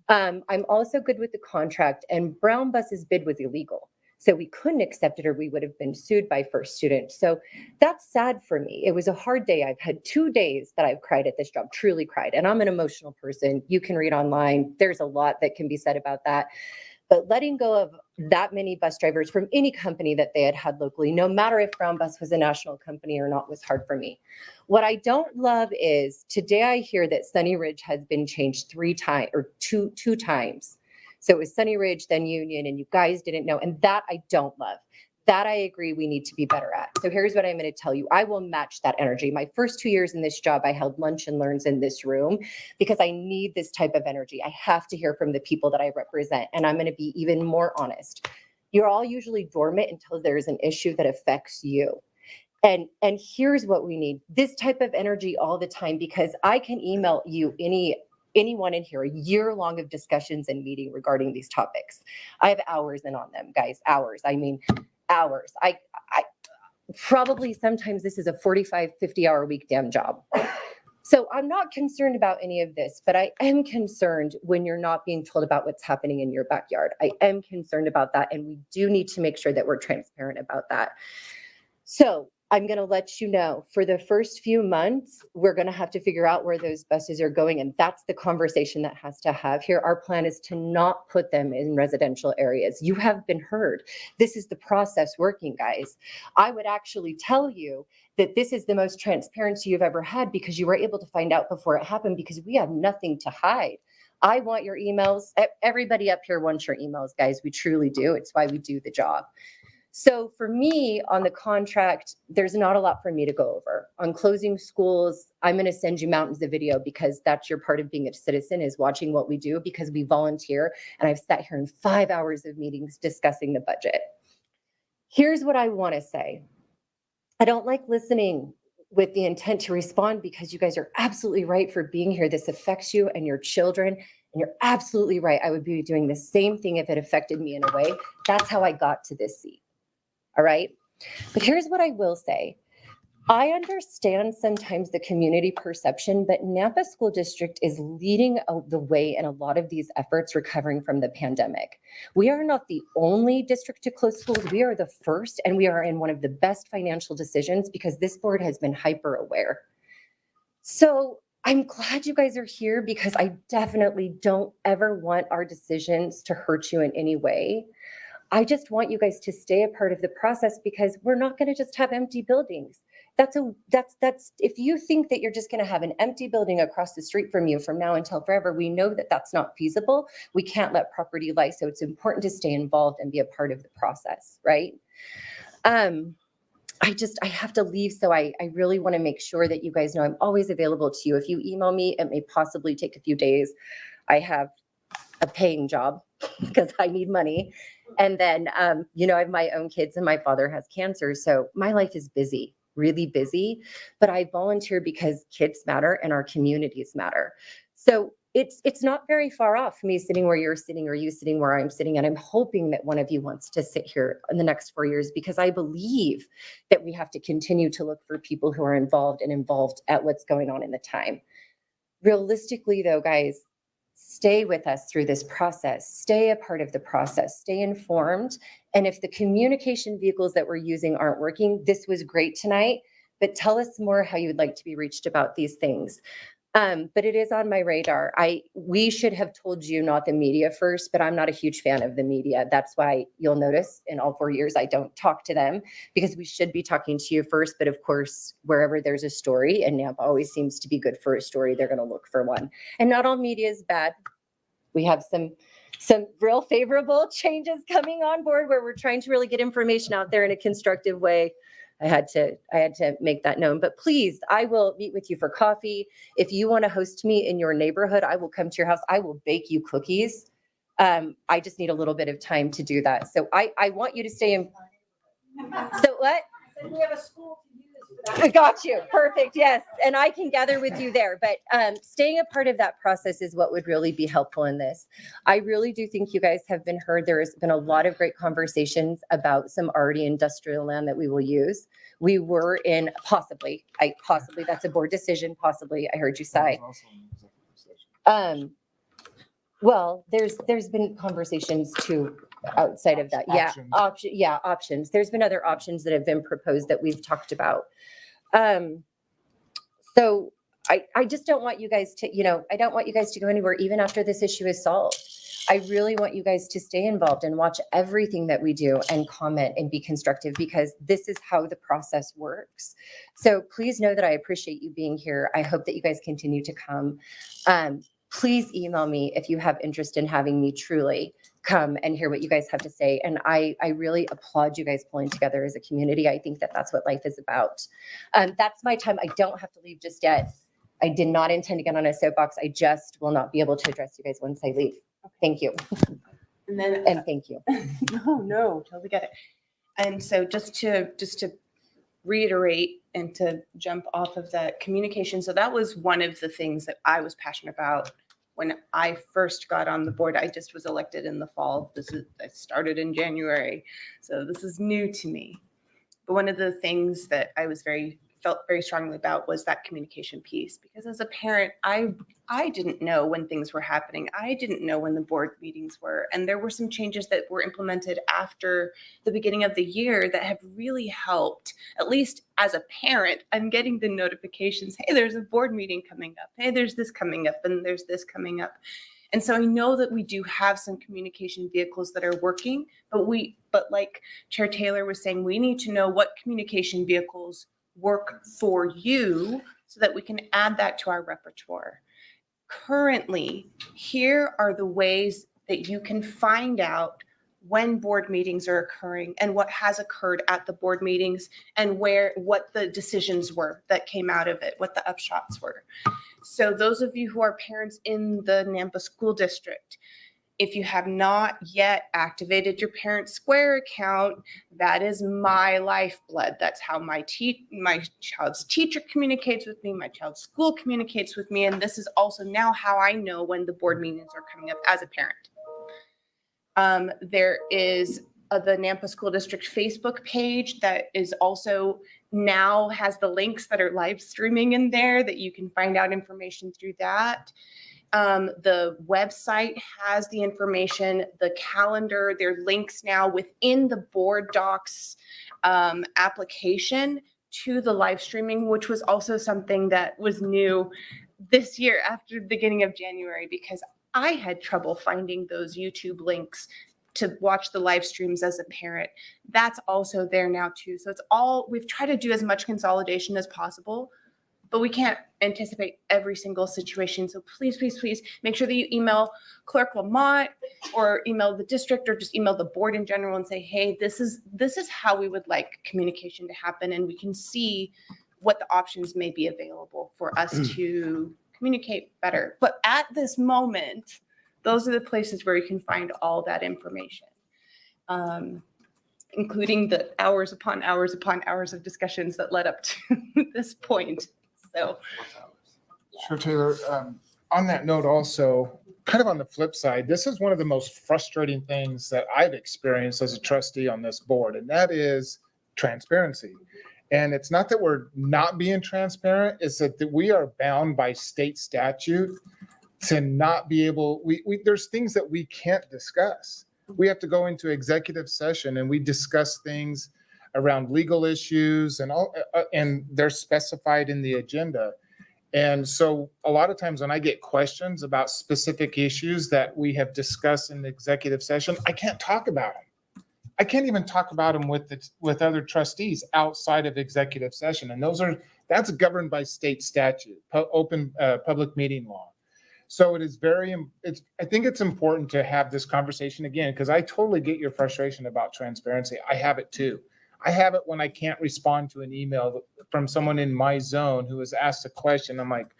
I'm also good with the contract, and brown bus's bid was illegal. So we couldn't accept it or we would have been sued by First Student. So that's sad for me. It was a hard day. I've had 2 days that I've cried at this job, truly cried. And I'm an emotional person. You can read online. There's a lot that can be said about that. But letting go of that many bus drivers from any company that they had locally, no matter if Brown Bus was a national company or not, was hard for me. What I don't love is today I hear that Sunny Ridge has been changed 3 times or two times. So it was Sunny Ridge, then Union, and you guys didn't know. And that I don't love. That I agree we need to be better at. So here's what I'm going to tell you. I will match that energy. My first 2 years in this job, I held lunch and learns in this room because I need this type of energy. I have to hear from the people that I represent. And I'm going to be even more honest. You're all usually dormant until there's an issue that affects you. And here's what we need. This type of energy all the time, because I can email you anyone in here a year long of discussions and meeting regarding these topics. I have hours in on them, guys, hours. I mean, hours. probably sometimes this is a 45, 50-hour a week damn job. So I'm not concerned about any of this, but I am concerned when you're not being told about what's happening in your backyard. I am concerned about that, and we do need to make sure that we're transparent about that. So I'm going to let you know, for the first few months, we're going to have to figure out where those buses are going, and that's the conversation that has to have here. Our plan is to not put them in residential areas. You have been heard. This is the process working, guys. I would actually tell you that this is the most transparency you've ever had because you were able to find out before it happened because we have nothing to hide. I want your emails. Everybody up here wants your emails, guys. We truly do. It's why we do the job. So for me on the contract, there's not a lot for me to go over. On closing schools, I'm going to send you mountains of video because that's your part of being a citizen, is watching what we do because we volunteer. And I've sat here in 5 hours of meetings discussing the budget. Here's what I want to say. I don't like listening with the intent to respond because you guys are absolutely right for being here. This affects you and your children. And you're absolutely right. I would be doing the same thing if it affected me in a way. That's how I got to this seat. All right. But here's what I will say. I understand sometimes the community perception, but Nampa School District is leading the way in a lot of these efforts recovering from the pandemic. We are not the only district to close schools. We are the first, and we are in one of the best financial decisions because this board has been hyper aware. So I'm glad you guys are here because I definitely don't ever want our decisions to hurt you in any way. I just want you guys to stay a part of the process because we're not going to just have empty buildings. That's if you think that you're just going to have an empty building across the street from you from now until forever, we know that that's not feasible. We can't let property lie. So it's important to stay involved and be a part of the process, right? I have to leave. So I really want to make sure that you guys know I'm always available to you. If you email me, it may possibly take a few days. I have a paying job because I need money. And then, I have my own kids and my father has cancer. So my life is busy, really busy, but I volunteer because kids matter and our communities matter. So it's not very far off me sitting where you're sitting or you sitting where I'm sitting. And I'm hoping that one of you wants to sit here in the next 4 years because I believe that we have to continue to look for people who are involved at what's going on in the time. Realistically though, guys, stay with us through this process, stay a part of the process, stay informed. And if the communication vehicles that we're using aren't working, this was great tonight, but tell us more how you'd like to be reached about these things. But it is on my radar. We should have told you, not the media first, but I'm not a huge fan of the media. That's why you'll notice in all 4 years, I don't talk to them because we should be talking to you first. But of course, wherever there's a story, and Nampa always seems to be good for a story, they're going to look for one. And not all media is bad. We have some real favorable changes coming on board where we're trying to really get information out there in a constructive way. I had to make that known, but please, I will meet with you for coffee. If you want to host me in your neighborhood, I will come to your house. I will bake you cookies. I just need a little bit of time to do that. So I want you to stay in. So what? We have a school to use for that. I got you. Perfect. Yes. And I can gather with you there. But staying a part of that process is what would really be helpful in this. I really do think you guys have been heard. There has been a lot of great conversations about some already industrial land that we will use. We were in possibly, that's a board decision, possibly. I heard you sigh. Well, there's been conversations too outside of that. Options. There's been other options that have been proposed that we've talked about. So I just don't want you guys to, I don't want you guys to go anywhere even after this issue is solved. I really want you guys to stay involved and watch everything that we do and comment and be constructive because this is how the process works. So please know that I appreciate you being here. I hope that you guys continue to come. Please email me if you have interest in having me truly come and hear what you guys have to say. And I really applaud you guys pulling together as a community. I think that that's what life is about. That's my time. I don't have to leave just yet. I did not intend to get on a soapbox. I just will not be able to address you guys once I leave. Thank you. And thank you. No, totally get it. And so just to reiterate and to jump off of that communication. So that was one of the things that I was passionate about when I first got on the board. I just was elected in the fall. I started in January. So this is new to me. But one of the things that I felt very strongly about was that communication piece, because as a parent, I didn't know when things were happening. I didn't know when the board meetings were. And there were some changes that were implemented after the beginning of the year that have really helped. At least as a parent, I'm getting the notifications, hey, there's a board meeting coming up. Hey, there's this coming up, and there's this coming up. And so I know that we do have some communication vehicles that are working, but like Chair Taylor was saying, we need to know what communication vehicles work for you so that we can add that to our repertoire. Currently, here are the ways that you can find out when board meetings are occurring and what has occurred at the board meetings and what the decisions were that came out of it, what the upshots were. So those of you who are parents in the Nampa School District, if you have not yet activated your Parent Square account, that is my lifeblood. That's how my child's teacher communicates with me, my child's school communicates with me, and this is also now how I know when the board meetings are coming up as a parent. There is the Nampa School District Facebook page that is also now has the links that are live streaming in there that you can find out information through that. The website has the information, the calendar, there are links now within the board docs application to the live streaming, which was also something that was new this year after the beginning of January, because I had trouble finding those YouTube links to watch the live streams as a parent. That's also there now too. So we've tried to do as much consolidation as possible, but we can't anticipate every single situation. So please, please, please make sure that you email Clerk Lamont or email the district or just email the board in general and say, hey, this is how we would like communication to happen. And we can see what the options may be available for us to communicate better. But at this moment, those are the places where you can find all that information, including the hours upon hours upon hours of discussions that led up to this point. So, Sure, Taylor. On that note also, kind of on the flip side, this is one of the most frustrating things that I've experienced as a trustee on this board, and that is transparency. And it's not that we're not being transparent, it's that we are bound by state statute to not be able, there's things that we can't discuss. We have to go into executive session and we discuss things around legal issues and all, and they're specified in the agenda. And so a lot of times when I get questions about specific issues that we have discussed in the executive session, I can't talk about them. I can't even talk about them with other trustees outside of executive session. And that's governed by state statute, open public meeting law. So I think it's important to have this conversation again, because I totally get your frustration about transparency. I have it too. I have it when I can't respond to an email from someone in my zone who has asked a question. I'm like,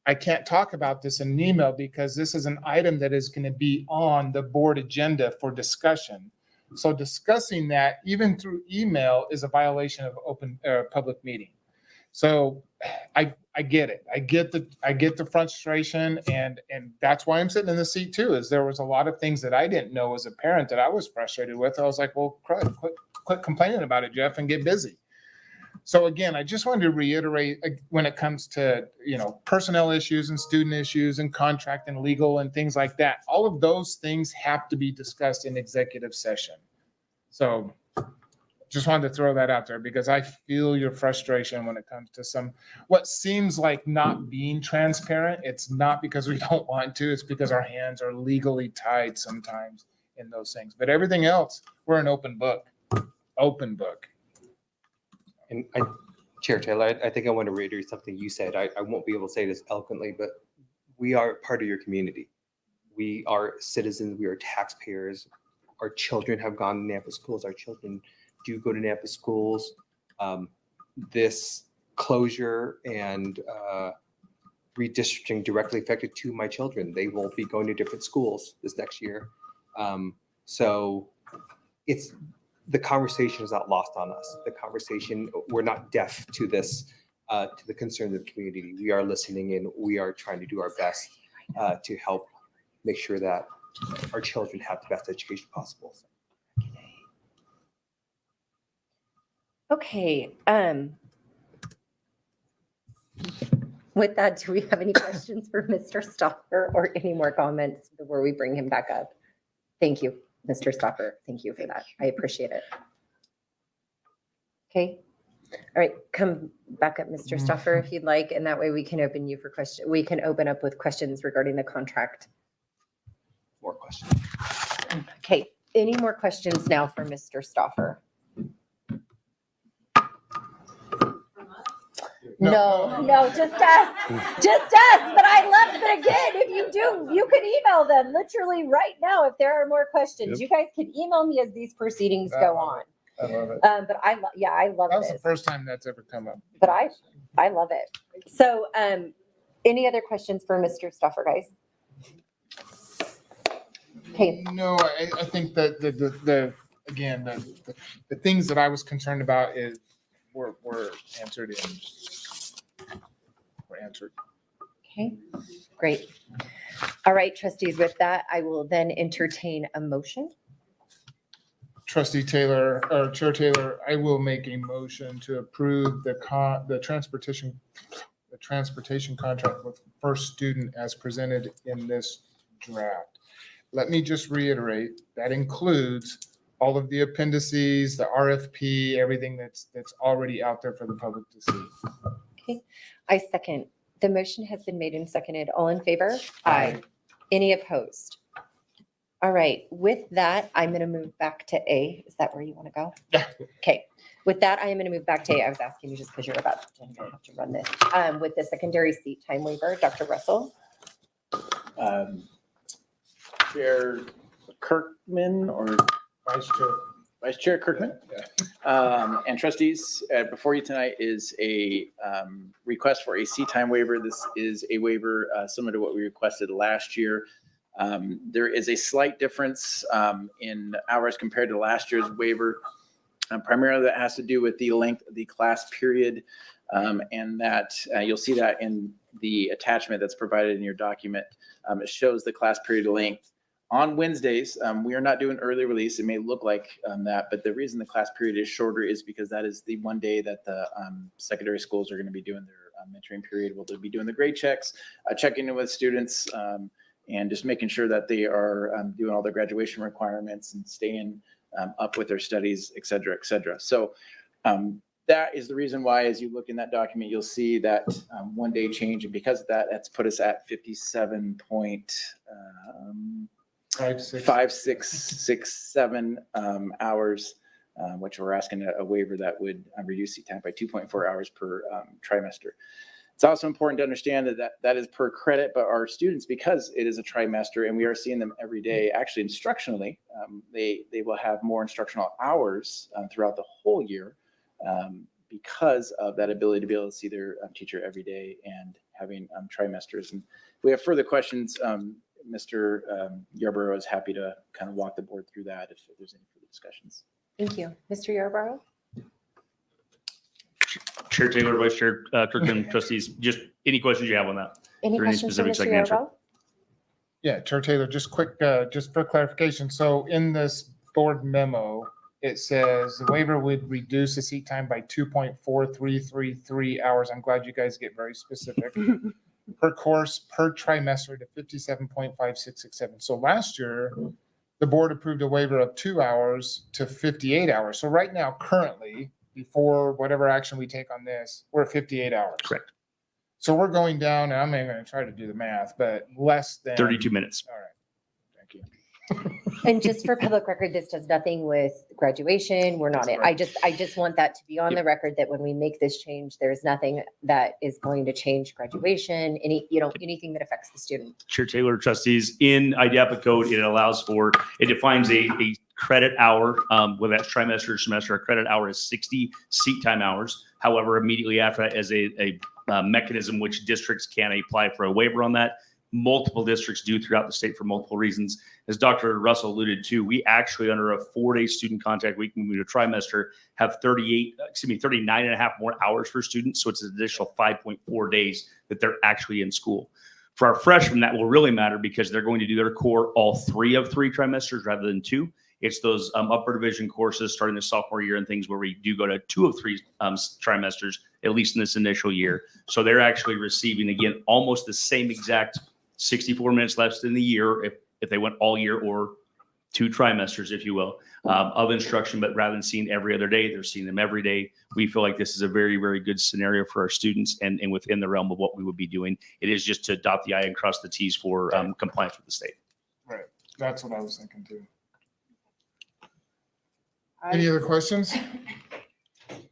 I can't talk about this in an email because this is an item that is going to be on the board agenda for discussion. So discussing that even through email is a violation of open public meeting. So I get it. I get the frustration, and that's why I'm sitting in the seat too, is there was a lot of things that I didn't know as a parent that I was frustrated with. I was like, well, quit complaining about it, Jeff, and get busy. So again, I just wanted to reiterate when it comes to, personnel issues and student issues and contract and legal and things like that, all of those things have to be discussed in executive session. So just wanted to throw that out there because I feel your frustration when it comes to what seems like not being transparent. It's not because we don't want to, it's because our hands are legally tied sometimes in those things. But everything else, we're an open book. And Chair Taylor, I think I want to reiterate something you said. I won't be able to say this eloquently, but we are part of your community. We are citizens, we are taxpayers. Our children have gone to Nampa schools. Our children do go to Nampa schools. This closure and redistricting directly affected two of my children. They will be going to different schools this next year. So the conversation is not lost on us. The conversation, we're not deaf to this, to the concerns of the community. We are listening and we are trying to do our best to help make sure that our children have the best education possible. Okay, with that, do we have any questions for Mr. Stoffer or any more comments before we bring him back up? Thank you, Mr. Stoffer. Thank you for that. I appreciate it. Okay. All right, come back up, Mr. Stoffer, if you'd like, and that way we can open you for question. We can open up with questions regarding the contract. More questions. Okay, any more questions now for Mr. Stoffer? No, just us, but I love it again. If you do, you can email them literally right now if there are more questions. You guys can email me as these proceedings go on. I love it. But I love That was the this, first time that's ever come up. but I love it. So, any other questions for Mr. Stoffer, guys? Okay. No, I think that the things that I was concerned about were answered Okay, great. All right, trustees, with that, I will then entertain a motion. Trustee Taylor, or Chair Taylor, I will make a motion to approve the transportation contract with First Student as presented in this draft. Let me just reiterate, that includes all of the appendices, the RFP, everything that's already out there for the public to see. Okay, I second. The motion has been made and seconded. All in favor? Aye. Any opposed? All right, with that, I'm going to move back to A. Is that where you want to go? Yeah. Okay, with that, I am going to move back to A. I was asking you just because you're about to have to run this. With the secondary seat time waiver, Dr. Russell? Chair Kirkman or Vice Chair. Vice Chair Kirkman. And trustees, before you tonight is a request for a seat time waiver. This is a waiver similar to what we requested last year. There is a slight difference in hours compared to last year's waiver. Primarily that has to do with the length of the class period, and that you'll see that in the attachment that's provided in your document. It shows the class period length. On Wednesdays, we are not doing early release. It may look like that, but the reason the class period is shorter is because that is the one day that the secondary schools are going to be doing their mentoring period. We'll be doing the grade checks, checking in with students, and just making sure that they are doing all their graduation requirements and staying up with their studies, et cetera, et cetera. So that is the reason why, as you look in that document, you'll see that 1 day change. And because of that, that's put us at 57.5667 hours, which we're asking a waiver that would reduce seat time by 2.4 hours per trimester. It's also important to understand that is per credit, but our students, because it is a trimester and we are seeing them every day, actually instructionally, they will have more instructional hours throughout the whole year because of that ability to be able to see their teacher every day and having trimesters. And if we have further questions, Mr. Yarborough is happy to kind of walk the board through that if there's any further discussions. Thank you. Mr. Yarborough? Chair Taylor, Vice Chair Kirkman, trustees, just any questions you have on that? Any Is there any questions for specifics I Mr. can answer? Yarborough? Yeah, Chair Taylor, just quick, just for clarification. So in this board memo, it says the waiver would reduce the seat time by 2.4333 hours. I'm glad you guys get very specific. Per course, per trimester to 57.5667. So last year, the board approved a waiver of 2 hours to 58 hours. So right now, currently, before whatever action we take on this, we're at 58 hours. Correct. So we're going down, and I'm not going to try to do the math, but less than 32 minutes. All right. Thank you. And just for public record, this does nothing with graduation. We're not in. I just want that to be on the record that when we make this change, there's nothing that is going to change graduation, anything that affects the student. Chair Taylor, trustees, in IDAPA code, it defines a credit hour, whether that's trimester or semester. A credit hour is 60 seat time hours. However, immediately after that is a mechanism which districts can apply for a waiver on that. Multiple districts do throughout the state for multiple reasons. As Dr. Russell alluded to, we actually, under a 4-day student contact week, when we do a trimester, have 39 and a half more hours for students. So it's an additional 5.4 days that they're actually in school. For our freshmen, that will really matter because they're going to do their core all 3 of 3 trimesters rather than 2. It's those upper division courses starting the sophomore year and things where we do go to 2 of 3 trimesters, at least in this initial year. So they're actually receiving, again, almost the same exact 64 minutes left in the year if they went all year, or 2 trimesters, if you will, of instruction. But rather than seeing every other day, they're seeing them every day. We feel like this is a very, very good scenario for our students and within the realm of what we would be doing. It is just to dot the I and cross the T's for compliance with the state. Right. That's what I was thinking too. Any other questions?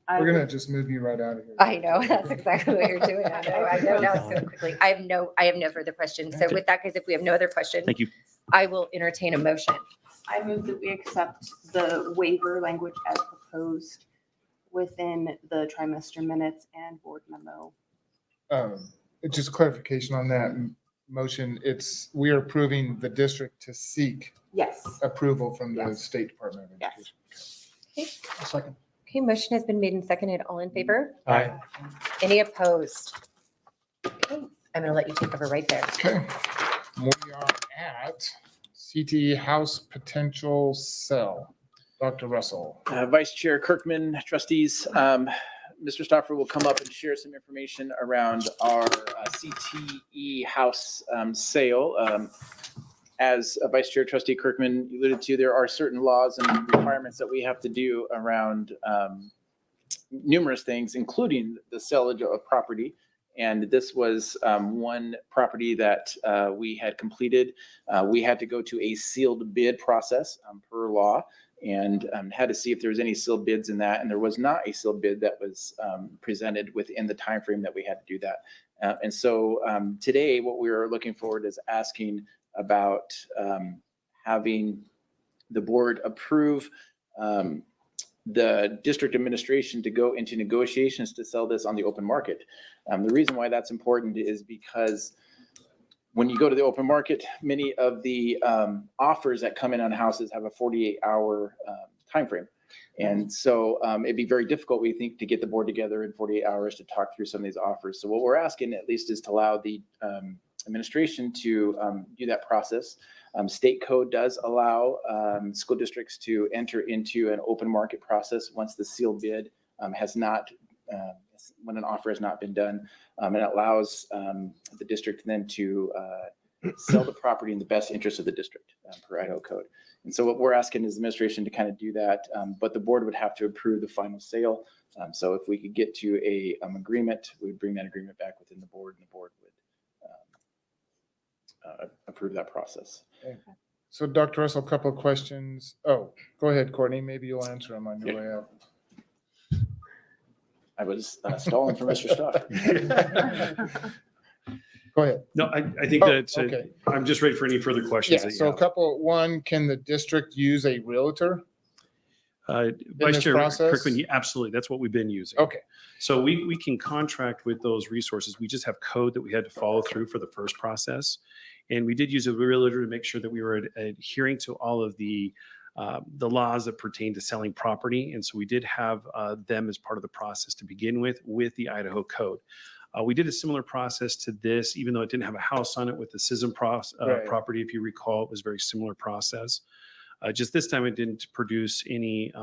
We're gonna just move you right out of here. I know, that's exactly what you're doing. I know now so quickly. I have no further questions. So with that, guys, if we have no other questions, Thank you. I will entertain a motion. I move that we accept the waiver language as proposed within the trimester minutes and board memo. Just clarification on that motion. We are approving the district to seek Yes. approval from the Yes. State Department of Yes. Education. A second. Okay, motion has been made and seconded. All in favor? Aye. Any opposed? Okay, I'm gonna let you take over right there. Okay. We are at CTE House Potential Sale. Dr. Russell. Vice Chair Kirkman, trustees, Mr. Stoffer will come up and share some information around our CTE house sale. As Vice Chair Trustee Kirkman alluded to, there are certain laws and requirements that we have to do around numerous things, including the salvage of property. And this was one property that we had completed. We had to go to a sealed bid process per law, and had to see if there was any sealed bids in that. And there was not a sealed bid that was presented within the time frame that we had to do that. And so today, what we are looking forward is asking about having the board approve the district administration to go into negotiations to sell this on the open market. The reason why that's important is because when you go to the open market, many of the offers that come in on houses have a 48-hour timeframe. And so it'd be very difficult, we think, to get the board together in 48 hours to talk through some of these offers. So what we're asking at least is to allow the administration to do that process. State code does allow school districts to enter into an open market process once the sealed bid has not, when an offer has not been done. And it allows the district then to sell the property in the best interest of the district per Idaho code. And so what we're asking is the administration to kind of do that, but the board would have to approve the final sale. So if we could get to a agreement, we would bring that agreement back within the board, and the board would approve that process. Okay. So Dr. Russell, a couple of questions. Oh, go ahead, Courtney. Maybe you'll answer them on your way out. I was stalling for Mr. Stoff. Go ahead. No, I think that Okay. I'm just ready for any further questions. Yeah, that you so a have. couple, one, can the district use a realtor? Vice this Chair process? Kirkman, yeah, absolutely. That's what we've been using. Okay. So we can contract with those resources. We just have code that we had to follow through for the first process. And we did use a realtor to make sure that we were adhering to all of the laws that pertain to selling property. And so we did have them as part of the process to begin with the Idaho code. We did a similar process to this, even though it didn't have a house on it with the SISM Right. property. If you recall, it was a very similar process. Just this time, it didn't produce any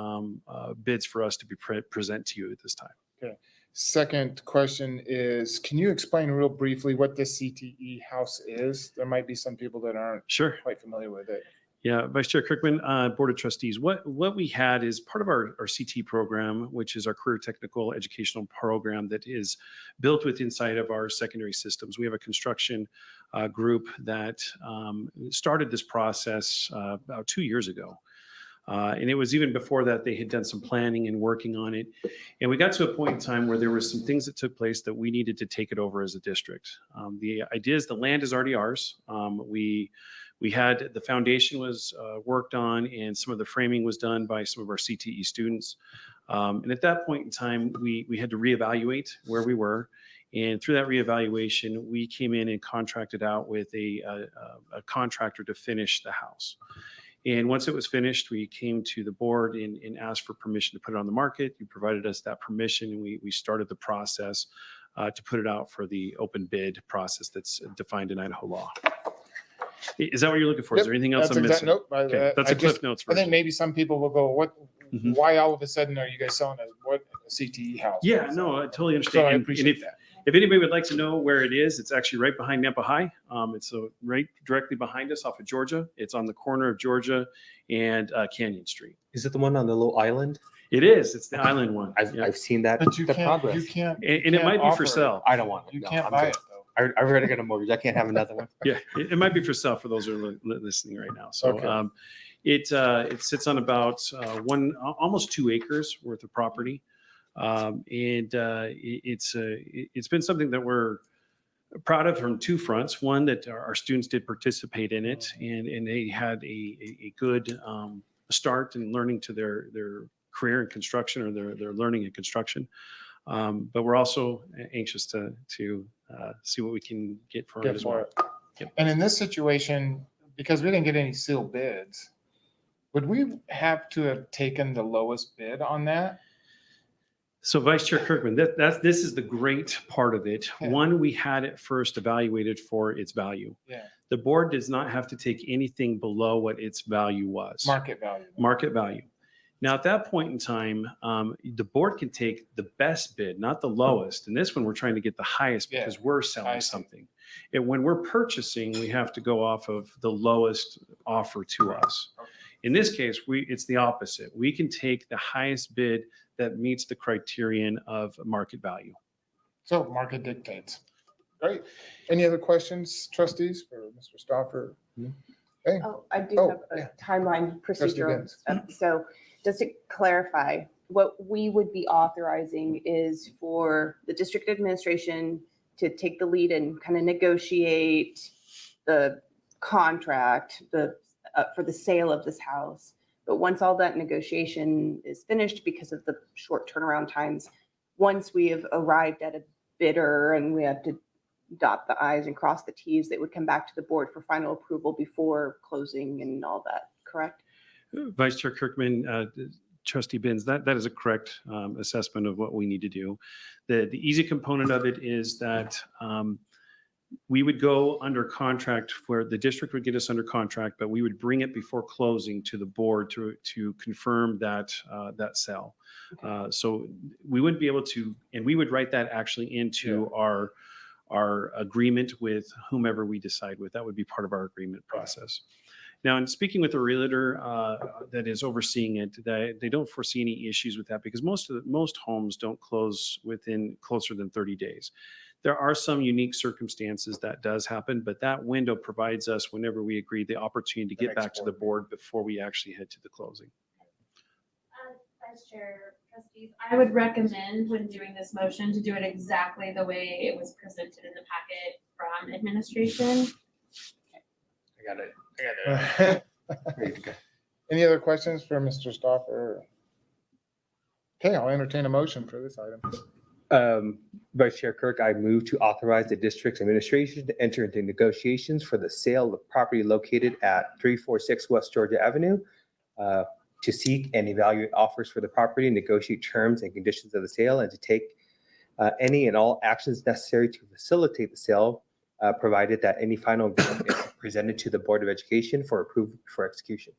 bids for us to be present to you at this time. Okay. Second question is, can you explain real briefly what the CTE house is? There might be some people that aren't Sure. quite familiar with it. Yeah, Vice Chair Kirkman, Board of Trustees, what we had is part of our CT program, which is our career technical educational program that is built with inside of our secondary systems. We have a construction group that started this process about 2 years ago. And it was even before that they had done some planning and working on it. And we got to a point in time where there were some things that took place that we needed to take it over as a district. The idea is the land is already ours. We had the foundation was worked on, and some of the framing was done by some of our CTE students. And at that point in time, we had to reevaluate where we were. And through that reevaluation, we came in and contracted out with a contractor to finish the house. And once it was finished, we came to the board and asked for permission to put it on the market. You provided us that permission, and we started the process to put it out for the open bid process that's defined in Idaho law. Is that what you're looking for? Is there anything else That's I'm exact- missing? Nope. Okay, that's a Cliff Notes I think version. maybe some people will go, what, Mhm. why all of a sudden are you guys selling a CTE house? Yeah, no, I totally So understand. I And appreciate if, that. if anybody would like to know where it is, it's actually right behind Nampa High. It's right directly behind us off of Georgia. It's on the corner of Georgia and Canyon Street. Is it the one on the little island? It is. It's the island one. I've, Yeah. I've seen that, But you the can't, progress. you can't. And it might be for offer- sale. I don't want it. You No, can't I'm buy good. it though. I've already got a mortgage. I can't have another one. Yeah, it might be for sale for those who are listening right now. So Okay. it sits on about almost 2 acres worth of property. It's been something that we're proud of from 2 fronts. One, that our students did participate in it, and they had a good start in learning to their career in construction, or their learning in construction. But we're also anxious to see what we can get for it Get as for well. it. Yep. And in this situation, because we didn't get any sealed bids, would we have to have taken the lowest bid on that? So Vice Chair Kirkman, this is the great part of it. Yeah. One, we had it first evaluated for its value. Yeah. The board does not have to take anything below what its value was. Market value. Market value. Now, at that point in time, the board can take the best bid, not the lowest. And this one, we're trying to get the highest Yeah, because we're I selling see. something. And when we're purchasing, we have to go off of the lowest offer to us. Okay. In this case, it's the opposite. We can take the highest bid that meets the criterion of market value. So market dictates. Great. Any other questions, trustees, for Mr. Stoffer? Okay. Oh, I do Oh, have yeah. a timeline procedural Benz. stuff. So just to clarify, what we would be authorizing is for the district administration to take the lead and kind of negotiate the contract, for the sale of this house. But once all that negotiation is finished, because of the short turnaround times, once we have arrived at a bidder and we have to dot the i's and cross the t's, they would come back to the board for final approval before closing and all that, correct? Vice Chair Kirkman, Trustee Benz, that is a correct assessment of what we need to do. The easy component of it is that we would go under contract, where the district would get us under contract, but we would bring it before closing to the board to confirm that sale. So we wouldn't be able to, and we would write that actually into our agreement with whomever we decide with. That would be part of our agreement process. Now, in speaking with the realtor that is overseeing it, they don't foresee any issues with that, because most homes don't close within closer than 30 days. There are some unique circumstances that does happen, but that window provides us, whenever we agree, the opportunity to get back to the board before we actually head to the closing. Vice Chair, trustees, I would recommend, when doing this motion, to do it exactly the way it was presented in the packet from administration. I got it. Ready to go. Any other questions for Mr. Stoffer? Okay, I'll entertain a motion for this item. Vice Chair Kirk, I move to authorize the district's administration to enter into negotiations for the sale of property located at 346 West Georgia Avenue, to seek and evaluate offers for the property, negotiate terms and conditions of the sale, and to take any and all actions necessary to facilitate the sale, provided that any final agreement is presented to the Board of Education for approval for execution.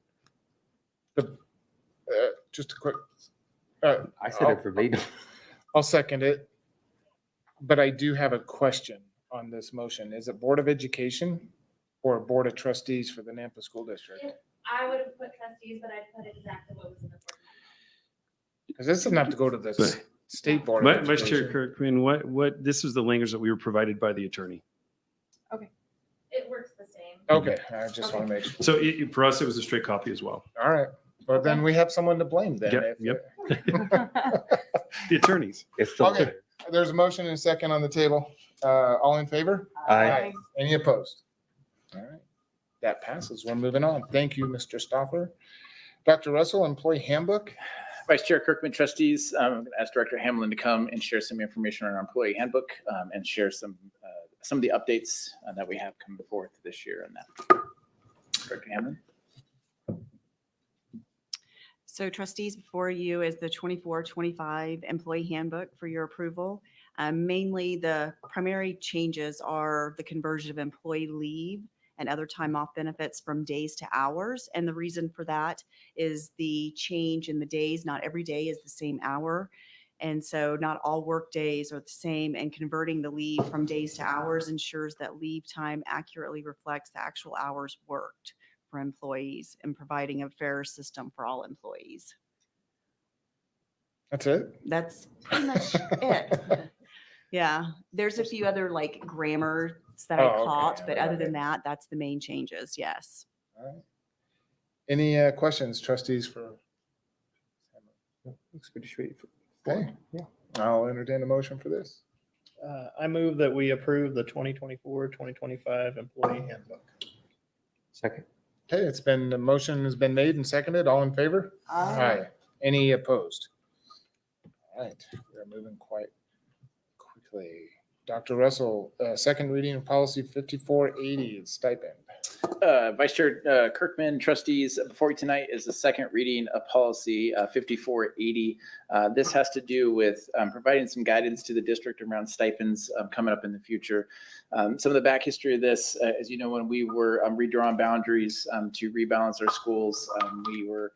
Just a quick. I said it verbatim. I'll second it. But I do have a question on this motion. Is it Board of Education or Board of Trustees for the Nampa School District? I would have put trustees, but I'd put exactly what was in the board. Because this doesn't have to go to the But- state board. of Vice Chair Education. Kirkman, this is the language that we were provided by the attorney. It works the same. Okay, I just want to make sure. So for us, it was a straight copy as well. All right, but then we have someone to blame then. Yep, if- The attorneys. It's still Okay, there's a motion and a second on the table. All in favor? Aye. Any opposed? All right, that passes. We're moving on. Thank you, Mr. Stoffer. Dr. Russell, Employee Handbook. Vice Chair Kirkman, trustees, I'm going to ask Director Hamlin to come and share some information on our employee handbook, and share some of the updates that we have coming forth this year on that. Director Hamlin. So trustees, before you is the 24-25 employee handbook for your approval. Mainly the primary changes are the conversion of employee leave and other time off benefits from days to hours. And the reason for that is the change in the days. Not every day is the same hour. And so not all work days are the same, and converting the leave from days to hours ensures that leave time accurately reflects the actual hours worked for employees and providing a fair system for all employees. That's it? That's pretty much it. Yeah, there's a few other like grammars that I Oh, okay. caught, but other than that, that's the main changes. Yes. All right. Any questions, trustees, for? Looks pretty straightforward. Okay. Yeah. I'll entertain a motion for this. I move that we approve the 2024-2025 employee handbook. Second. Okay, the motion has been made and seconded. All in favor? Aye. Any opposed? All right, we're moving quite quickly. Dr. Russell, second reading of policy 5480, stipend. Vice Chair Kirkman, trustees, before you tonight is the second reading of policy 5480. This has to do with providing some guidance to the district around stipends coming up in the future. Some of the back history of this, as you know, when we were redrawing boundaries to rebalance our schools, we were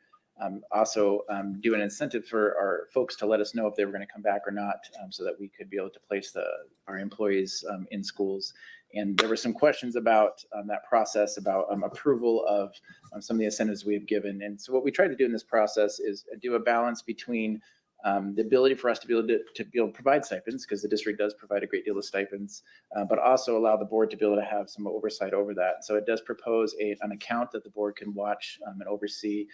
also do an incentive for our folks to let us know if they were going to come back or not, so that we could be able to place our employees in schools. And there were some questions about that process, about approval of some of the incentives we have given. And so what we tried to do in this process is do a balance between the ability for us to be able to provide stipends, because the district does provide a great deal of stipends, but also allow the board to be able to have some oversight over that. So it does propose an account that the board can watch and oversee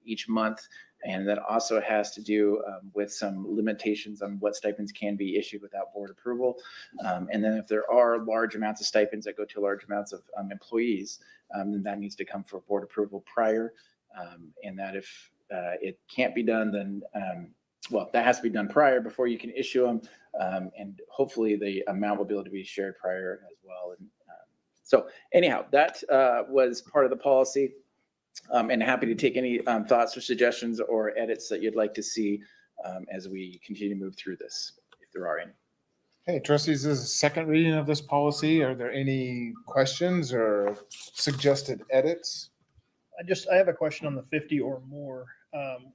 each month. And that also has to do with some limitations on what stipends can be issued without board approval. And then if there are large amounts of stipends that go to large amounts of employees, then that needs to come for board approval prior. And that if it can't be done, then well, that has to be done prior before you can issue them. And hopefully the amount will be able to be shared prior as well. And so anyhow, that was part of the policy. And happy to take any thoughts or suggestions or edits that you'd like to see as we continue to move through this, if there are any. Okay, trustees, this is the second reading of this policy. Are there any questions or suggested edits? I have a question on the 50 or more.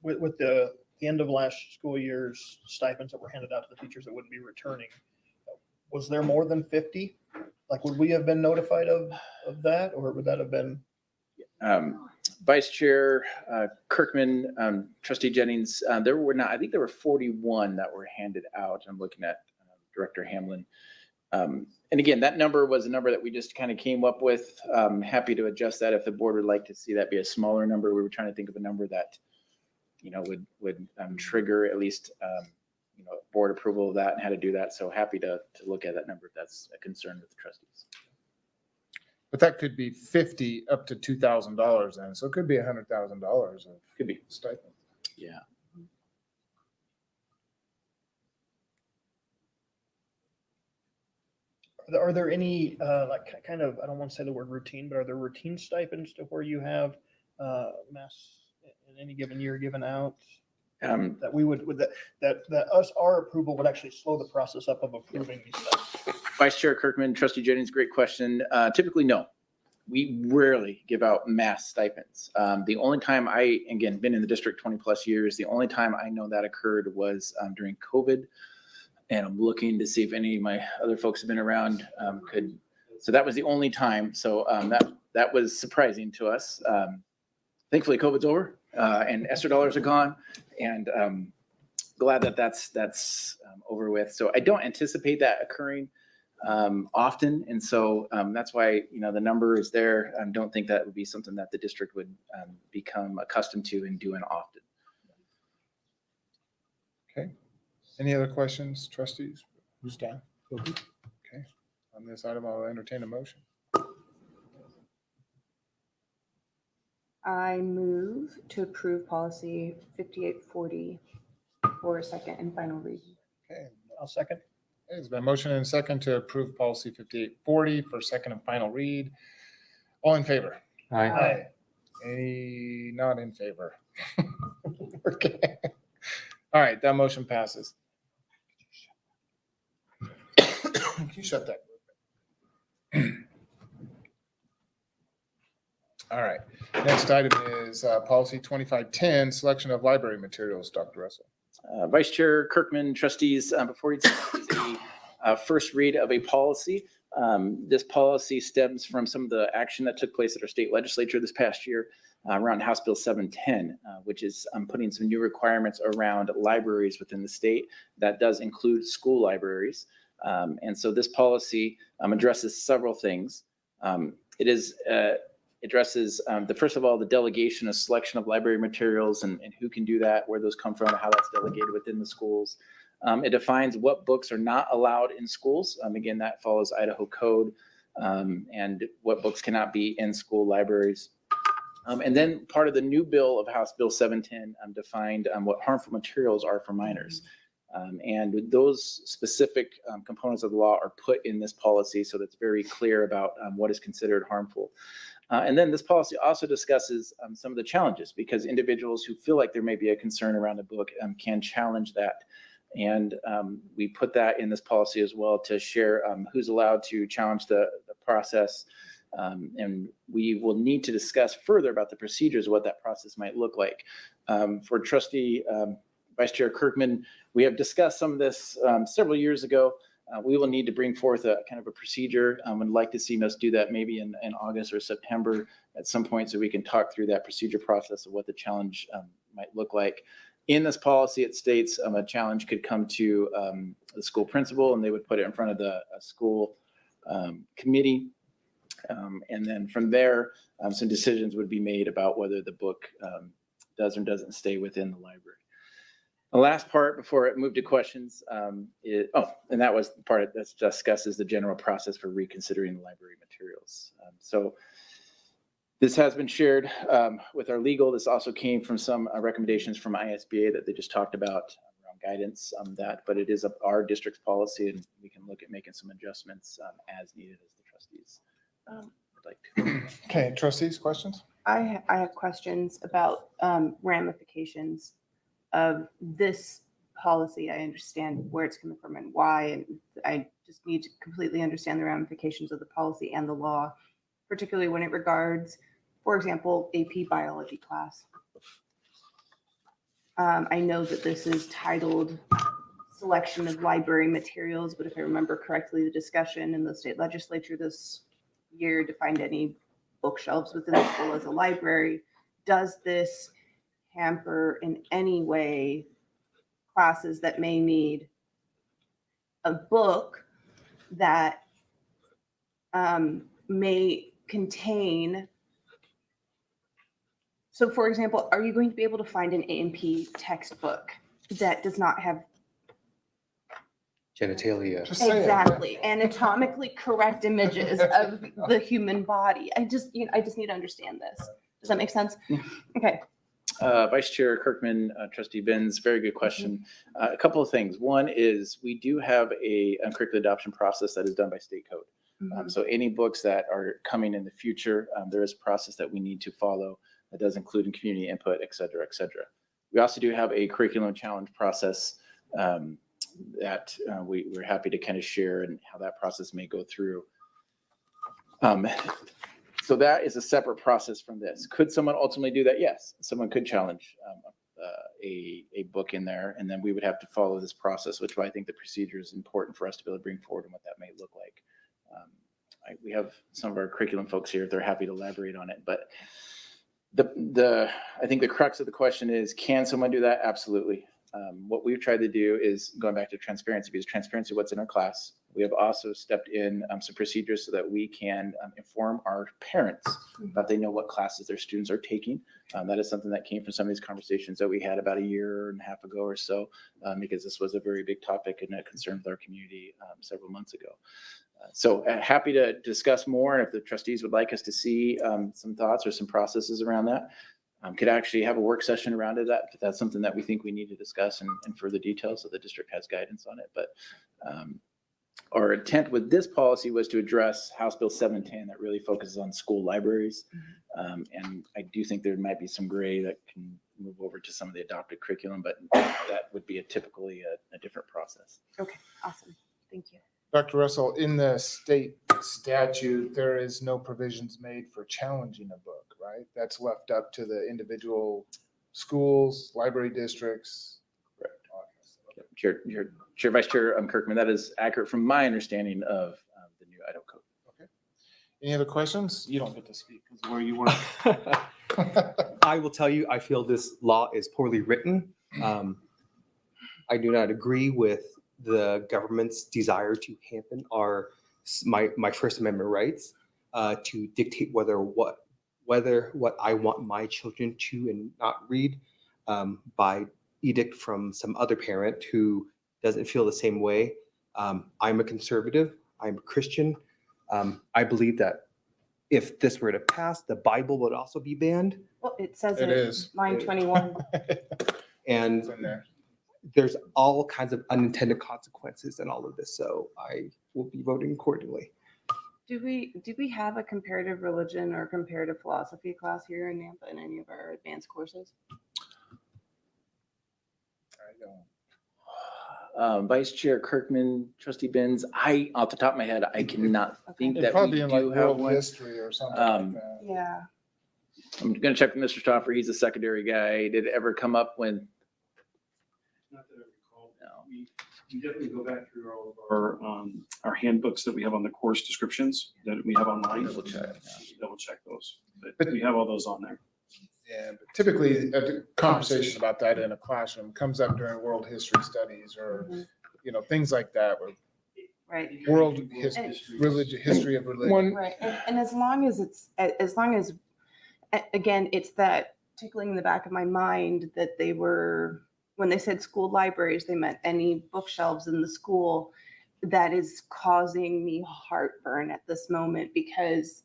With the end of last school year's stipends that were handed out to the teachers that wouldn't be returning, was there more than 50? Like, would we have been notified of that, or would that have been? Vice Chair Kirkman, Trustee Jennings, there were not, I think there were 41 that were handed out. I'm looking at Director Hamlin. And again, that number was a number that we just kind of came up with. Happy to adjust that if the board would like to see that be a smaller number. We were trying to think of a number that, you know, would trigger at least, you know, board approval of that and how to do that. So happy to look at that number if that's a concern with the trustees. But that could be 50 up to $2,000 then. So it could be $100,000 of Could be. stipend. Yeah. Are there any like kind of, I don't want to say the word routine, but are there routine stipends to where you have mass in any given year given out? That we would our approval would actually slow the process up of approving these stuff. Vice Chair Kirkman, Trustee Jennings, great question. Typically, no. We rarely give out mass stipends. The only time again, been in the district 20 plus years, the only time I know that occurred was during COVID. And I'm looking to see if any of my other folks have been around so that was the only time. So that was surprising to us. Thankfully, COVID's over and ESSER dollars are gone. And glad that that's over with. So I don't anticipate that occurring often. And so that's why, you know, the number is there. I don't think that would be something that the district would become accustomed to and doing often. Okay. Any other questions, trustees? Who's down? Okay. On this item, I'll entertain a motion. I move to approve policy 5840 for a second and final read. Okay. I'll second. There's been a motion and a second to approve policy 5840 for second and final read. All in favor? Aye. Any not in favor? Okay. All right, that motion passes. Can you shut that? All right. Next item is policy 2510, selection of library materials. Dr. Russell. Vice Chair Kirkman, trustees, before you see a first read of a policy. This policy stems from some of the action that took place at our state legislature this past year around House Bill 710, which is putting some new requirements around libraries within the state. That does include school libraries. And so this policy addresses several things. It addresses first of all, the delegation of selection of library materials and who can do that, where those come from, and how that's delegated within the schools. It defines what books are not allowed in schools. Again, that follows Idaho code, and what books cannot be in school libraries. And then part of the new bill of House Bill 710 defined what harmful materials are for minors. And those specific components of the law are put in this policy so that's very clear about what is considered harmful. And then this policy also discusses some of the challenges, because individuals who feel like there may be a concern around a book can challenge that. And we put that in this policy as well to share who's allowed to challenge the process. And we will need to discuss further about the procedures, what that process might look like. For Trustee Vice Chair Kirkman, we have discussed some of this several years ago. We will need to bring forth a kind of a procedure. Would like to see us do that maybe in August or September at some point, so we can talk through that procedure process of what the challenge might look like. In this policy, it states a challenge could come to the school principal, and they would put it in front of the school committee. And then from there, some decisions would be made about whether the book does or doesn't stay within the library. The last part before it moved to questions and that was the part that discusses the general process for reconsidering the library materials. So this has been shared with our legal. This also came from some recommendations from ISBA that they just talked about around guidance on that, but it is our district's policy, and we can look at making some adjustments as needed as the trustees would like to. Okay, trustees, questions? I have questions about ramifications of this policy. I understand where it's coming from and why, and I just need to completely understand the ramifications of the policy and the law, particularly when it regards, for example, AP biology class. I know that this is titled selection of library materials, but if I remember correctly, the discussion in the state legislature this year defined any bookshelves within the school as a library. Does this hamper in any way classes that may need a book that may contain? So for example, are you going to be able to find an A&P textbook that does not have Genitalia. Just say it. exactly anatomically correct images of the human body? I just need to understand this. Does that make sense? Yeah. Okay. Vice Chair Kirkman, Trustee Benz, very good question. A couple of things. One is we do have a curriculum adoption process that is done by state code. So any books that are coming in the future, there is a process that we need to follow that does include in community input, et cetera, et cetera. We also do have a curriculum challenge process that we're happy to kind of share and how that process may go through. So that is a separate process from this. Could someone ultimately do that? Yes, someone could challenge a book in there, and then we would have to follow this process, which I think the procedure is important for us to be able to bring forward and what that may look like. We have some of our curriculum folks here. They're happy to elaborate on it, but I think the crux of the question is, can someone do that? Absolutely. What we've tried to do is going back to transparency, because transparency, what's in our class. We have also stepped in some procedures so that we can inform our parents that they know what classes their students are taking. That is something that came from some of these conversations that we had about a year and a half ago or so, because this was a very big topic and a concern with our community several months ago. So happy to discuss more, and if the trustees would like us to see some thoughts or some processes around that, could actually have a work session around it. That's something that we think we need to discuss in further detail, so the district has guidance on it. But our intent with this policy was to address House Bill 710 that really focuses on school libraries. And I do think there might be some gray that can move over to some of the adopted curriculum, but that would be typically a different process. Okay, awesome. Thank you. Dr. Russell, in the state statute, there is no provisions made for challenging a book, right? right? That's left up to the individual schools, library districts. all that kind of stuff. Chair Vice Chair Kirkman, that is accurate from my understanding of the new Idaho code. Any other questions? You don't get to speak because where you work. I will tell you, I feel this law is poorly written. I do not agree with the government's desire to hamper my First Amendment rights, to dictate what I want my children to and not read, by edict from some other parent who doesn't feel the same way. I'm a conservative. I'm a Christian. I believe that if this were to pass, the Bible would also be banned. Well, it says It it, is. line 21. And It's in there. there's all kinds of unintended consequences in all of this. So I will be voting accordingly. Do we have a comparative religion or comparative philosophy class here in Nampa in any of our advanced courses? I don't. Vice Chair Kirkman, Trustee Benz, off the top of my head, I cannot think It'd that probably we be in like do have world one. history or something Um, like that. Yeah. I'm gonna check with Mr. Stoffer. He's a secondary guy. Did it ever come up when? Not that I recall. No. We definitely go back through all of our handbooks that we have on the course descriptions that we have online. Double check. Double check those, but we have all those on there. Yeah, but typically a conversation about that in a classroom comes up during world history studies or, things like that, where Right. world history, history of religion. Right. And as long as again, it's that tickling in the back of my mind that when they said school libraries, they meant any bookshelves in the school. That is causing me heartburn at this moment because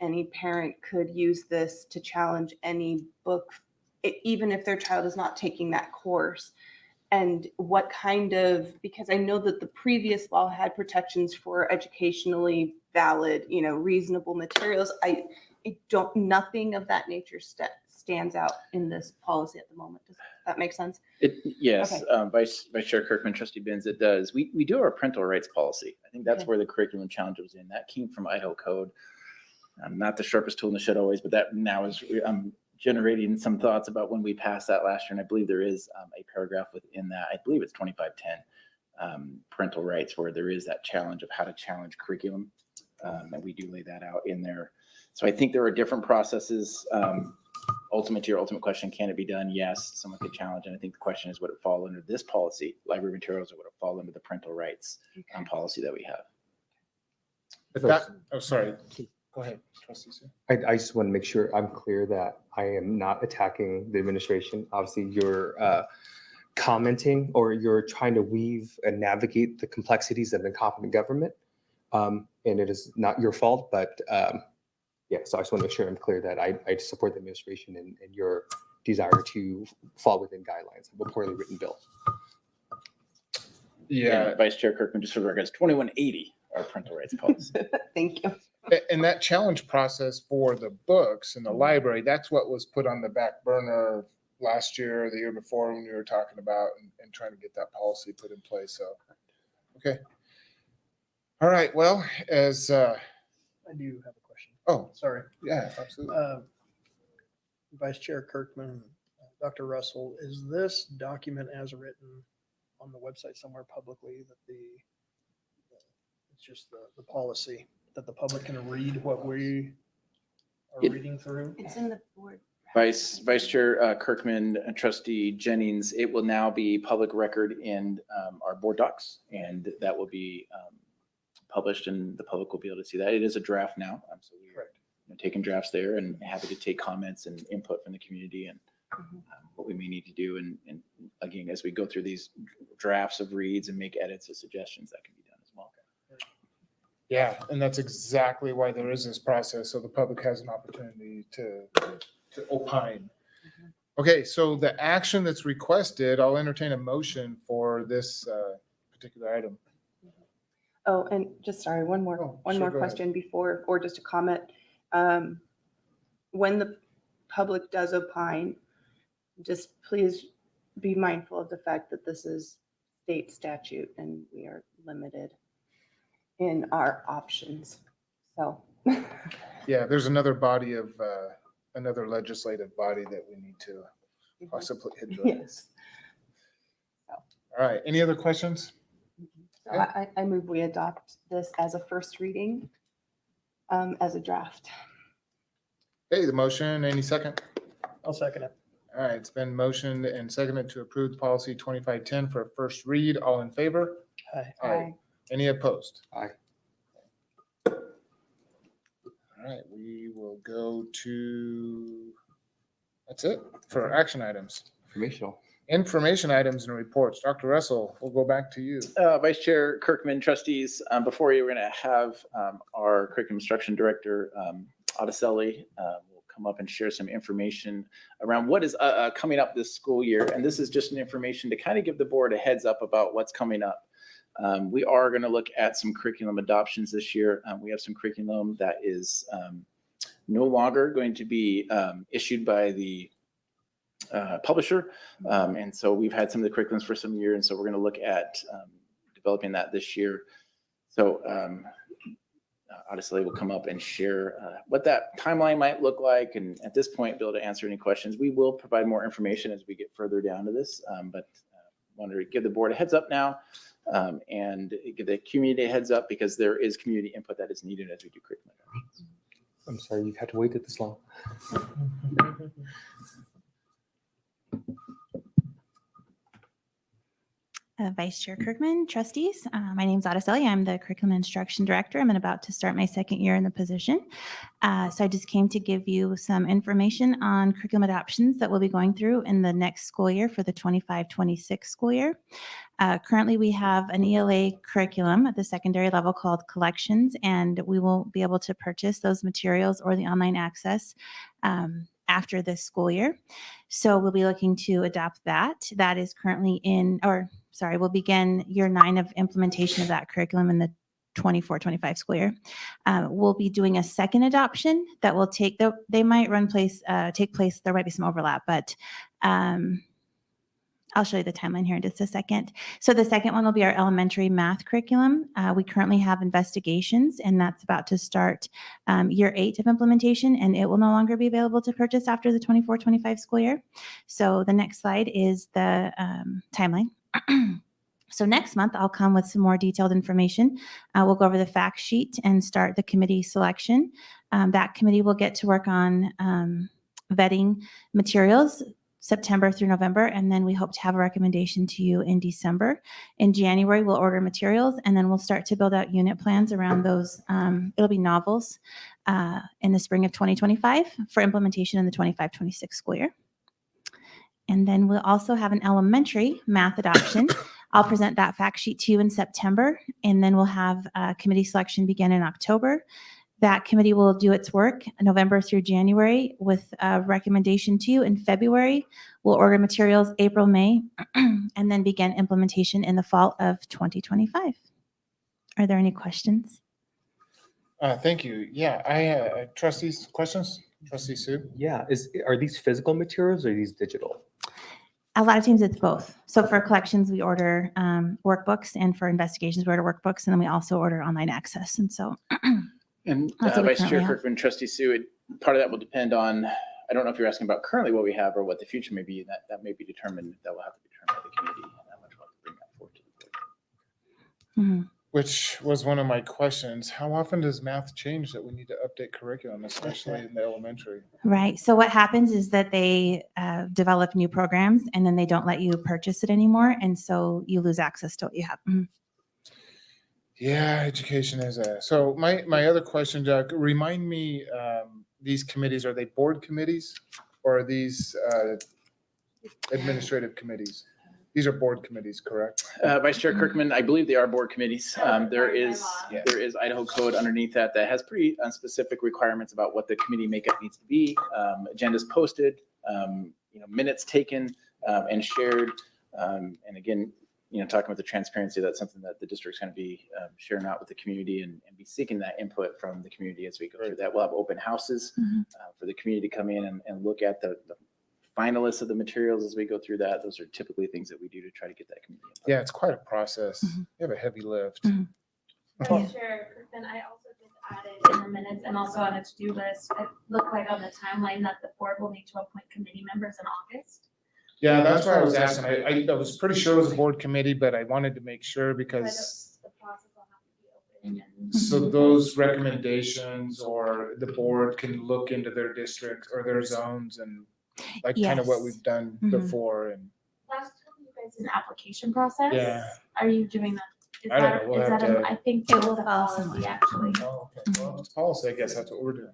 any parent could use this to challenge any book, even if their child is not taking that course. And because I know that the previous law had protections for educationally valid, reasonable materials. Nothing of that nature stands out in this policy at the moment. Does that make sense? Yes, Okay. Vice Chair Kirkman, Trustee Benz, it does. We do our parental rights policy. I think that's Okay. where the curriculum challenge was in. That came from Idaho code. Not the sharpest tool in the shed always, but that now is generating some thoughts about when we passed that last year. And I believe there is a paragraph within that. I believe it's 2510 parental rights where there is that challenge of how to challenge curriculum. And we do lay that out in there. So I think there are different processes. To your ultimate question, can it be done? Yes, someone could challenge. And I think the question is, would it fall under this policy, library materials, or would it fall under the parental rights policy that we have? Sorry. Go ahead, Trustee Sue. I just want to make sure I'm clear that I am not attacking the administration. Obviously, you're commenting or you're trying to weave and navigate the complexities of incompetent government. And it is not your fault, but so I just want to make sure I'm clear that I support the administration and your desire to fall within guidelines of a poorly written bill. Yeah. And Vice Chair Kirkman, just for the record, it's 2180, our parental rights policy. Thank you. And that challenge process for the books in the library, that's what was put on the back burner last year, or the year before, when we were talking about and trying to get that policy put in place. So, okay. All right. Well, as I do have a question. oh, Sorry. yeah, absolutely. Vice Chair Kirkman, Dr. Russell, is this document as written on the website somewhere publicly that it's just the policy that the public can read what we are reading through? It's in the board. Vice Chair Kirkman and Trustee Jennings, it will now be public record in our board docs, and that will be published, and the public will be able to see that. It is a draft now, so we are taking drafts there, and happy to take comments and input from the community and what we may need to do. And again, as we go through these drafts of reads and make edits or suggestions, that can be done as well. Yeah, and that's exactly why there is this process, so the public has an opportunity to opine. Okay, so the action that's requested, I'll entertain a motion for this particular item. Oh, and just sorry, one more Sure, go ahead. question before, or just a comment. When the public does opine, just please be mindful of the fact that this is state statute and we are limited in our options. So, Yeah, there's another body of another legislative body that we need to possibly address. Yes. All right, any other questions? So I move we adopt this as a first reading, as a draft. Hey, the motion, any second? I'll second it. All right, it's been motioned and seconded to approve policy 2510 for a first read. All in favor? Aye. Any opposed? Aye. All right, we will go to, that's it for action items. Informational. Information items and reports. Dr. Russell, we'll go back to you. Vice Chair Kirkman, trustees, before you, we're going to have our curriculum instruction director, Oticelli, will come up and share some information around what is coming up this school year. And this is just an information to kind of give the board a heads up about what's coming up. We are going to look at some curriculum adoptions this year. We have some curriculum that is no longer going to be issued by the publisher. And so we've had some of the curriculums for some years. And so we're going to look at developing that this year. So Oticelli will come up and share what that timeline might look like. And at this point, be able to answer any questions. We will provide more information as we get further down to this, but wanted to give the board a heads up now and give the community a heads up because there is community input that is needed as we do curriculum adoptions. I'm sorry you've had to wait this long. Vice Chair Kirkman, trustees. My name is Oticelli. I'm the curriculum instruction director. I'm about to start my second year in the position. So I just came to give you some information on curriculum adoptions that we'll be going through in the next school year for the 25-26 school year. Currently, we have an ELA curriculum at the secondary level called Collections, and we will be able to purchase those materials or the online access after this school year. So we'll be looking to adopt that. That is currently we'll begin year 9 of implementation of that curriculum in the 24-25 school year. We'll be doing a second adoption that will take place. There might be some overlap, but I'll show you the timeline here in just a second. So the second one will be our elementary math curriculum. We currently have investigations, and that's about to start year 8 of implementation, and it will no longer be available to purchase after the 24-25 school year. So the next slide is the timeline. So next month, I'll come with some more detailed information. We'll go over the fact sheet and start the committee selection. That committee will get to work on vetting materials September through November, and then we hope to have a recommendation to you in December. In January, we'll order materials, and then we'll start to build out unit plans around those. It'll be novels in the spring of 2025 for implementation in the 25-26 school year. And then we'll also have an elementary math adoption. I'll present that fact sheet to you in September, and then we'll have committee selection begin in October. That committee will do its work November through January with a recommendation to you in February. We'll order materials April, May, and then begin implementation in the fall of 2025. Are there any questions? Thank you. Yeah, trustees, questions? Trustee Sue? Yeah, are these physical materials or are these digital? A lot of times it's both. So for collections, we order workbooks, and for investigations, we order workbooks, and then we also order online access. And so And that's what we Vice Chair currently have. Kirkman, Trustee Sue, part of that will depend on, I don't know if you're asking about currently what we have or what the future may be. That may be determined, that will have to be determined by the committee. And how much we'll have to bring that forward to the board. Mhm. Which was one of my questions. How often does math change that we need to update curriculum, especially in the elementary? Right. So what happens is that they develop new programs, and then they don't let you purchase it anymore. And so you lose access to what you have. Mhm. Yeah, education is so my other question, Jack, remind me, these committees, are they board committees or are these administrative committees? These are board committees, correct? Vice Chair Kirkman, I believe they are board committees. There is Idaho code underneath that has pretty specific requirements about what the committee makeup needs to be. Agendas posted, minutes taken and shared. And again, talking about the transparency, that's something that the district's going to be sharing out with the community and be seeking that input from the community as we go through that. We'll have open houses for the community to come in and look at the finalists of the materials as we go through that. Those are typically things that we do to try to get that community input. Yeah, it's quite a process. You have a heavy lift. Mhm. Vice Chair Kirkman, I also just added in the minutes and also on a to-do list. It looked like on the timeline that the board will need to appoint committee members in August. Yeah, that's why I was asking. I was pretty sure it was a board committee, but I wanted to make sure because The process will have to be open and. so those recommendations or the board can look into their district or their zones and like kind of what Yes. we've done Mhm. before and Last time you guys did an application process. Yeah. Are you doing that? Is I don't that- know. We'll is have that a- to- I think it was a policy, actually. oh, okay. Well, it's policy, I guess that's what we're doing.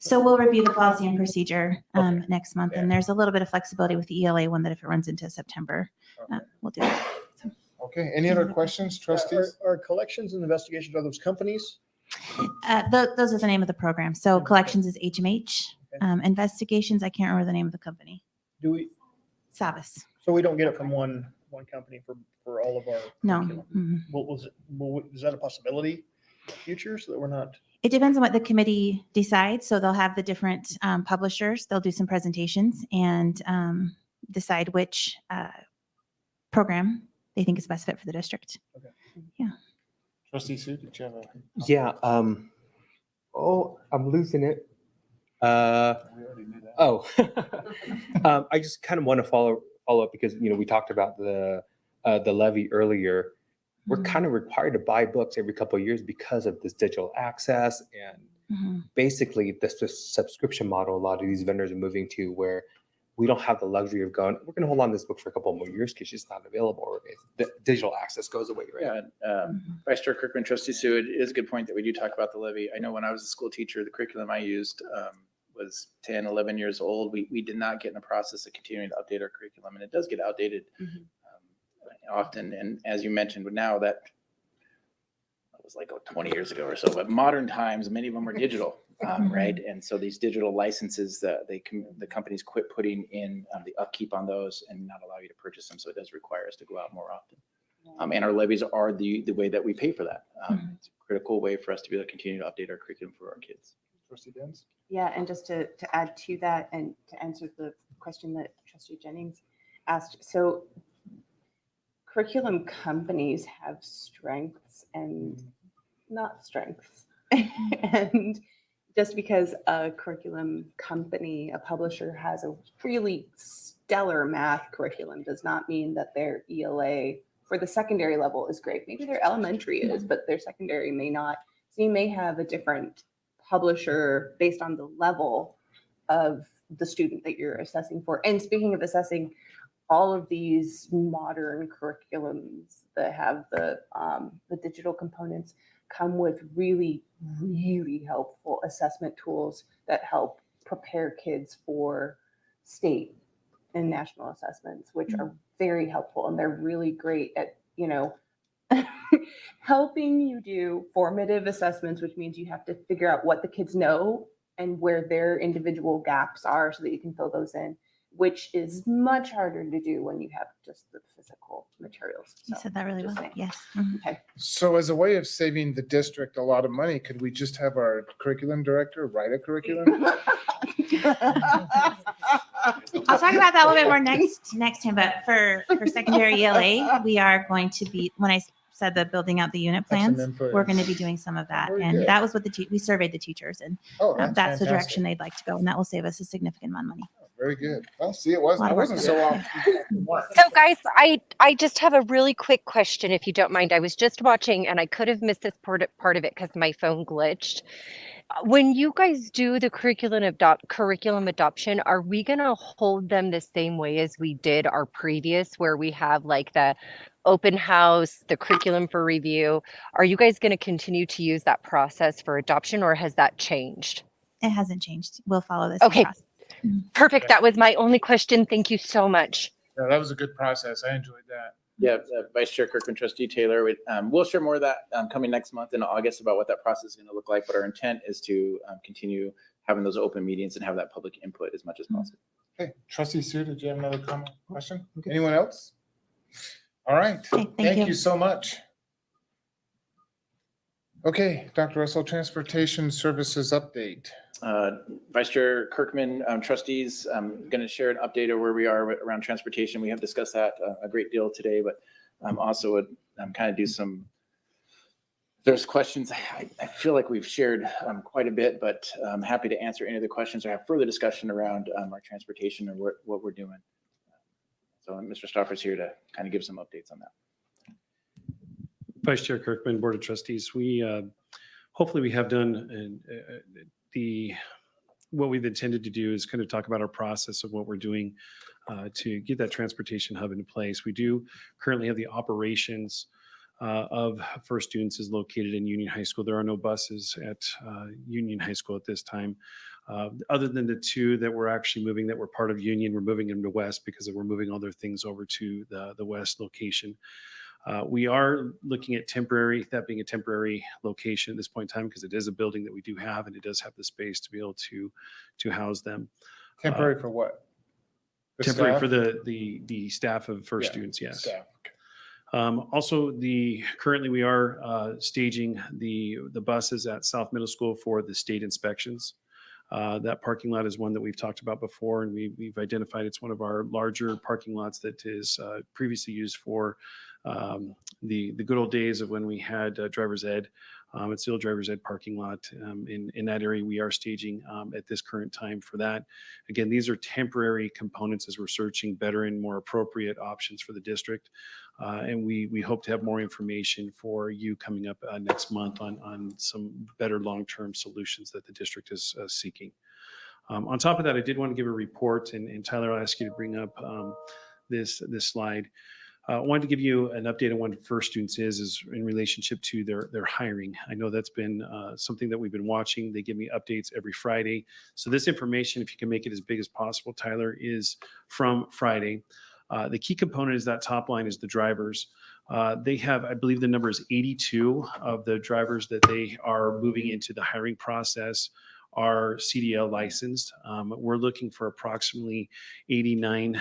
So we'll review the policy and procedure Okay. next month, Yeah. and there's a little bit of flexibility with the ELA one that if it runs into September, Okay. we'll do it. Okay, any other questions, trustees? Are collections and investigations, are those companies? Those are the name of the program. So collections is HMH. Investigations, I can't remember the name of the company. Do we, Savas. so we don't get it from one company for all of our No. curriculum? Mhm. What was it, is that a possibility in the future so that we're not? It depends on what the committee decides. So they'll have the different publishers. They'll do some presentations and decide which program they think is best fit for the district. Trustee Sue, did you have a? Yeah, I'm losing it. We already knew that. I just kind of want to follow up because, we talked about the levy earlier. We're kind of required to buy books every couple of years because of this digital access and Mhm. basically the subscription model a lot of these vendors are moving to, where we don't have the luxury of going, we're going to hold on to this book for a couple more years because it's not available, or if the digital access goes away, right? Yeah, Vice Chair Kirkman, Trustee Sue, it is a good point that we do talk about the levy. I know when I was a school teacher, the curriculum I used was 10, 11 years old. We did not get in the process of continuing to update our curriculum, and it does get outdated often. And as you mentioned, but now that was like 20 years ago or so, but modern times, many of them are digital, right? And so these digital licenses, the companies quit putting in the upkeep on those and not allow you to purchase them. So it does require us to go out more often. And our levies are the way that we pay for that. It's a critical way for us to be able to continue to update our curriculum for our kids. Trustee Dens? Yeah, and just to add to that and to answer the question that Trustee Jennings asked. So curriculum companies have strengths and not strengths. And just because a curriculum company, a publisher has a really stellar math curriculum does not mean that their ELA for the secondary level is great. Maybe their elementary is, but their secondary may not. So you may have a different publisher based on the level of the student that you're assessing for. And speaking of assessing, all of these modern curriculums that have the digital components come with really, really helpful assessment tools that help prepare kids for state and national assessments, which are very helpful. And they're really great at, helping you do formative assessments, which means you have to figure out what the kids know and where their individual gaps are so that you can fill those in, which is much harder to do when you have just the physical materials. You So, said that really just well. saying. Yes. Mhm. Okay. So as a way of saving the district a lot of money, could we just have our curriculum director write a curriculum? I'll talk about that a little bit more next time, but for secondary ELA, we are going to be, when I said the building out the unit Have some plans, input. we're going to be doing some of that. Very And good. that was what we surveyed the teachers, and Oh, that's the fantastic. direction they'd like to go, and that will save us a significant amount of money. Very good. Well, see, Lot I of work wasn't to so do. off. So guys, I just have a really quick question, if you don't mind. I was just watching and I could have missed this part of it because my phone glitched. When you guys do the curriculum adoption, are we going to hold them the same way as we did our previous, where we have like the open house, the curriculum for review? Are you guys going to continue to use that process for adoption, or has that changed? It hasn't changed. We'll follow this. Okay. process. Perfect. That was my only question. Thank you so much. No, that was a good process. I enjoyed that. Yeah, Vice Chair Kirkman, Trustee Taylor, we'll share more of that coming next month in August about what that process is going to look like. But our intent is to continue having those open meetings and have that public input as much as possible. Okay, Trustee Sue, did you have another comment, question? Anyone else? All right. Okay, Thank you so much. Okay, Dr. Russell, Transportation Services update. Vice Chair Kirkman, trustees, I'm going to share an update of where we are around transportation. We have discussed that a great deal today, but also would kind of do some There's questions. I feel like we've shared quite a bit, but I'm happy to answer any of the questions or have further discussion around our transportation and what we're doing. So Mr. Stauffer's here to kind of give some updates on that. Vice Chair Kirkman, Board of Trustees, we hopefully we have done what we've intended to do is kind of talk about our process of what we're doing to get that transportation hub into place. We do currently have the operations of First Students is located in Union High School. There are no buses at Union High School at this time. Other than the two that we're actually moving that were part of Union, we're moving them to West because we're moving all their things over to the West location. We are looking at that being a temporary location at this point in time because it is a building that we do have and it does have the space to be able to house them. Temporary for what? The Temporary staff? for the staff of First Students, yes. Staff. Also, currently we are staging the buses at South Middle School for the state inspections. That parking lot is one that we've talked about before, and we've identified it's one of our larger parking lots that is previously used for the good old days of when we had driver's ed. It's still a driver's ed parking lot. In that area, we are staging at this current time for that. Again, these are temporary components as we're searching better and more appropriate options for the district. And we hope to have more information for you coming up next month on some better long-term solutions that the district is seeking. On top of that, I did want to give a report, and Tyler, I'll ask you to bring up this slide. I wanted to give you an update on what First Students is in relationship to their hiring. I know that's been something that we've been watching. They give me updates every Friday. So this information, if you can make it as big as possible, Tyler, is from Friday. The key component is that top line is the drivers. They have, I believe the number is 82 of the drivers that they are moving into the hiring process are CDL licensed. We're looking for approximately 89 to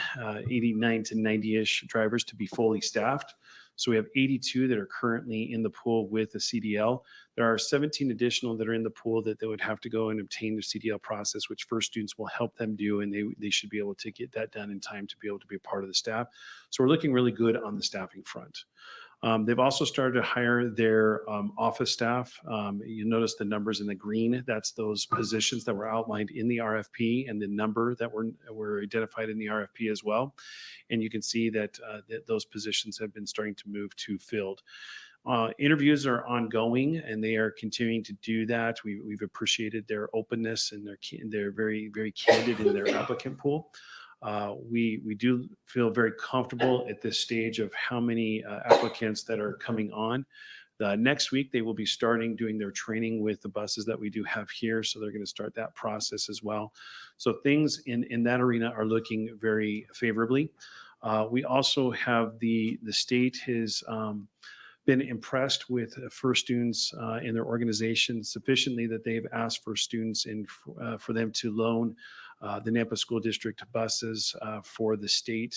90-ish drivers to be fully staffed. So we have 82 that are currently in the pool with the CDL. There are 17 additional that are in the pool that they would have to go and obtain their CDL process, which First Students will help them do, and they should be able to get that done in time to be able to be a part of the staff. So we're looking really good on the staffing front. They've also started to hire their office staff. You notice the numbers in the green. That's those positions that were outlined in the RFP and the number that were identified in the RFP as well. And you can see that, those positions have been starting to move to filled. Interviews are ongoing and they are continuing to do that. We've appreciated their openness and they're very, very candid in their applicant pool. We do feel very comfortable at this stage of how many applicants that are coming on. Next week, they will be starting doing their training with the buses that we do have here. So they're going to start that process as well. So things in that arena are looking very favorably. We also have the state has been impressed with First Students in their organization sufficiently that they've asked First Students for them to loan the Nampa School District buses for the state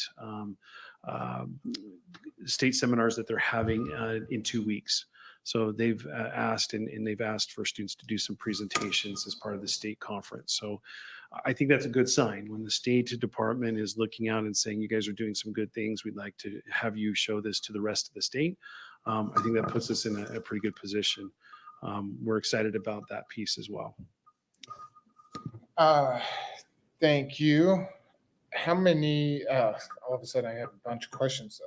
seminars that they're having in 2 weeks. So they've asked and they've asked for students to do some presentations as part of the state conference. So I think that's a good sign when the state department is looking out and saying, you guys are doing some good things. We'd like to have you show this to the rest of the state. I think that puts us in a pretty good position. We're excited about that piece as well. Thank you. How many, all of a sudden I have a bunch of questions,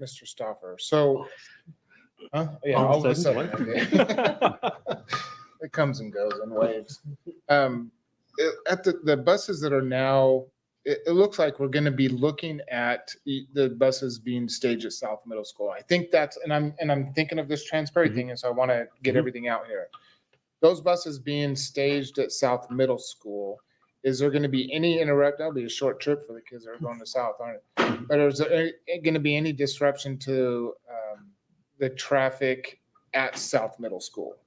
Mr. Stauffer. So, yeah, all of a sudden. It comes and goes in waves. At the buses that are now, it looks like we're going to be looking at the buses being staged at South Middle School. I think that's, and I'm thinking of this transparent thing, and so I want to get everything out here. Those buses being staged at South Middle School, is there going to be any that'll be a short trip for the kids that are going to South, aren't it? But is there going to be any disruption to the traffic at South Middle School?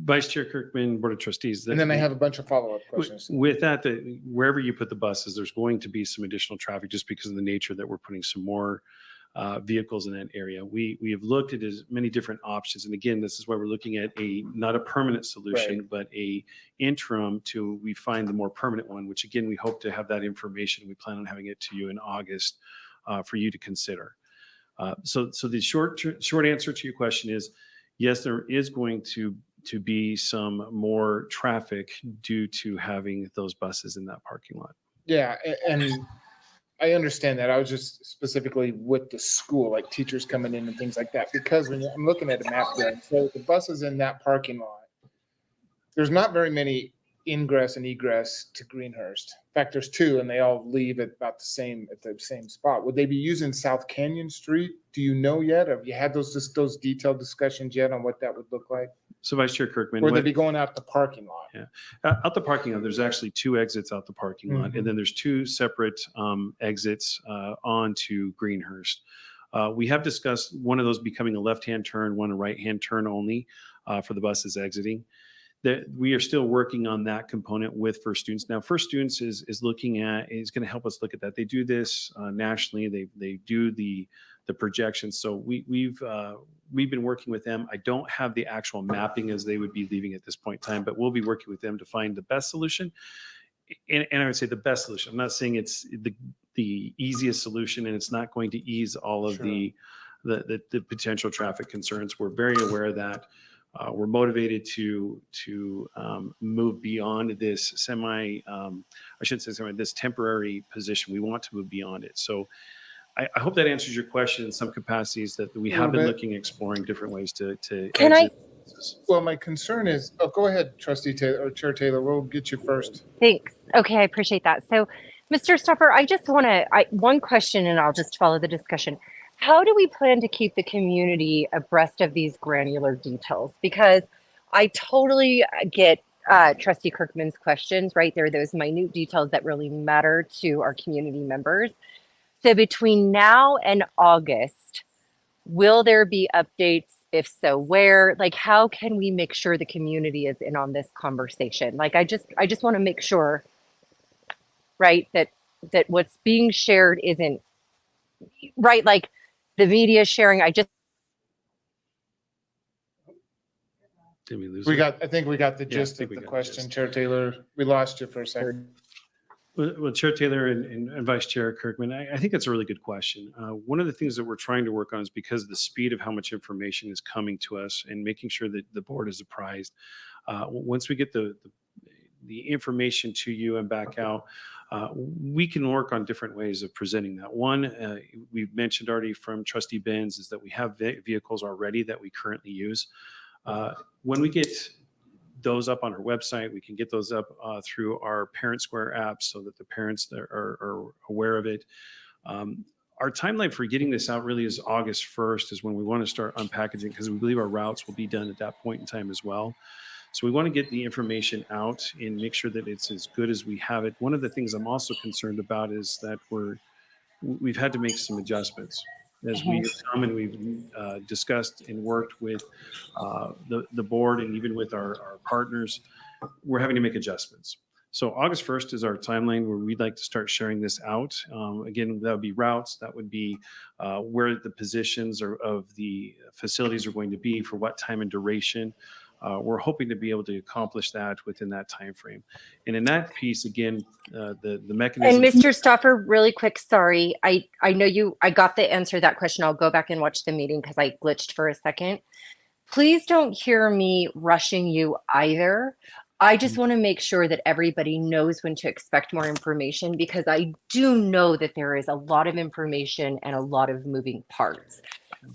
Vice Chair Kirkman, Board of Trustees. And then I have a bunch of follow-up questions. With that, wherever you put the buses, there's going to be some additional traffic just because of the nature that we're putting some more vehicles in that area. We have looked at as many different options. And again, this is why we're looking at not a permanent solution, right, but a interim to we find the more permanent one, which again, we hope to have that information. We plan on having it to you in August for you to consider. So the short answer to your question is, yes, there is going to be some more traffic due to having those buses in that parking lot. Yeah, and I understand that. I was just specifically with the school, like teachers coming in and things like that, because I'm looking at a map here, so the buses in that parking lot, there's not very many ingress and egress to Greenhurst. In fact, there's two, and they all leave at about the same spot. Would they be using South Canyon Street? Do you know yet? Have you had those detailed discussions yet on what that would look like? So Vice Chair Kirkman, Or would they be going out the parking lot? Yeah, out the parking lot, there's actually two exits out the parking lot, and then there's two separate exits onto Greenhurst. We have discussed one of those becoming a left-hand turn, one a right-hand turn only for the buses exiting. That we are still working on that component with First Students. Now, First Students is going to help us look at that. They do this nationally. They do the projections. So we've been working with them. I don't have the actual mapping as they would be leaving at this point in time, but we'll be working with them to find the best solution. And I would say the best solution. I'm not saying it's the easiest solution, and it's not going to ease all of the potential traffic concerns. We're very aware of that. We're motivated to move beyond this this temporary position. We want to move beyond it. So I hope that answers your question in some capacities, that we have been looking, exploring different ways to Can I? Well, my concern is, go ahead, Trustee Taylor or Chair Taylor, we'll get you first. Thanks. Okay, I appreciate that. So, Mr. Stuffer, I just want to, one question and I'll just follow the discussion. How do we plan to keep the community abreast of these granular details? Because I totally get Trustee Kirkman's questions, right? There are those minute details that really matter to our community members. So between now and August, will there be updates? If so, where? Like, how can we make sure the community is in on this conversation? Like, I just want to make sure, right, that what's being shared isn't right. Like the media sharing. Did we lose? I think we got the gist of the question, Chair Taylor. We lost you for a second. Well, Chair Taylor and Vice Chair Kirkman, I think that's a really good question. One of the things that we're trying to work on is because of the speed of how much information is coming to us and making sure that the board is apprised. Once we get the information to you and back out, we can work on different ways of presenting that. One, we've mentioned already from Trustee Benz, is that we have vehicles already that we currently use. When we get those up on our website, we can get those up through our Parent Square app so that the parents are aware of it. Our timeline for getting this out really is August 1st is when we want to start unpackaging, because we believe our routes will be done at that point in time as well. So we want to get the information out and make sure that it's as good as we have it. One of the things I'm also concerned about is that we've had to make some adjustments. As we've come and we've discussed and worked with the board and even with our partners, we're having to make adjustments. So August 1st is our timeline where we'd like to start sharing this out. Again, that would be routes. That would be where the positions of the facilities are going to be, for what time and duration. We're hoping to be able to accomplish that within that time frame. And in that piece, again, the mechanism. And Mr. Stoffer, really quick, sorry. I know I got the answer to that question. I'll go back and watch the meeting because I glitched for a second. Please don't hear me rushing you either. I just want to make sure that everybody knows when to expect more information, because I do know that there is a lot of information and a lot of moving parts.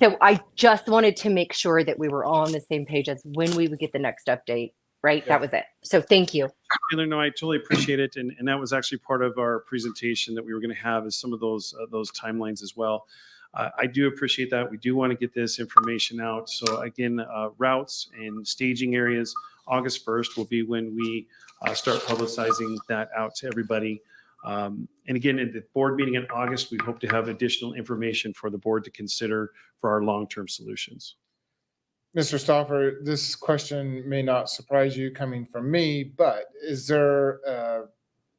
So I just wanted to make sure that we were all on the same page as when we would get the next update, right? Yeah. That was it. So thank you. Taylor, no, I totally appreciate it. And that was actually part of our presentation that we were going to have, is some of those timelines as well. I do appreciate that. We do want to get this information out. So again, routes and staging areas, August 1st will be when we start publicizing that out to everybody. And again, at the board meeting in August, we hope to have additional information for the board to consider for our long-term solutions. Mr. Stoffer, this question may not surprise you coming from me, but is there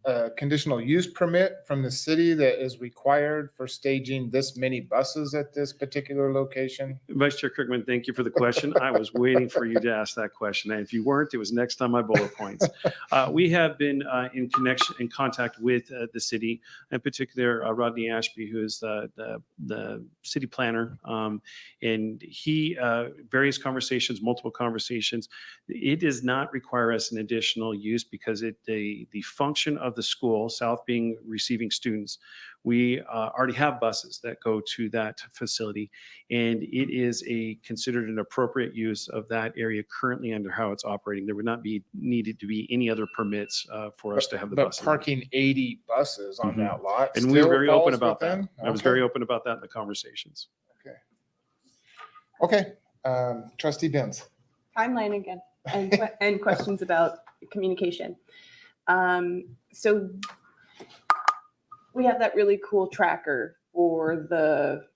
a conditional use permit from the city that is required for staging this many buses at this particular location? Vice Chair Kirkman, thank you for the question. I was waiting for you to ask that question. And if you weren't, it was next on my bullet points. We have been in contact with the city, in particular Rodney Ashby, who is the city planner. And he, various conversations, multiple conversations. It does not require us an additional use because the function of the school, South being receiving students, we already have buses that go to that facility, and it is considered an appropriate use of that area currently under how it's operating. There would not be needed to be any other permits for us to have the But buses. parking 80 buses on Mhm. that lot. And we were still very open falls about that. within? I was Okay. very open about that in the conversations. Okay, trustee Benz. Timeline again, and questions about communication. So we have that really cool tracker for the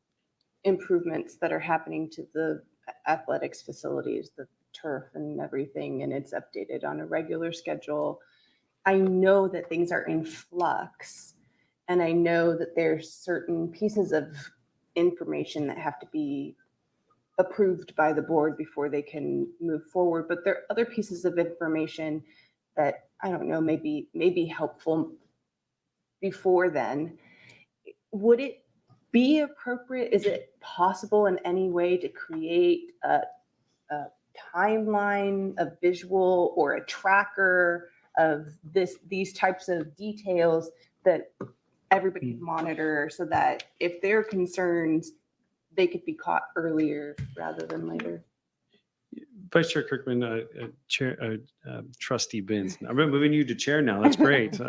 improvements that are happening to the athletics facilities, the turf and everything, and it's updated on a regular schedule. I know that things are in flux, and I know that there's certain pieces of information that have to be approved by the board before they can move forward. But there are other pieces of information that, I don't know, maybe helpful before then. Would it be appropriate? Is it possible in any way to create a timeline, a visual, or a tracker of these types of details that everybody can monitor, so that if there are concerns, they could be caught earlier rather than later? Vice Chair Kirkman, Trustee Benz. I'm moving you to chair now. That's great.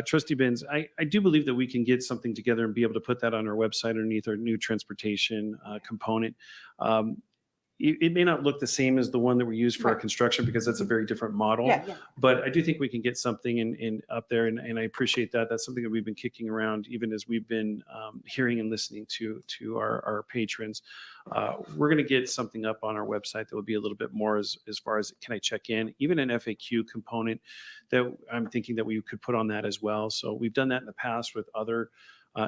Trustee Benz, I do believe that we can get something together and be able to put that on our website underneath our new transportation component. It may not look the same as the one that we use for our construction because that's a very different model. Yeah. But I do think we can get something in up there, and I appreciate that. That's something that we've been kicking around even as we've been hearing and listening to our patrons. We're going to get something up on our website that will be a little bit more as far as can I check in, even an FAQ component that I'm thinking that we could put on that as well. So we've done that in the past with other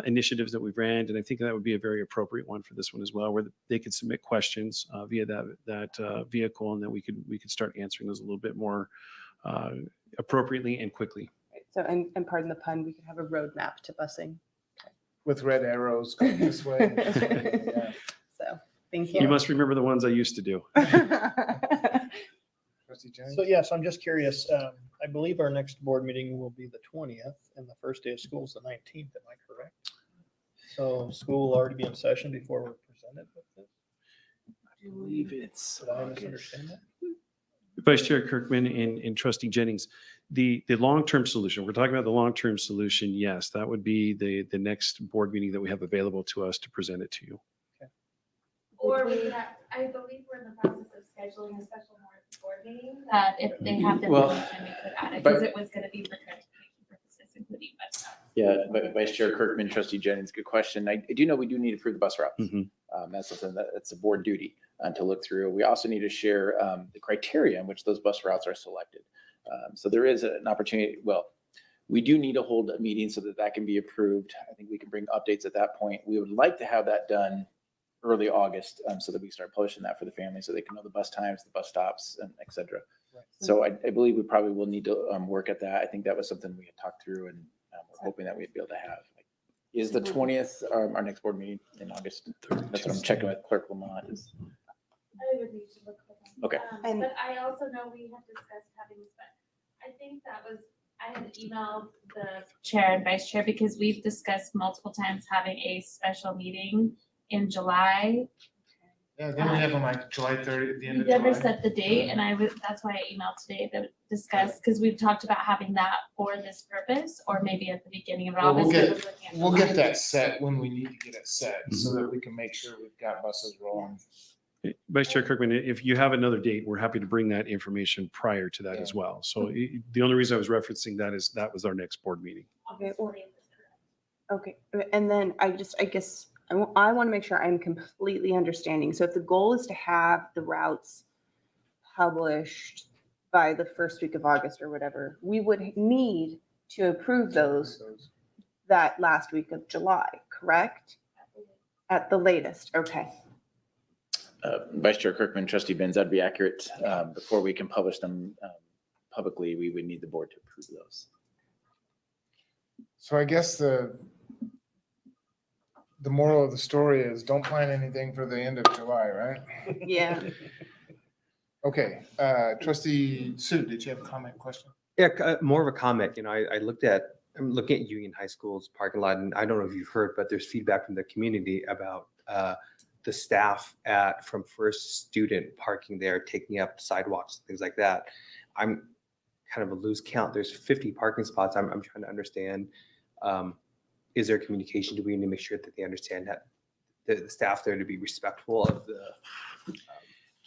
initiatives that we've ran, and I think that would be a very appropriate one for this one as well, where they could submit questions via that vehicle, and then we could start answering those a little bit more appropriately and quickly. So, and pardon the pun, we could have a roadmap to busing. With red arrows going this way. Yeah. So, thank You you. must remember the ones I used to do. Trustee Jennings? So yes, I'm just curious. I believe our next board meeting will be the 20th and the first day of school is the 19th. Am I correct? So school will already be in session before we're presented with this? I believe it's Did I misunderstand that? Vice Chair Kirkman and Trustee Jennings, the long-term solution, we're talking about the long-term solution. Yes, that would be the next board meeting that we have available to us to present it to you. Or we could have, I believe we're in the process of scheduling a special board meeting that if they have the Well, information, we could add it, but- because it was gonna be for transportation purposes, including bus stops. Yeah, Vice Chair Kirkman, Trustee Jennings, good question. I do know we do need to approve the bus routes. Mhm. That's something that's a board duty to look through. We also need to share the criteria in which those bus routes are selected. So there is an opportunity. Well, we do need to hold a meeting so that that can be approved. I think we can bring updates at that point. We would like to have that done early August so that we start posting that for the family so they can know the bus times, the bus stops, and et cetera. Right. So I believe we probably will need to work at that. I think that was something we had talked through, and we're hoping that we'd be able to have. Is the 20th our next board meeting in August? That's what I'm checking with Clerk Lamont. I would need to look for them. Okay. But I also know we had discussed having this, but I think that was, I had emailed the chair and vice chair because we've discussed multiple times having a special meeting in July. Yeah, then we have them like July 30th, at the end We of never July. set the date, and that's why I emailed today to discuss, because we've talked about having that for this purpose, or maybe at the beginning of Well, August. it was looking at We'll July. get that set when we need to get it set so that we can make sure we've got buses rolling. Vice Chair Kirkman, if you have another date, we're happy to bring that information prior to that as well. So the only reason I was referencing that is that was our next board meeting. Okay, okay. And then I guess I want to make sure I'm completely understanding. So if the goal is to have the routes published by the first week of August or whatever, we would need to approve those that last week of July, correct? At the latest, okay. Vice Chair Kirkman, Trustee Benz, that'd be accurate. Before we can publish them publicly, we would need the board to approve those. So I guess the moral of the story is don't plan anything for the end of July, right? Yeah. Okay, Trustee Sue, did you have a comment, question? Yeah, more of a comment. I'm looking at Union High School's parking lot, and I don't know if you've heard, but there's feedback from the community about the staff from First Student parking there, taking up sidewalks, things like that. I'm kind of a loose count. There's 50 parking spots. I'm trying to understand, is there communication? Do we need to make sure that they understand that the staff there to be respectful of the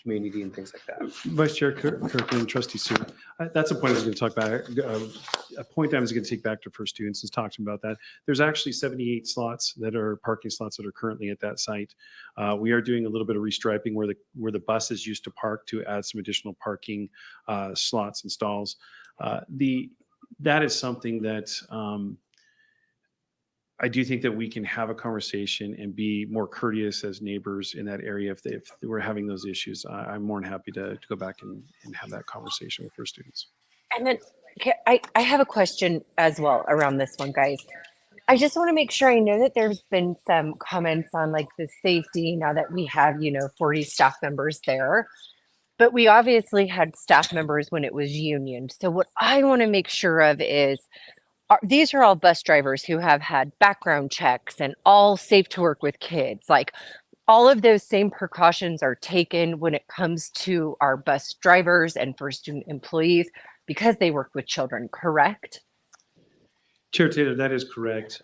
community and things like that? Vice Chair Kirkland, Trustee Sue, that's a point I was going to talk about. A point I was going to take back to First Students is talking about that. There's actually 78 slots that are parking slots that are currently at that site. We are doing a little bit of restriping where the buses used to park to add some additional parking slots and stalls. That is something that I do think that we can have a conversation and be more courteous as neighbors in that area. If we're having those issues, I'm more than happy to go back and have that conversation with First Students. And then I have a question as well around this one, guys. I just want to make sure I know that there's been some comments on like the safety now that we have, 40 staff members there. But we obviously had staff members when it was union. So what I want to make sure of is these are all bus drivers who have had background checks and all safe to work with kids. Like all of those same precautions are taken when it comes to our bus drivers and First Student employees because they work with children, correct? Chair Taylor, that is correct.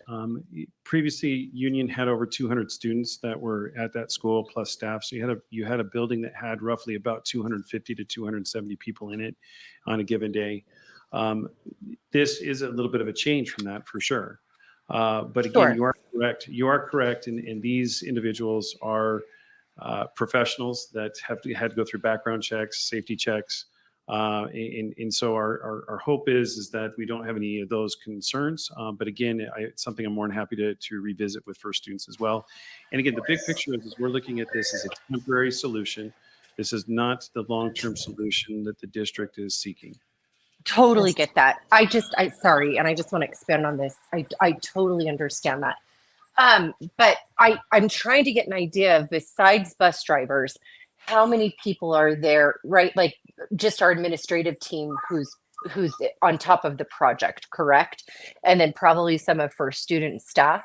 Previously, Union had over 200 students that were at that school plus staff. So you had a building that had roughly about 250 to 270 people in it on a given day. This is a little bit of a change from that for sure. But again, Sure. You are correct. And these individuals are professionals that have had to go through background checks, safety checks. And so our hope is that we don't have any of those concerns. But again, it's something I'm more than happy to revisit with First Students as well. And again, the big picture is we're looking at this as a temporary solution. This is not the long-term solution that the district is seeking. Totally get that. Sorry, and I just want to expand on this. I totally understand that. But I'm trying to get an idea of, besides bus drivers, how many people are there, right? Like just our administrative team who's on top of the project, correct? And then probably some of First Student staff.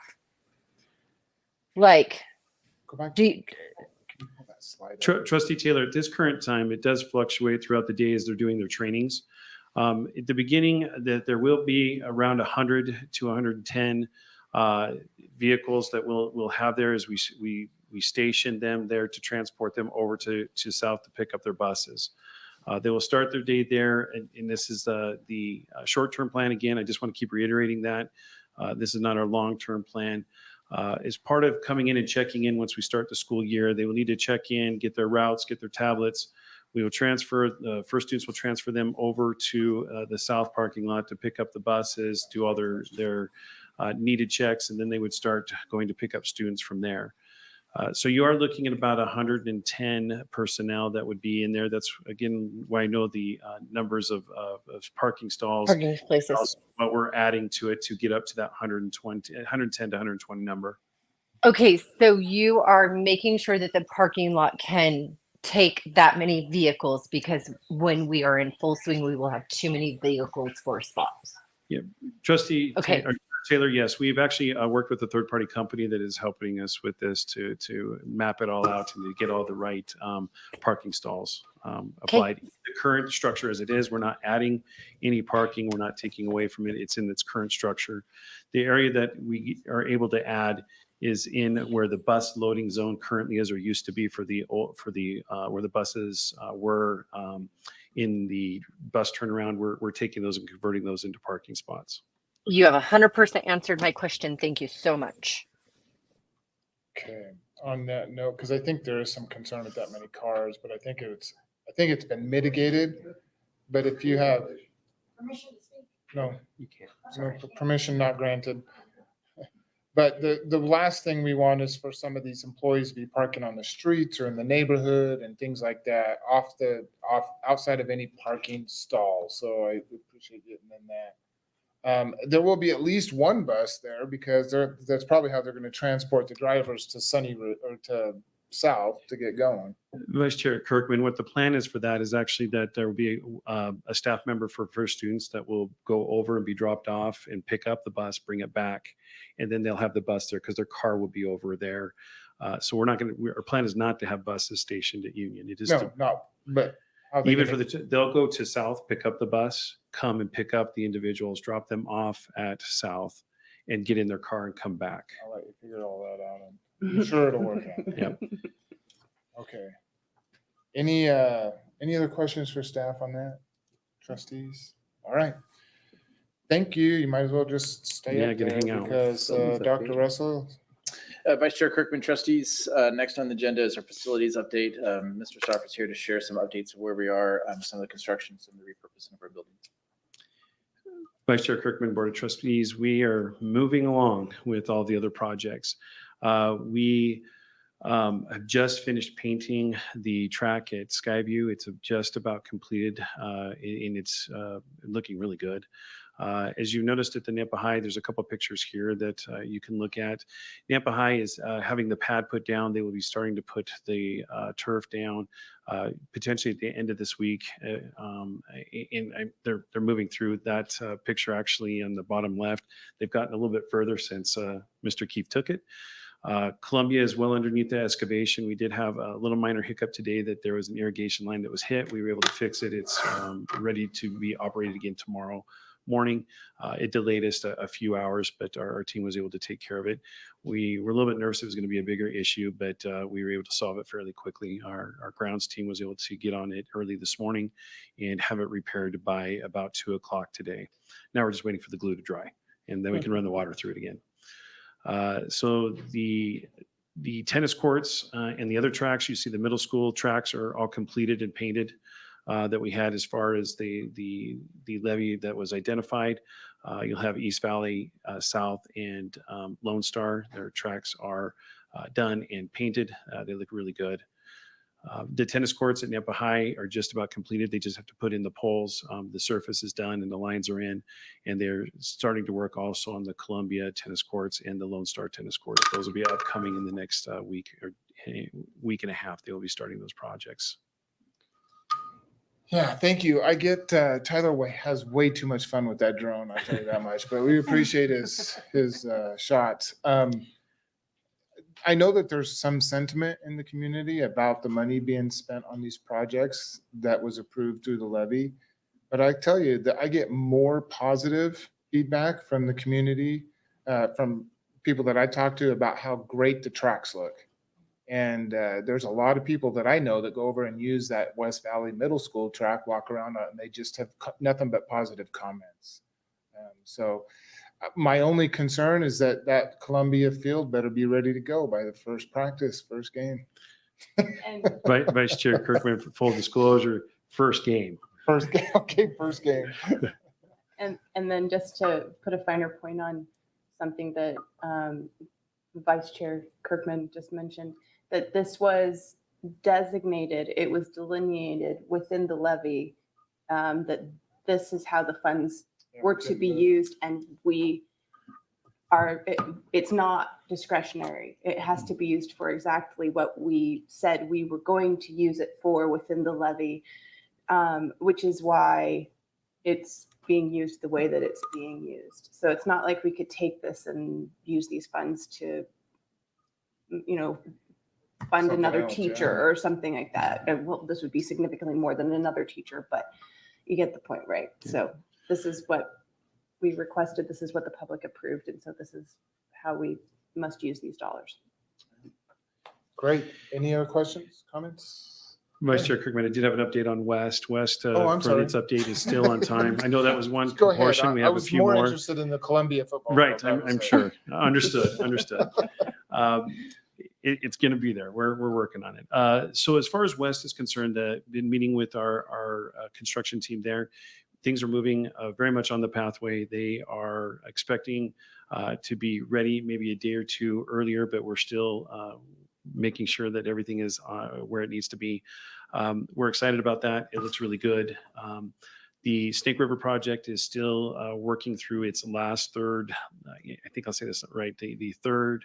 Like, Go back. do you, That slide. Trustee Taylor, at this current time, it does fluctuate throughout the day as they're doing their trainings. At the beginning, that there will be around 100 to 110 vehicles that we'll have there as we station them there to transport them over to South to pick up their buses. They will start their day there, and this is the short-term plan. Again, I just want to keep reiterating that. This is not our long-term plan. As part of coming in and checking in once we start the school year, they will need to check in, get their routes, get their tablets. We will First Students will transfer them over to the South parking lot to pick up the buses, do all their needed checks, and then they would start going to pick up students from there. So you are looking at about 110 personnel that would be in there. That's, again, why I know the numbers of parking stalls, parking places? what we're adding to it to get up to that 110 to 120 number. Okay, so you are making sure that the parking lot can take that many vehicles, because when we are in full swing, we will have too many vehicles for spots. Yeah, Trustee Okay. Taylor, yes, we've actually worked with a third-party company that is helping us with this to map it all out and to get all the right parking stalls applied. The current structure as it is, we're not adding any parking. We're not taking away from it. It's in its current structure. The area that we are able to add is in where the bus loading zone currently is, or used to be for the where the buses were in the bus turnaround. We're taking those and converting those into parking spots. You have 100% answered my question. Thank you so much. Okay, on that note, because I think there is some concern with that many cars, but I think it's been mitigated. But if you have, Permission to speak. No, You can't. no, permission not granted. But the last thing we want is for some of these employees to be parking on the streets or in the neighborhood and things like that, outside of any parking stall. So I appreciate getting in that. There will be at least one bus there because that's probably how they're going to transport the drivers to or to South to get going. Vice Chair Kirkman, what the plan is for that is actually that there will be a staff member for first students that will go over and be dropped off and pick up the bus, bring it back, and then they'll have the bus there because their car will be over there. So we're not going to, our plan is not to have buses stationed at Union. It is No, to, no, but how they even gonna- for they'll go to South, pick up the bus, come and pick up the individuals, drop them off at South, and get in their car and come back. I'll let you figure all that out. I'm sure it'll work out. Yep. Okay. Any other questions for staff on that? Trustees? All right. Thank you. You might as well just stay Yeah, up get to there hang out. because Dr. Russell, Vice Chair Kirkman, trustees, next on the agenda is our facilities update. Mr. Sarf is here to share some updates of where we are, some of the construction, some of the repurposing of our buildings. Vice Chair Kirkman, Board of Trustees, we are moving along with all the other projects. We have just finished painting the track at Skyview. It's just about completed and it's looking really good. As you noticed at the Nampa High, there's a couple of pictures here that you can look at. Nampa High is having the pad put down. They will be starting to put the turf down potentially at the end of this week. They're moving through that picture actually on the bottom left. They've gotten a little bit further since Mr. Keefe took it. Columbia is well underneath the excavation. We did have a little minor hiccup today that there was an irrigation line that was hit. We were able to fix it. It's ready to be operated again tomorrow morning. It delayed us a few hours, but our team was able to take care of it. We were a little bit nervous it was going to be a bigger issue, but we were able to solve it fairly quickly. Our grounds team was able to get on it early this morning and have it repaired by about 2 o'clock today. Now we're just waiting for the glue to dry, and then we can run the water through it again. So the tennis courts and the other tracks, you see the middle school tracks are all completed and painted that we had as far as the levee that was identified. You'll have East Valley, South, and Lone Star. Their tracks are done and painted. They look really good. The tennis courts at Nampa High are just about completed. They just have to put in the poles. The surface is done and the lines are in, and they're starting to work also on the Columbia tennis courts and the Lone Star tennis courts. Those will be upcoming in the next week or week and a half. They will be starting those projects. yeah, thank you. I get Tyler has way too much fun with that drone. I'll tell you that much. But we appreciate his shots. I know that there's some sentiment in the community about the money being spent on these projects that was approved through the levy. But I tell you that I get more positive feedback from the community, from people that I talk to about how great the tracks look. And there's a lot of people that I know that go over and use that West Valley Middle School track, walk around, and they just have nothing but positive comments. So my only concern is that Columbia field better be ready to go by the first practice, first game. Vice Chair Kirkman, for full disclosure, first game. First game, okay, first game. And then just to put a finer point on something that Vice Chair Kirkman just mentioned, that this was designated, it was delineated within the levy, that this is how the funds were to be used, and it's not discretionary. It has to be used for exactly what we said we were going to use it for within the levy, which is why it's being used the way that it's being used. So it's not like we could take this and use these funds to, fund Something another else, teacher yeah. or something like that. And, well, this would be significantly more than another teacher, but you get the point, right? So this is what we requested. This is what the public approved. And so this is how we must use these dollars. Great. Any other questions, comments? Vice Chair Kirkman, I did have an update on West. West, I'm for its update is still on time. I know that was one Go ahead. portion. We I have a was few more more. interested in the Columbia football. Right, field, that was I'm it. sure. Understood. It's going to be there. We're working on it. So as far as West is concerned, been meeting with our construction team there. things are moving very much on the pathway. They are expecting to be ready maybe a day or two earlier, but we're still making sure that everything is where it needs to be. We're excited about that. It looks really good. The Snake River project is still working through its last third, I think I'll say this right, the third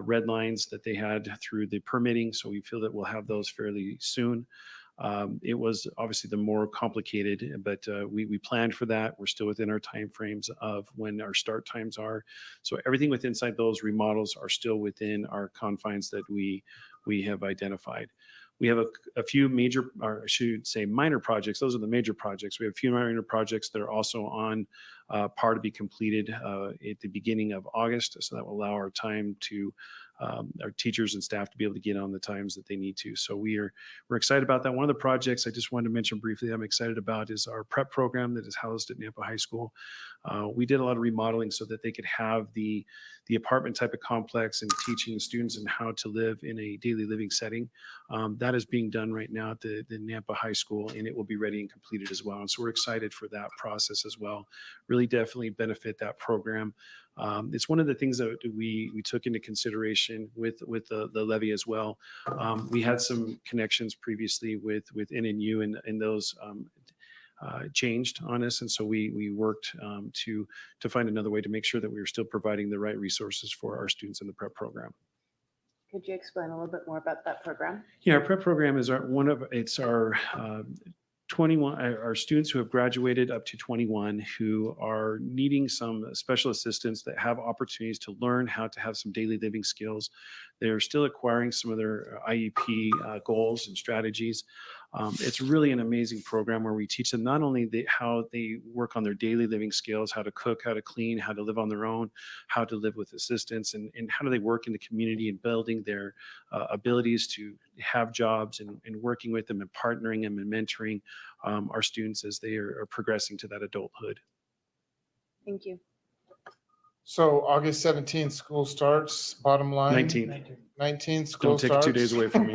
red lines that they had through the permitting. So we feel that we'll have those fairly soon. It was obviously the more complicated, but we planned for that. We're still within our timeframes of when our start times are. So everything within inside those remodels are still within our confines that we have identified. We have a few major, or I should say minor projects. Those are the major projects. We have a few minor projects that are also on par to be completed at the beginning of August. So that will allow our time to our teachers and staff to be able to get on the times that they need to. So we're excited about that. One of the projects I just wanted to mention briefly that I'm excited about is our prep program that is housed at Nampa High School. We did a lot of remodeling so that they could have the apartment type of complex and teaching students and how to live in a daily living setting. That is being done right now at the Nampa High School, and it will be ready and completed as well. And so we're excited for that process as well. Really definitely benefit that program. It's one of the things that we took into consideration with the levy as well. We had some connections previously with NNU and those changed on us. And so we worked to find another way to make sure that we were still providing the right resources for our students in the prep program. Could you explain a little bit more about that program? Yeah, our prep program is our 21, our students who have graduated up to 21 who are needing some special assistance that have opportunities to learn how to have some daily living skills. They're still acquiring some of their IEP goals and strategies. It's really an amazing program where we teach them not only how they work on their daily living skills, how to cook, how to clean, how to live on their own, how to live with assistance, and how do they work in the community and building their abilities to have jobs and working with them and partnering them and mentoring our students as they are progressing to that adulthood. Thank you. So August 17th, school starts, bottom line. 19th, school Don't take starts. 2 days away from me.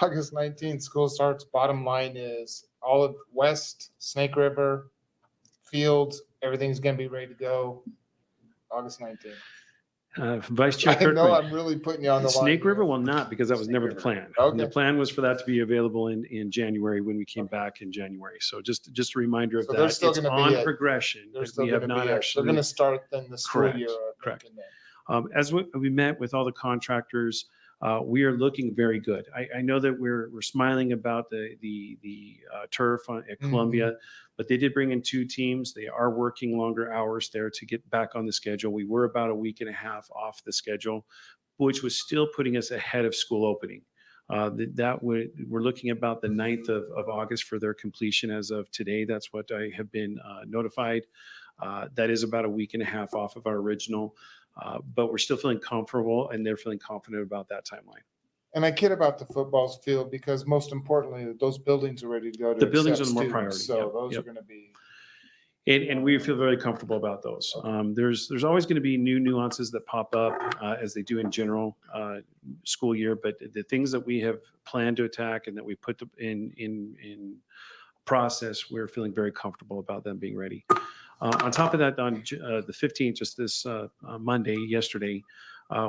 August 19th, school starts, bottom line is all of West, Snake River, Fields, everything's gonna be ready to go August 19th. Vice Chair I know Kirkman. I'm really putting you on the line. Snake River here. will not, because that was Snake never the River. plan. Okay. The plan was for that to be available in January when we came back in January. So just a reminder of So that. there's still It's gonna be on a- progression, They're but still we have gonna not be, they're actually. gonna start then the school Correct, year. correct. thinking then. As we met with all the contractors, we are looking very good. I know that we're smiling about the turf at Columbia, but they did bring in 2 teams. They are working longer hours there to get back on the schedule. We were about a week and a half off the schedule, which was still putting us ahead of school opening. We're looking about the 9th of August for their completion as of today. That's what I have been notified. That is about a week and a half off of our original, but we're still feeling comfortable and they're feeling confident about that timeline. And I kid about the football field because most importantly, those buildings are ready to go to The buildings accept are the more students. priority. So Yep, those yep. are gonna be. And we feel very comfortable about those. There's always going to be new nuances that pop up as they do in general school year, but the things that we have planned to attack and that we put in process, we're feeling very comfortable about them being ready. On top of that, on the 15th, just this Monday, yesterday,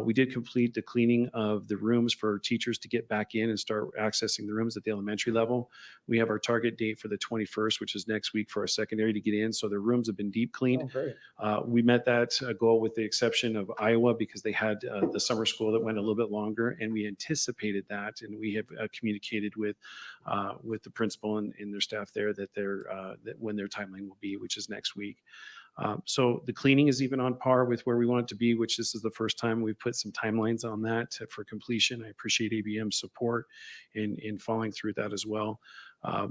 we did complete the cleaning of the rooms for teachers to get back in and start accessing the rooms at the elementary level. We have our target date for the 21st, which is next week, for our secondary to get in. So the rooms have been deep cleaned. Oh, great. We met that goal with the exception of Iowa because they had the summer school that went a little bit longer, and we anticipated that, and we have communicated with the principal and their staff there that that when their timeline will be, which is next week. So the cleaning is even on par with where we want it to be, which this is the first time we've put some timelines on that for completion. I appreciate ABM's support in following through that as well.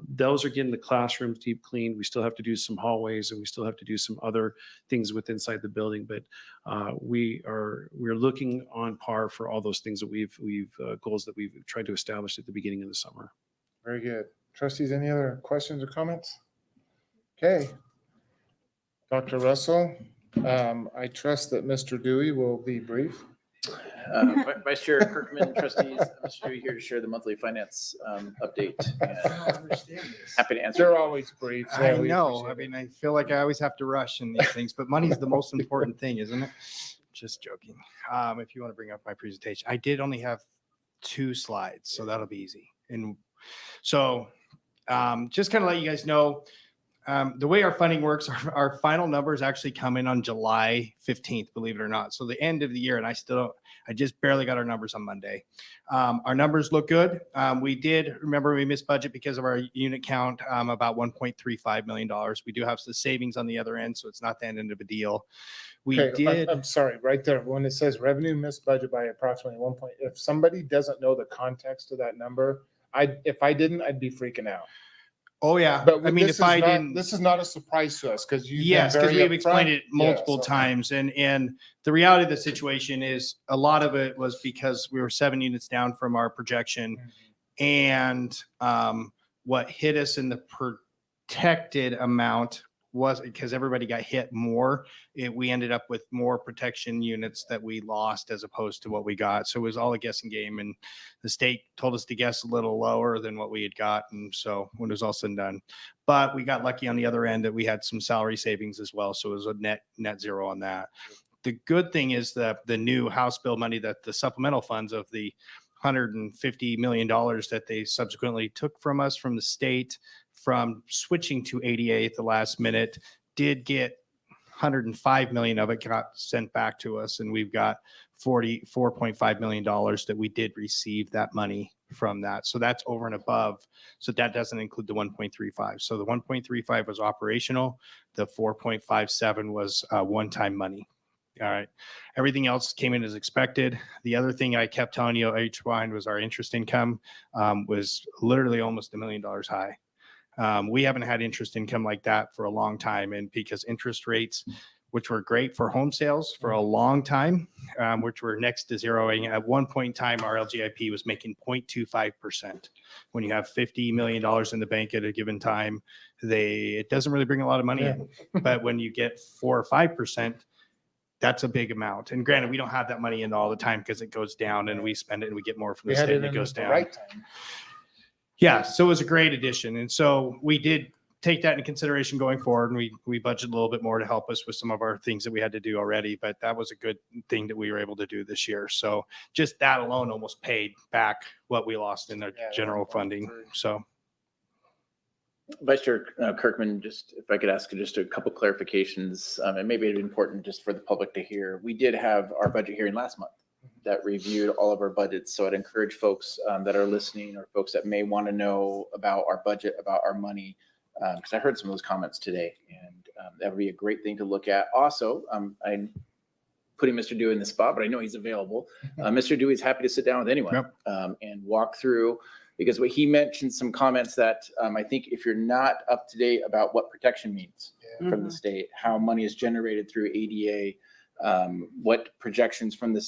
Those are getting the classrooms deep cleaned. We still have to do some hallways and we still have to do some other things with inside the building, but we're looking on par for all those things that we've goals that we've tried to establish at the beginning of the summer. Very good. Trustees, any other questions or comments? Okay. Dr. Russell, I trust that Mr. Dewey will be brief. Vice Chair Kirkman, trustees, Mr. Dewey here to share the monthly finance update. And happy to answer. They're always brief. so I we know. appreciate I it. mean, I feel like I always have to rush in these things, but money's the most important thing, isn't it? Just joking. If you want to bring up my presentation, I did only have 2 slides, so that'll be easy. And so just kind of let you guys know, the way our funding works, our final numbers actually come in on July 15th, believe it or not. So the end of the year, and I just barely got our numbers on Monday. Our numbers look good. Remember we missed budget because of our unit count, about $1.35 million. We do have the savings on the other end, so it's not the end of a deal. I'm sorry, right there, when it says revenue missed budget by approximately 1 point, if somebody doesn't know the context of that number, if I didn't, I'd be freaking out. Oh yeah. But I mean, this if I is not- didn't, This is not a surprise to us because yes, because we've explained it multiple so- times. And the reality of the situation is a lot of it was because we were 7 units down from our projection. And what hit us in the protected amount was because everybody got hit more. We ended up with more protection units that we lost as opposed to what we got. So it was all a guessing game. And the state told us to guess a little lower than what we had gotten. So when it was all said and done, but we got lucky on the other end that we had some salary savings as well. So it was a net zero on that. The good thing is that the new House bill money, that the supplemental funds of the $150 million that they subsequently took from us from the state from switching to ADA at the last minute, did get 105 million of it got sent back to us. And we've got $44.5 million that we did receive that money from that. So that's over and above. So that doesn't include the 1.35. So the 1.35 was operational. The 4.57 was one-time money. All right. Everything else came in as expected. The other thing I kept telling you each line was our interest income was literally almost $1 million high. We haven't had interest income like that for a long time. And because interest rates, which were great for home sales for a long time, which were next to zeroing. At one point in time, our LGIP was making 0.25%. When you have $50 million in the bank at a given time, it doesn't really bring a lot of money in. But when you get 4 or 5%, that's a big amount. And granted, we don't have that money in all the time because it goes down and we spend it and we get more from the state and it goes down. Right time. Yeah, so it was a great addition. And so we did take that into consideration going forward, and we budgeted a little bit more to help us with some of our things that we had to do already, but that was a good thing that we were able to do this year. So just that alone almost paid back what we lost in the general funding. So Vice Chair Kirkman, just if I could ask just a couple clarifications, and maybe it'd be important just for the public to hear. We did have our budget hearing last month that reviewed all of our budgets. So I'd encourage folks that are listening or folks that may want to know about our budget, about our money, because I heard some of those comments today, and that would be a great thing to look at. Also, I'm putting Mr. Dewey in the spot, but I know he's available. Mr. Dewey is happy to sit down with anyone and walk through, because what he mentioned some comments that I think if you're not up to date about what protection means from the state, how money is generated through ADA, what projections from the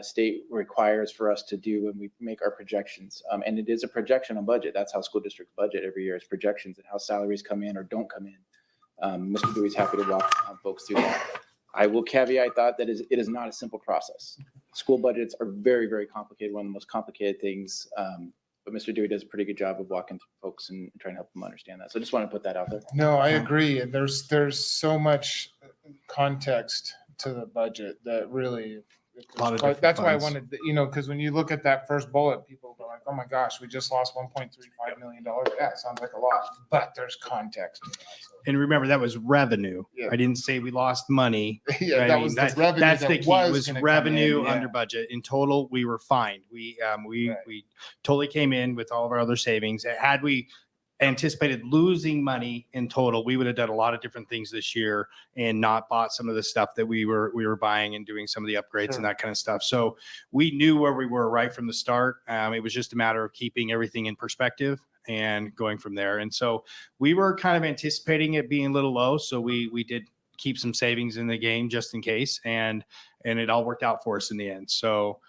state requires for us to do when we make our projections. And it is a projection on budget. That's how school districts budget every year, is projections and how salaries come in or don't come in. Mr. Dewey's happy to walk folks through that. I will caveat that it is not a simple process. School budgets are very, very complicated, one of the most complicated things. But Mr. Dewey does a pretty good job of walking through folks and trying to help them understand that. So I just want to put that out there. No, I agree. And there's so much context to the budget that really, that's why I wanted, because when you look at that first bullet, people go like, oh my gosh, we just lost $1.35 million. Yeah, it sounds like a lot, but there's context to that. So. And remember, that was revenue. Yeah. I didn't say we lost money. Yeah, that was the revenue. That's that the key. It was gonna come revenue in, yeah. under budget. In total, we were fine. We totally came in with all of our other savings. Had we anticipated losing money in total, we would have done a lot of different things this year and not bought some of the stuff that we were buying and doing some of the upgrades and that kind of stuff. So we knew where we were right from the start. It was just a matter of keeping everything in perspective and going from there. And so we were kind of anticipating it being a little low. So we did keep some savings in the game just in case. And it all worked out for us in the end. So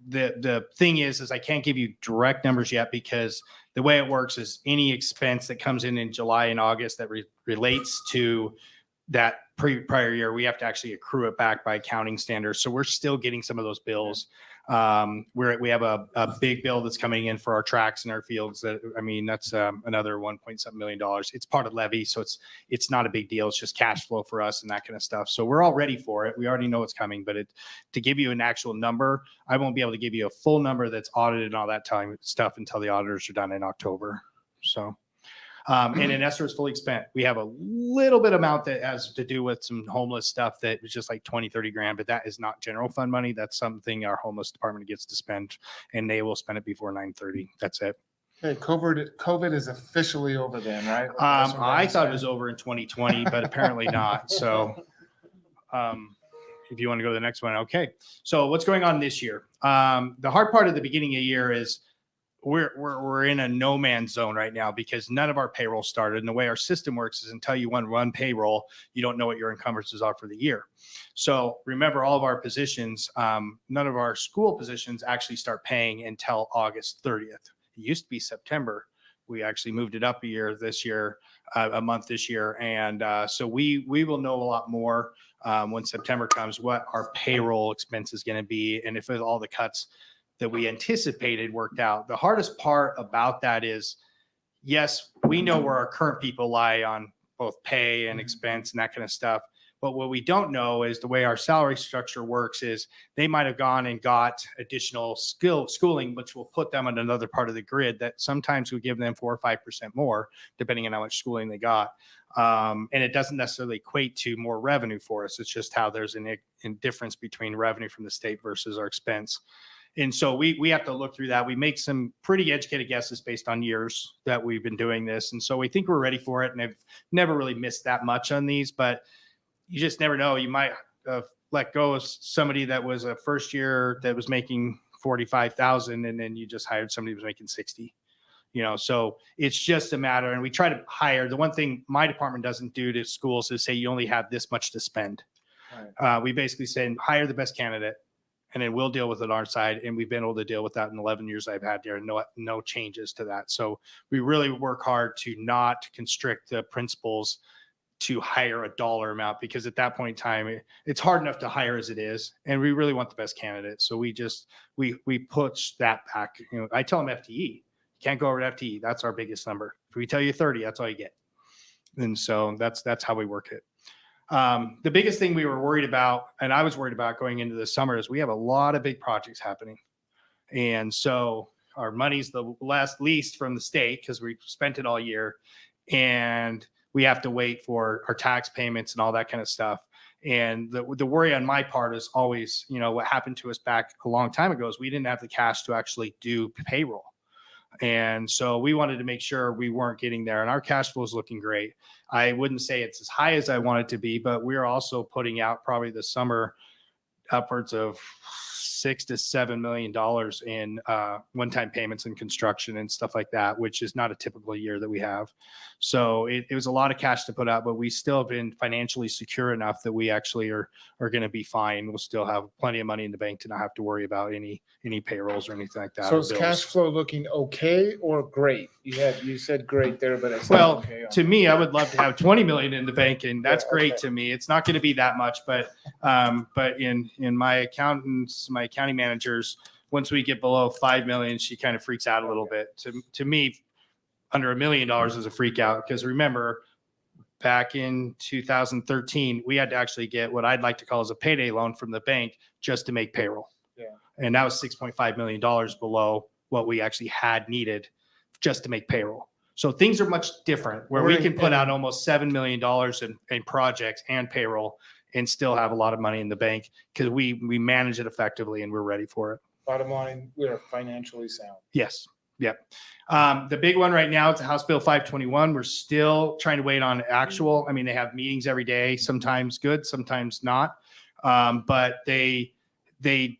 the thing is I can't give you direct numbers yet, because the way it works is any expense that comes in July and August that relates to that prior year, we have to actually accrue it back by accounting standards. So we're still getting some of those bills. We have a big bill that's coming in for our tracks and our fields. That's another $1.7 million. It's part of levy, so it's not a big deal. It's just cash flow for us and that kind of stuff. So we're all ready for it. We already know it's coming, but to give you an actual number, I won't be able to give you a full number that's audited and all that stuff until the auditors are done in October. So. And in escrow is fully spent. We have a little bit amount that has to do with some homeless stuff that was just like 20, 30 grand, but that is not general fund money. That's something our homeless department gets to spend, and they will spend it before 9:30. That's it. Okay, COVID is officially over then, right? I thought it was over in 2020, but apparently not. So if you want to go to the next one. Okay. So what's going on this year? The hard part of the beginning of the year is we're in a no man's zone right now because none of our payroll started. And the way our system works is until you want to run payroll, you don't know what your encumbrances are for the year. So remember, all of our positions, none of our school positions actually start paying until August 30th. It used to be September. We actually moved it up a month this year. And so we will know a lot more when September comes, what our payroll expense is going to be. And if all the cuts that we anticipated worked out. The hardest part about that is, yes, we know where our current people lie on both pay and expense and that kind of stuff. But what we don't know is the way our salary structure works is they might have gone and got additional schooling, which will put them on another part of the grid that sometimes we give them 4 or 5% more, depending on how much schooling they got. And it doesn't necessarily equate to more revenue for us. It's just how there's a difference between revenue from the state versus our expense. And so we have to look through that. We make some pretty educated guesses based on years that we've been doing this. And so we think we're ready for it. And I've never really missed that much on these, but you just never know. You might let go of somebody that was a first year that was making 45,000, and then you just hired somebody who was making 60. So it's just a matter. And we try to hire. The one thing my department doesn't do to schools is say you only have this much to spend. Right. We basically say hire the best candidate, and then we'll deal with it on our side. And we've been able to deal with that in 11 years I've had there. No changes to that. So we really work hard to not constrict the principals to hire a dollar amount, because at that point in time, it's hard enough to hire as it is. And we really want the best candidate. So we push that back. I tell them FTE. You can't go over to FTE. That's our biggest number. If we tell you 30, that's all you get. And so that's how we work it. The biggest thing we were worried about, and I was worried about going into the summer, is we have a lot of big projects happening. And so our money's the least from the state because we spent it all year, and we have to wait for our tax payments and all that kind of stuff. And the worry on my part is always, what happened to us back a long time ago is we didn't have the cash to actually do payroll. And so we wanted to make sure we weren't getting there, and our cash flow is looking great. I wouldn't say it's as high as I want it to be, but we're also putting out probably this summer upwards of $6 to $7 million in one-time payments and construction and stuff like that, which is not a typical year that we have. So it was a lot of cash to put out, but we still have been financially secure enough that we actually are going to be fine. We'll still have plenty of money in the bank to not have to worry about any payrolls or anything like that. So is cash flow looking okay or great? You said great there, but it's well, okay. To me, I would love to have 20 million in the bank, and that's great to me. It's not going to be that much, but in my accountants, my accounting managers, once we get below 5 million, she kind of freaks out a little bit. To me, under $1 million is a freak out, because remember, back in 2013, we had to actually get what I'd like to call as a payday loan from the bank just to make payroll. Yeah. And that was $6.5 million below what we actually had needed just to make payroll. So things are much different, where we can put out almost $7 million in projects and payroll and still have a lot of money in the bank, because we manage it effectively and we're ready for it. Bottom line, we are financially sound. Yes. Yep. The big one right now is House Bill 521. We're still trying to wait on actual. I mean, they have meetings every day, sometimes good, sometimes not. But we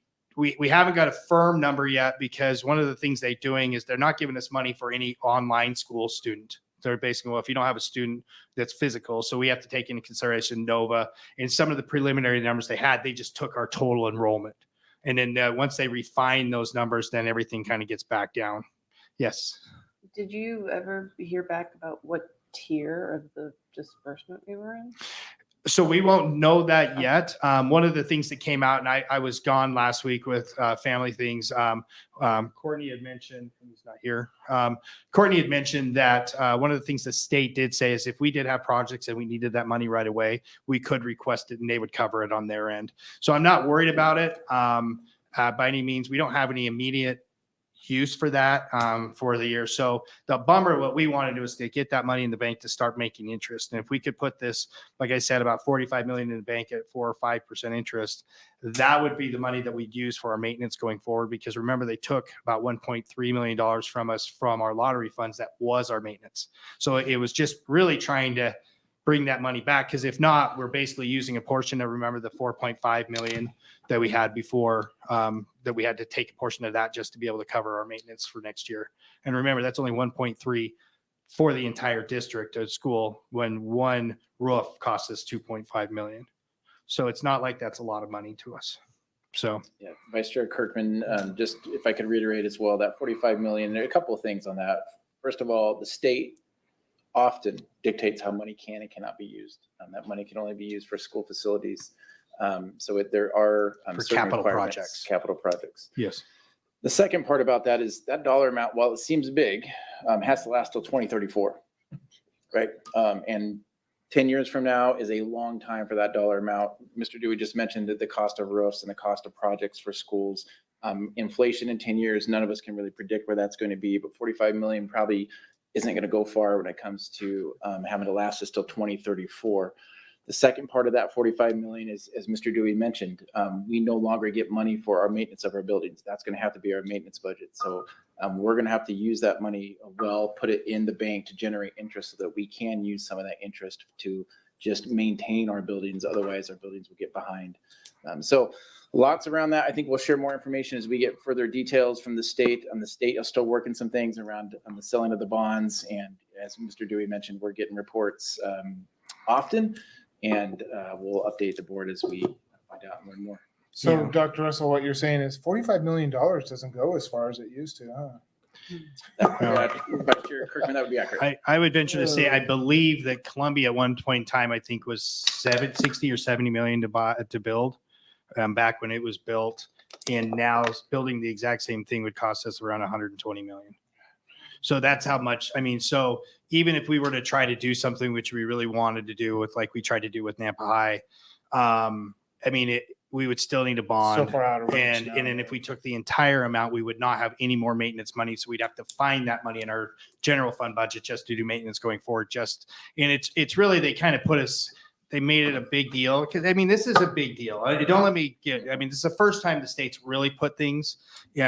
haven't got a firm number yet, because one of the things they're doing is they're not giving us money for any online school student. They're basically, well, if you don't have a student that's physical, so we have to take into consideration Nova and some of the preliminary numbers they had. They just took our total enrollment. And then once they refine those numbers, then everything kind of gets back down. Yes. Did you ever hear back about what tier of the disbursement we were in? So we won't know that yet. One of the things that came out, and I was gone last week with family things. Courtney had mentioned, he's not here. Courtney had mentioned that one of the things the state did say is if we did have projects and we needed that money right away, we could request it and they would cover it on their end. So I'm not worried about it by any means. We don't have any immediate use for that for the year. So the bummer, what we want to do is to get that money in the bank to start making interest. And if we could put this, like I said, about 45 million in the bank at 4 or 5% interest, that would be the money that we'd use for our maintenance going forward. Because remember, they took about $1.3 million from us from our lottery funds. That was our maintenance. So it was just really trying to bring that money back. Because if not, we're basically using a portion of, remember, the 4.5 million that we had before, that we had to take a portion of that just to be able to cover our maintenance for next year. And remember, that's only 1.3 for the entire district of school when one roof costs us 2.5 million. So it's not like that's a lot of money to us. So Yeah, Vice Chair Kirkman, just if I could reiterate as well, that 45 million, there are a couple of things on that. First of all, the state often dictates how money can and cannot be used. That money can only be used for school facilities. So there are for certain capital requirements, projects. Capital projects. Yes. The second part about that is that dollar amount, while it seems big, has to last till 2034, right? And 10 years from now is a long time for that dollar amount. Mr. Dewey just mentioned that the cost of roofs and the cost of projects for schools, inflation in 10 years, none of us can really predict where that's going to be, but 45 million probably isn't going to go far when it comes to having to last us till 2034. The second part of that 45 million is, as Mr. Dewey mentioned, we no longer get money for our maintenance of our buildings. That's going to have to be our maintenance budget. So we're going to have to use that money well, put it in the bank to generate interest so that we can use some of that interest to just maintain our buildings. Otherwise, our buildings will get behind. So lots around that. I think we'll share more information as we get further details from the state. The state is still working some things around the selling of the bonds. And as Mr. Dewey mentioned, we're getting reports often. And we'll update the board as we find out and learn more. So, Yeah. Dr. Russell, what you're saying is $45 million doesn't go as far as it used to, huh? Vice Chair Kirkman, that would be accurate. I would venture to say, I believe that Columbia at one point in time, I think was 60 or 70 million to build back when it was built. And now building the exact same thing would cost us around 120 million. So that's how much, I mean, so even if we were to try to do something which we really wanted to do with, like we tried to do with Nampa High, I mean, we would still need a bond. So far out of reach And now. then if we took the entire amount, we would not have any more maintenance money. So we'd have to find that money in our general fund budget just to do maintenance going forward. And it's really, they kind of put us, they made it a big deal. Because I mean, this is a big deal. Don't let me get, I mean, this is the first time the state's really put things,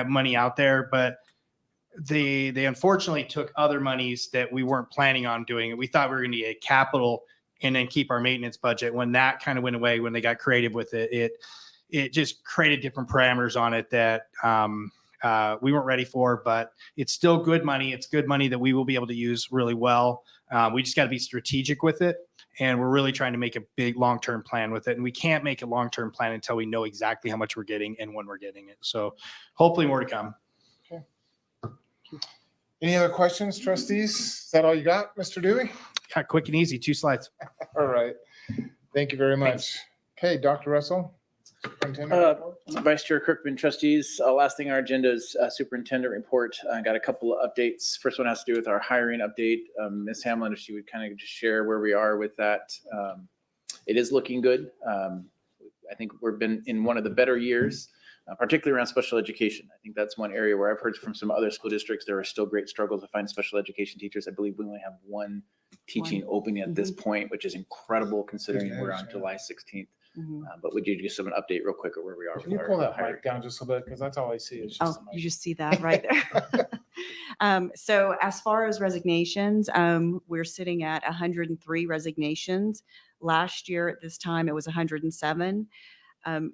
money out there, but they unfortunately took other monies that we weren't planning on doing. We thought we were going to get capital and then keep our maintenance budget. When that kind of went away, when they got creative with it, it just created different parameters on it that we weren't ready for, but it's still good money. It's good money that we will be able to use really well. We just got to be strategic with it. And we're really trying to make a big long-term plan with it. And we can't make a long-term plan until we know exactly how much we're getting and when we're getting it. So hopefully more to come. Any other questions, trustees? Is that all you got, Mr. Dewey? Yeah, quick and easy, 2 slides. All right. Thank you very much. Okay, Dr. Russell. Superintendent report. Vice Chair Kirkman, trustees, last thing on our agenda is superintendent report. I got a couple of updates. First one has to do with our hiring update. Ms. Hamlin, if she would kind of just share where we are with that. It is looking good. I think we've been in one of the better years, particularly around special education. I think that's one area where I've heard from some other school districts, there are still great struggles to find special education teachers. I believe we only have one teaching opening at this point, which is incredible considering we're on July 16th. But would you just give an update real quick of where we are? Can you pull that mic down just a little bit? Because that's all I see is just Oh, the mic. you just see that right there. So as far as resignations, we're sitting at 103 resignations. Last year at this time, it was 107.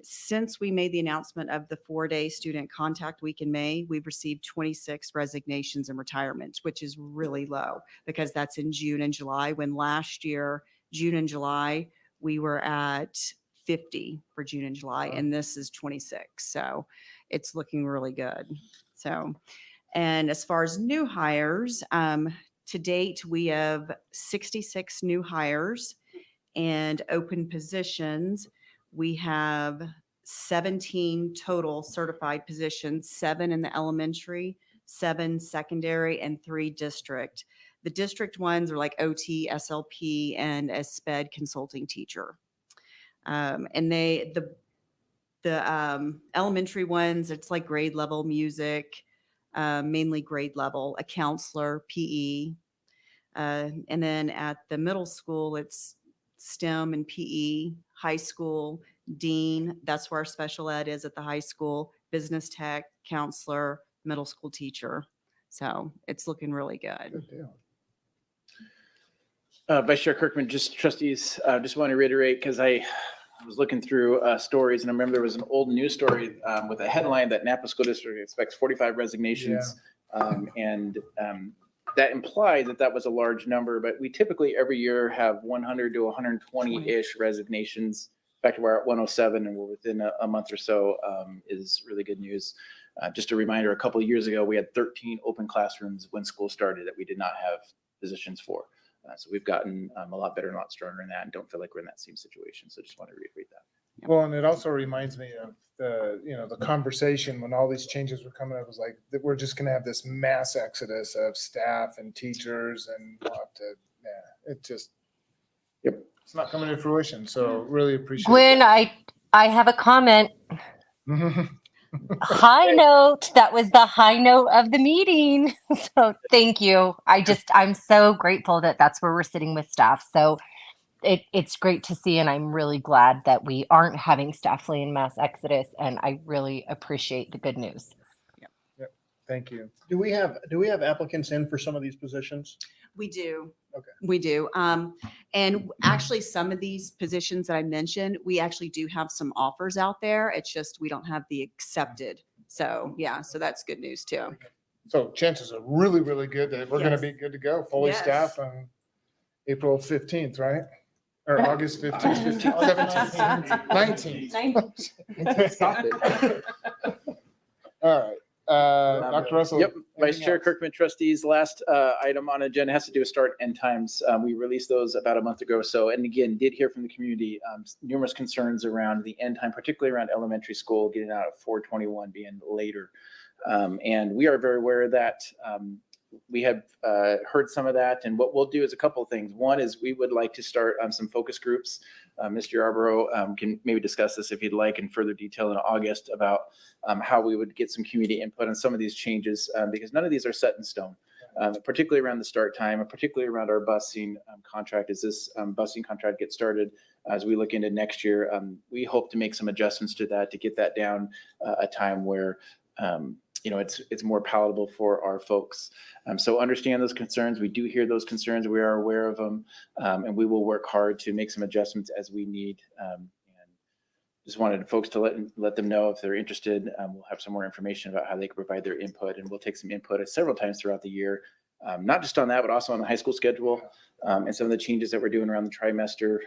Since we made the announcement of the 4-day student contact week in May, we've received 26 resignations and retirements, which is really low because that's in June and July, when last year, June and July, we were at 50 for June and July, and this is 26. So it's looking really good. So, and as far as new hires, to date, we have 66 new hires, And open positions, we have 17 total certified positions, 7 in the elementary, 7 secondary, and 3 district. The district ones are like OT, SLP, and a SPED consulting teacher. And the elementary ones, it's like grade level music, mainly grade level, a counselor, PE. And then at the middle school, it's STEM and PE, high school, dean, that's where our special ed is at the high school, business tech, counselor, middle school teacher. So it's looking really good. Good deal. Vice Chair Kirkman, just trustees, just want to reiterate, because I was looking through stories, and I remember there was an old news story with a headline that Nampa School District expects 45 resignations. That implied that that was a large number, but we typically every year have 100 to 120-ish resignations. In fact, we're at 107 and we're within a month or so is really good news. Just a reminder, a couple of years ago, we had 13 open classrooms when school started that we did not have positions for. So we've gotten a lot better and a lot stronger in that and don't feel like we're in that same situation. So just want to reiterate that. Well, and it also reminds me of the conversation when all these changes were coming up. It was like that we're just going to have this mass exodus of staff and teachers, and we'll have to, it just, it's not coming to fruition. So really appreciate Gwen, it. I have a comment. High note. That was the high note of the meeting. So thank you. I'm so grateful that that's where we're sitting with staff. So it's great to see, and I'm really glad that we aren't having staff flee in mass exodus, and I really appreciate the good news. Thank you. Do we have applicants in for some of these positions? We do. Okay. We do. And actually some of these positions that I mentioned, we actually do have some offers out there. It's just, we don't have the accepted. So yeah, so that's good news too. So chances are really, really good that we're going to be good to go, fully Yes. staffed on April 15th, right? Or August 15th, 17th, 19th. Stop it. All right. Dr. Russell. Yep. Vice anything Chair else? Kirkman, trustees, last item on agenda has to do with start and times. We released those about a month ago or so. And again, did hear from the community numerous concerns around the end time, particularly around elementary school, getting out at 4:21 being later. And we are very aware of that. We have heard some of that, and what we'll do is a couple of things. One is we would like to start some focus groups. Mr. Yarborough can maybe discuss this if you'd like in further detail in August about how we would get some community input on some of these changes, because none of these are set in stone, particularly around the start time, and particularly around our busing contract. As this busing contract gets started, as we look into next year, we hope to make some adjustments to that to get that down a time where it's more palatable for our folks. So understand those concerns. We do hear those concerns. We are aware of them, and we will work hard to make some adjustments as we need. And just wanted folks to let them know if they're interested. We'll have some more information about how they can provide their input, and we'll take some input several times throughout the year, not just on that, but also on the high school schedule and some of the changes that we're doing around the trimester.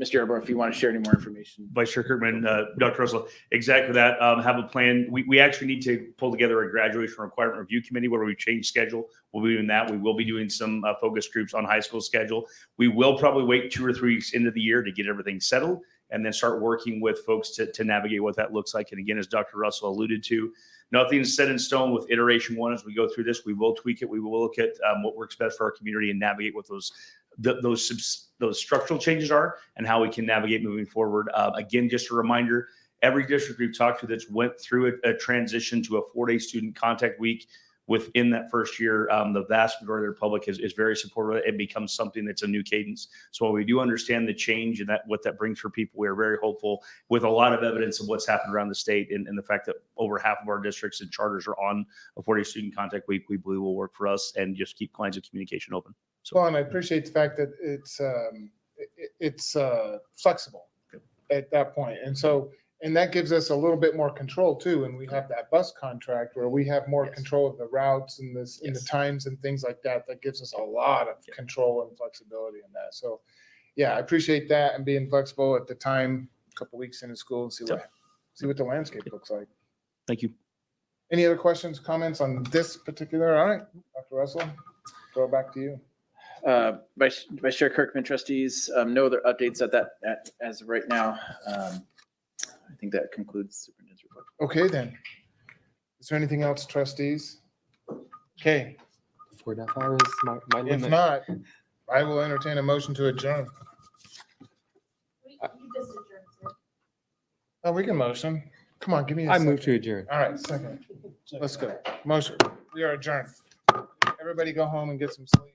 Mr. Yarborough, if you want to share any more information. Vice Chair Kirkman, Dr. Russell, exactly that. Have a plan. We actually need to pull together a graduation requirement review committee where we change schedule. We'll be doing that. We will be doing some focus groups on high school schedule. We will probably wait 2 or 3 weeks into the year to get everything settled and then start working with folks to navigate what that looks like. And again, as Dr. Russell alluded to, nothing's set in stone with iteration 1. As we go through this, we will tweak it. We will look at what works best for our community and navigate what those structural changes are and how we can navigate moving forward. Again, just a reminder, every district we've talked to that's went through a transition to a 4-day student contact week within that first year, the vast majority of the public is very supportive of it. It becomes something that's a new cadence. So while we do understand the change and what that brings for people, we are very hopeful with a lot of evidence of what's happened around the state and the fact that over half of our districts and charters are on a 4-day student contact week, we believe will work for us and just keep lines of communication open. So, Well, and I appreciate the fact that it's flexible at that point. And that gives us a little bit more control too. And we have that bus contract where we have more control of the routes and the times and things like that. That gives us a lot of control and flexibility in that. So yeah, I appreciate that and being flexible at the time, a couple weeks into school and see what the landscape looks like. thank you. Any other questions, comments on this particular? All right, Dr. Russell, throw it back to you. Vice Chair Kirkman, trustees, no other updates as of right now. I think that concludes the superintendent's report. Okay, then. Is there anything else, trustees? Okay, 4.5 hours is my if limit. not, I will entertain a motion to adjourn. Oh, we can motion. Come on, give me a I second. move to adjourn. All right, second. Let's go. Motion. We are adjourned. Everybody go home and get some sleep.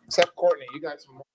Except Courtney, you got some more.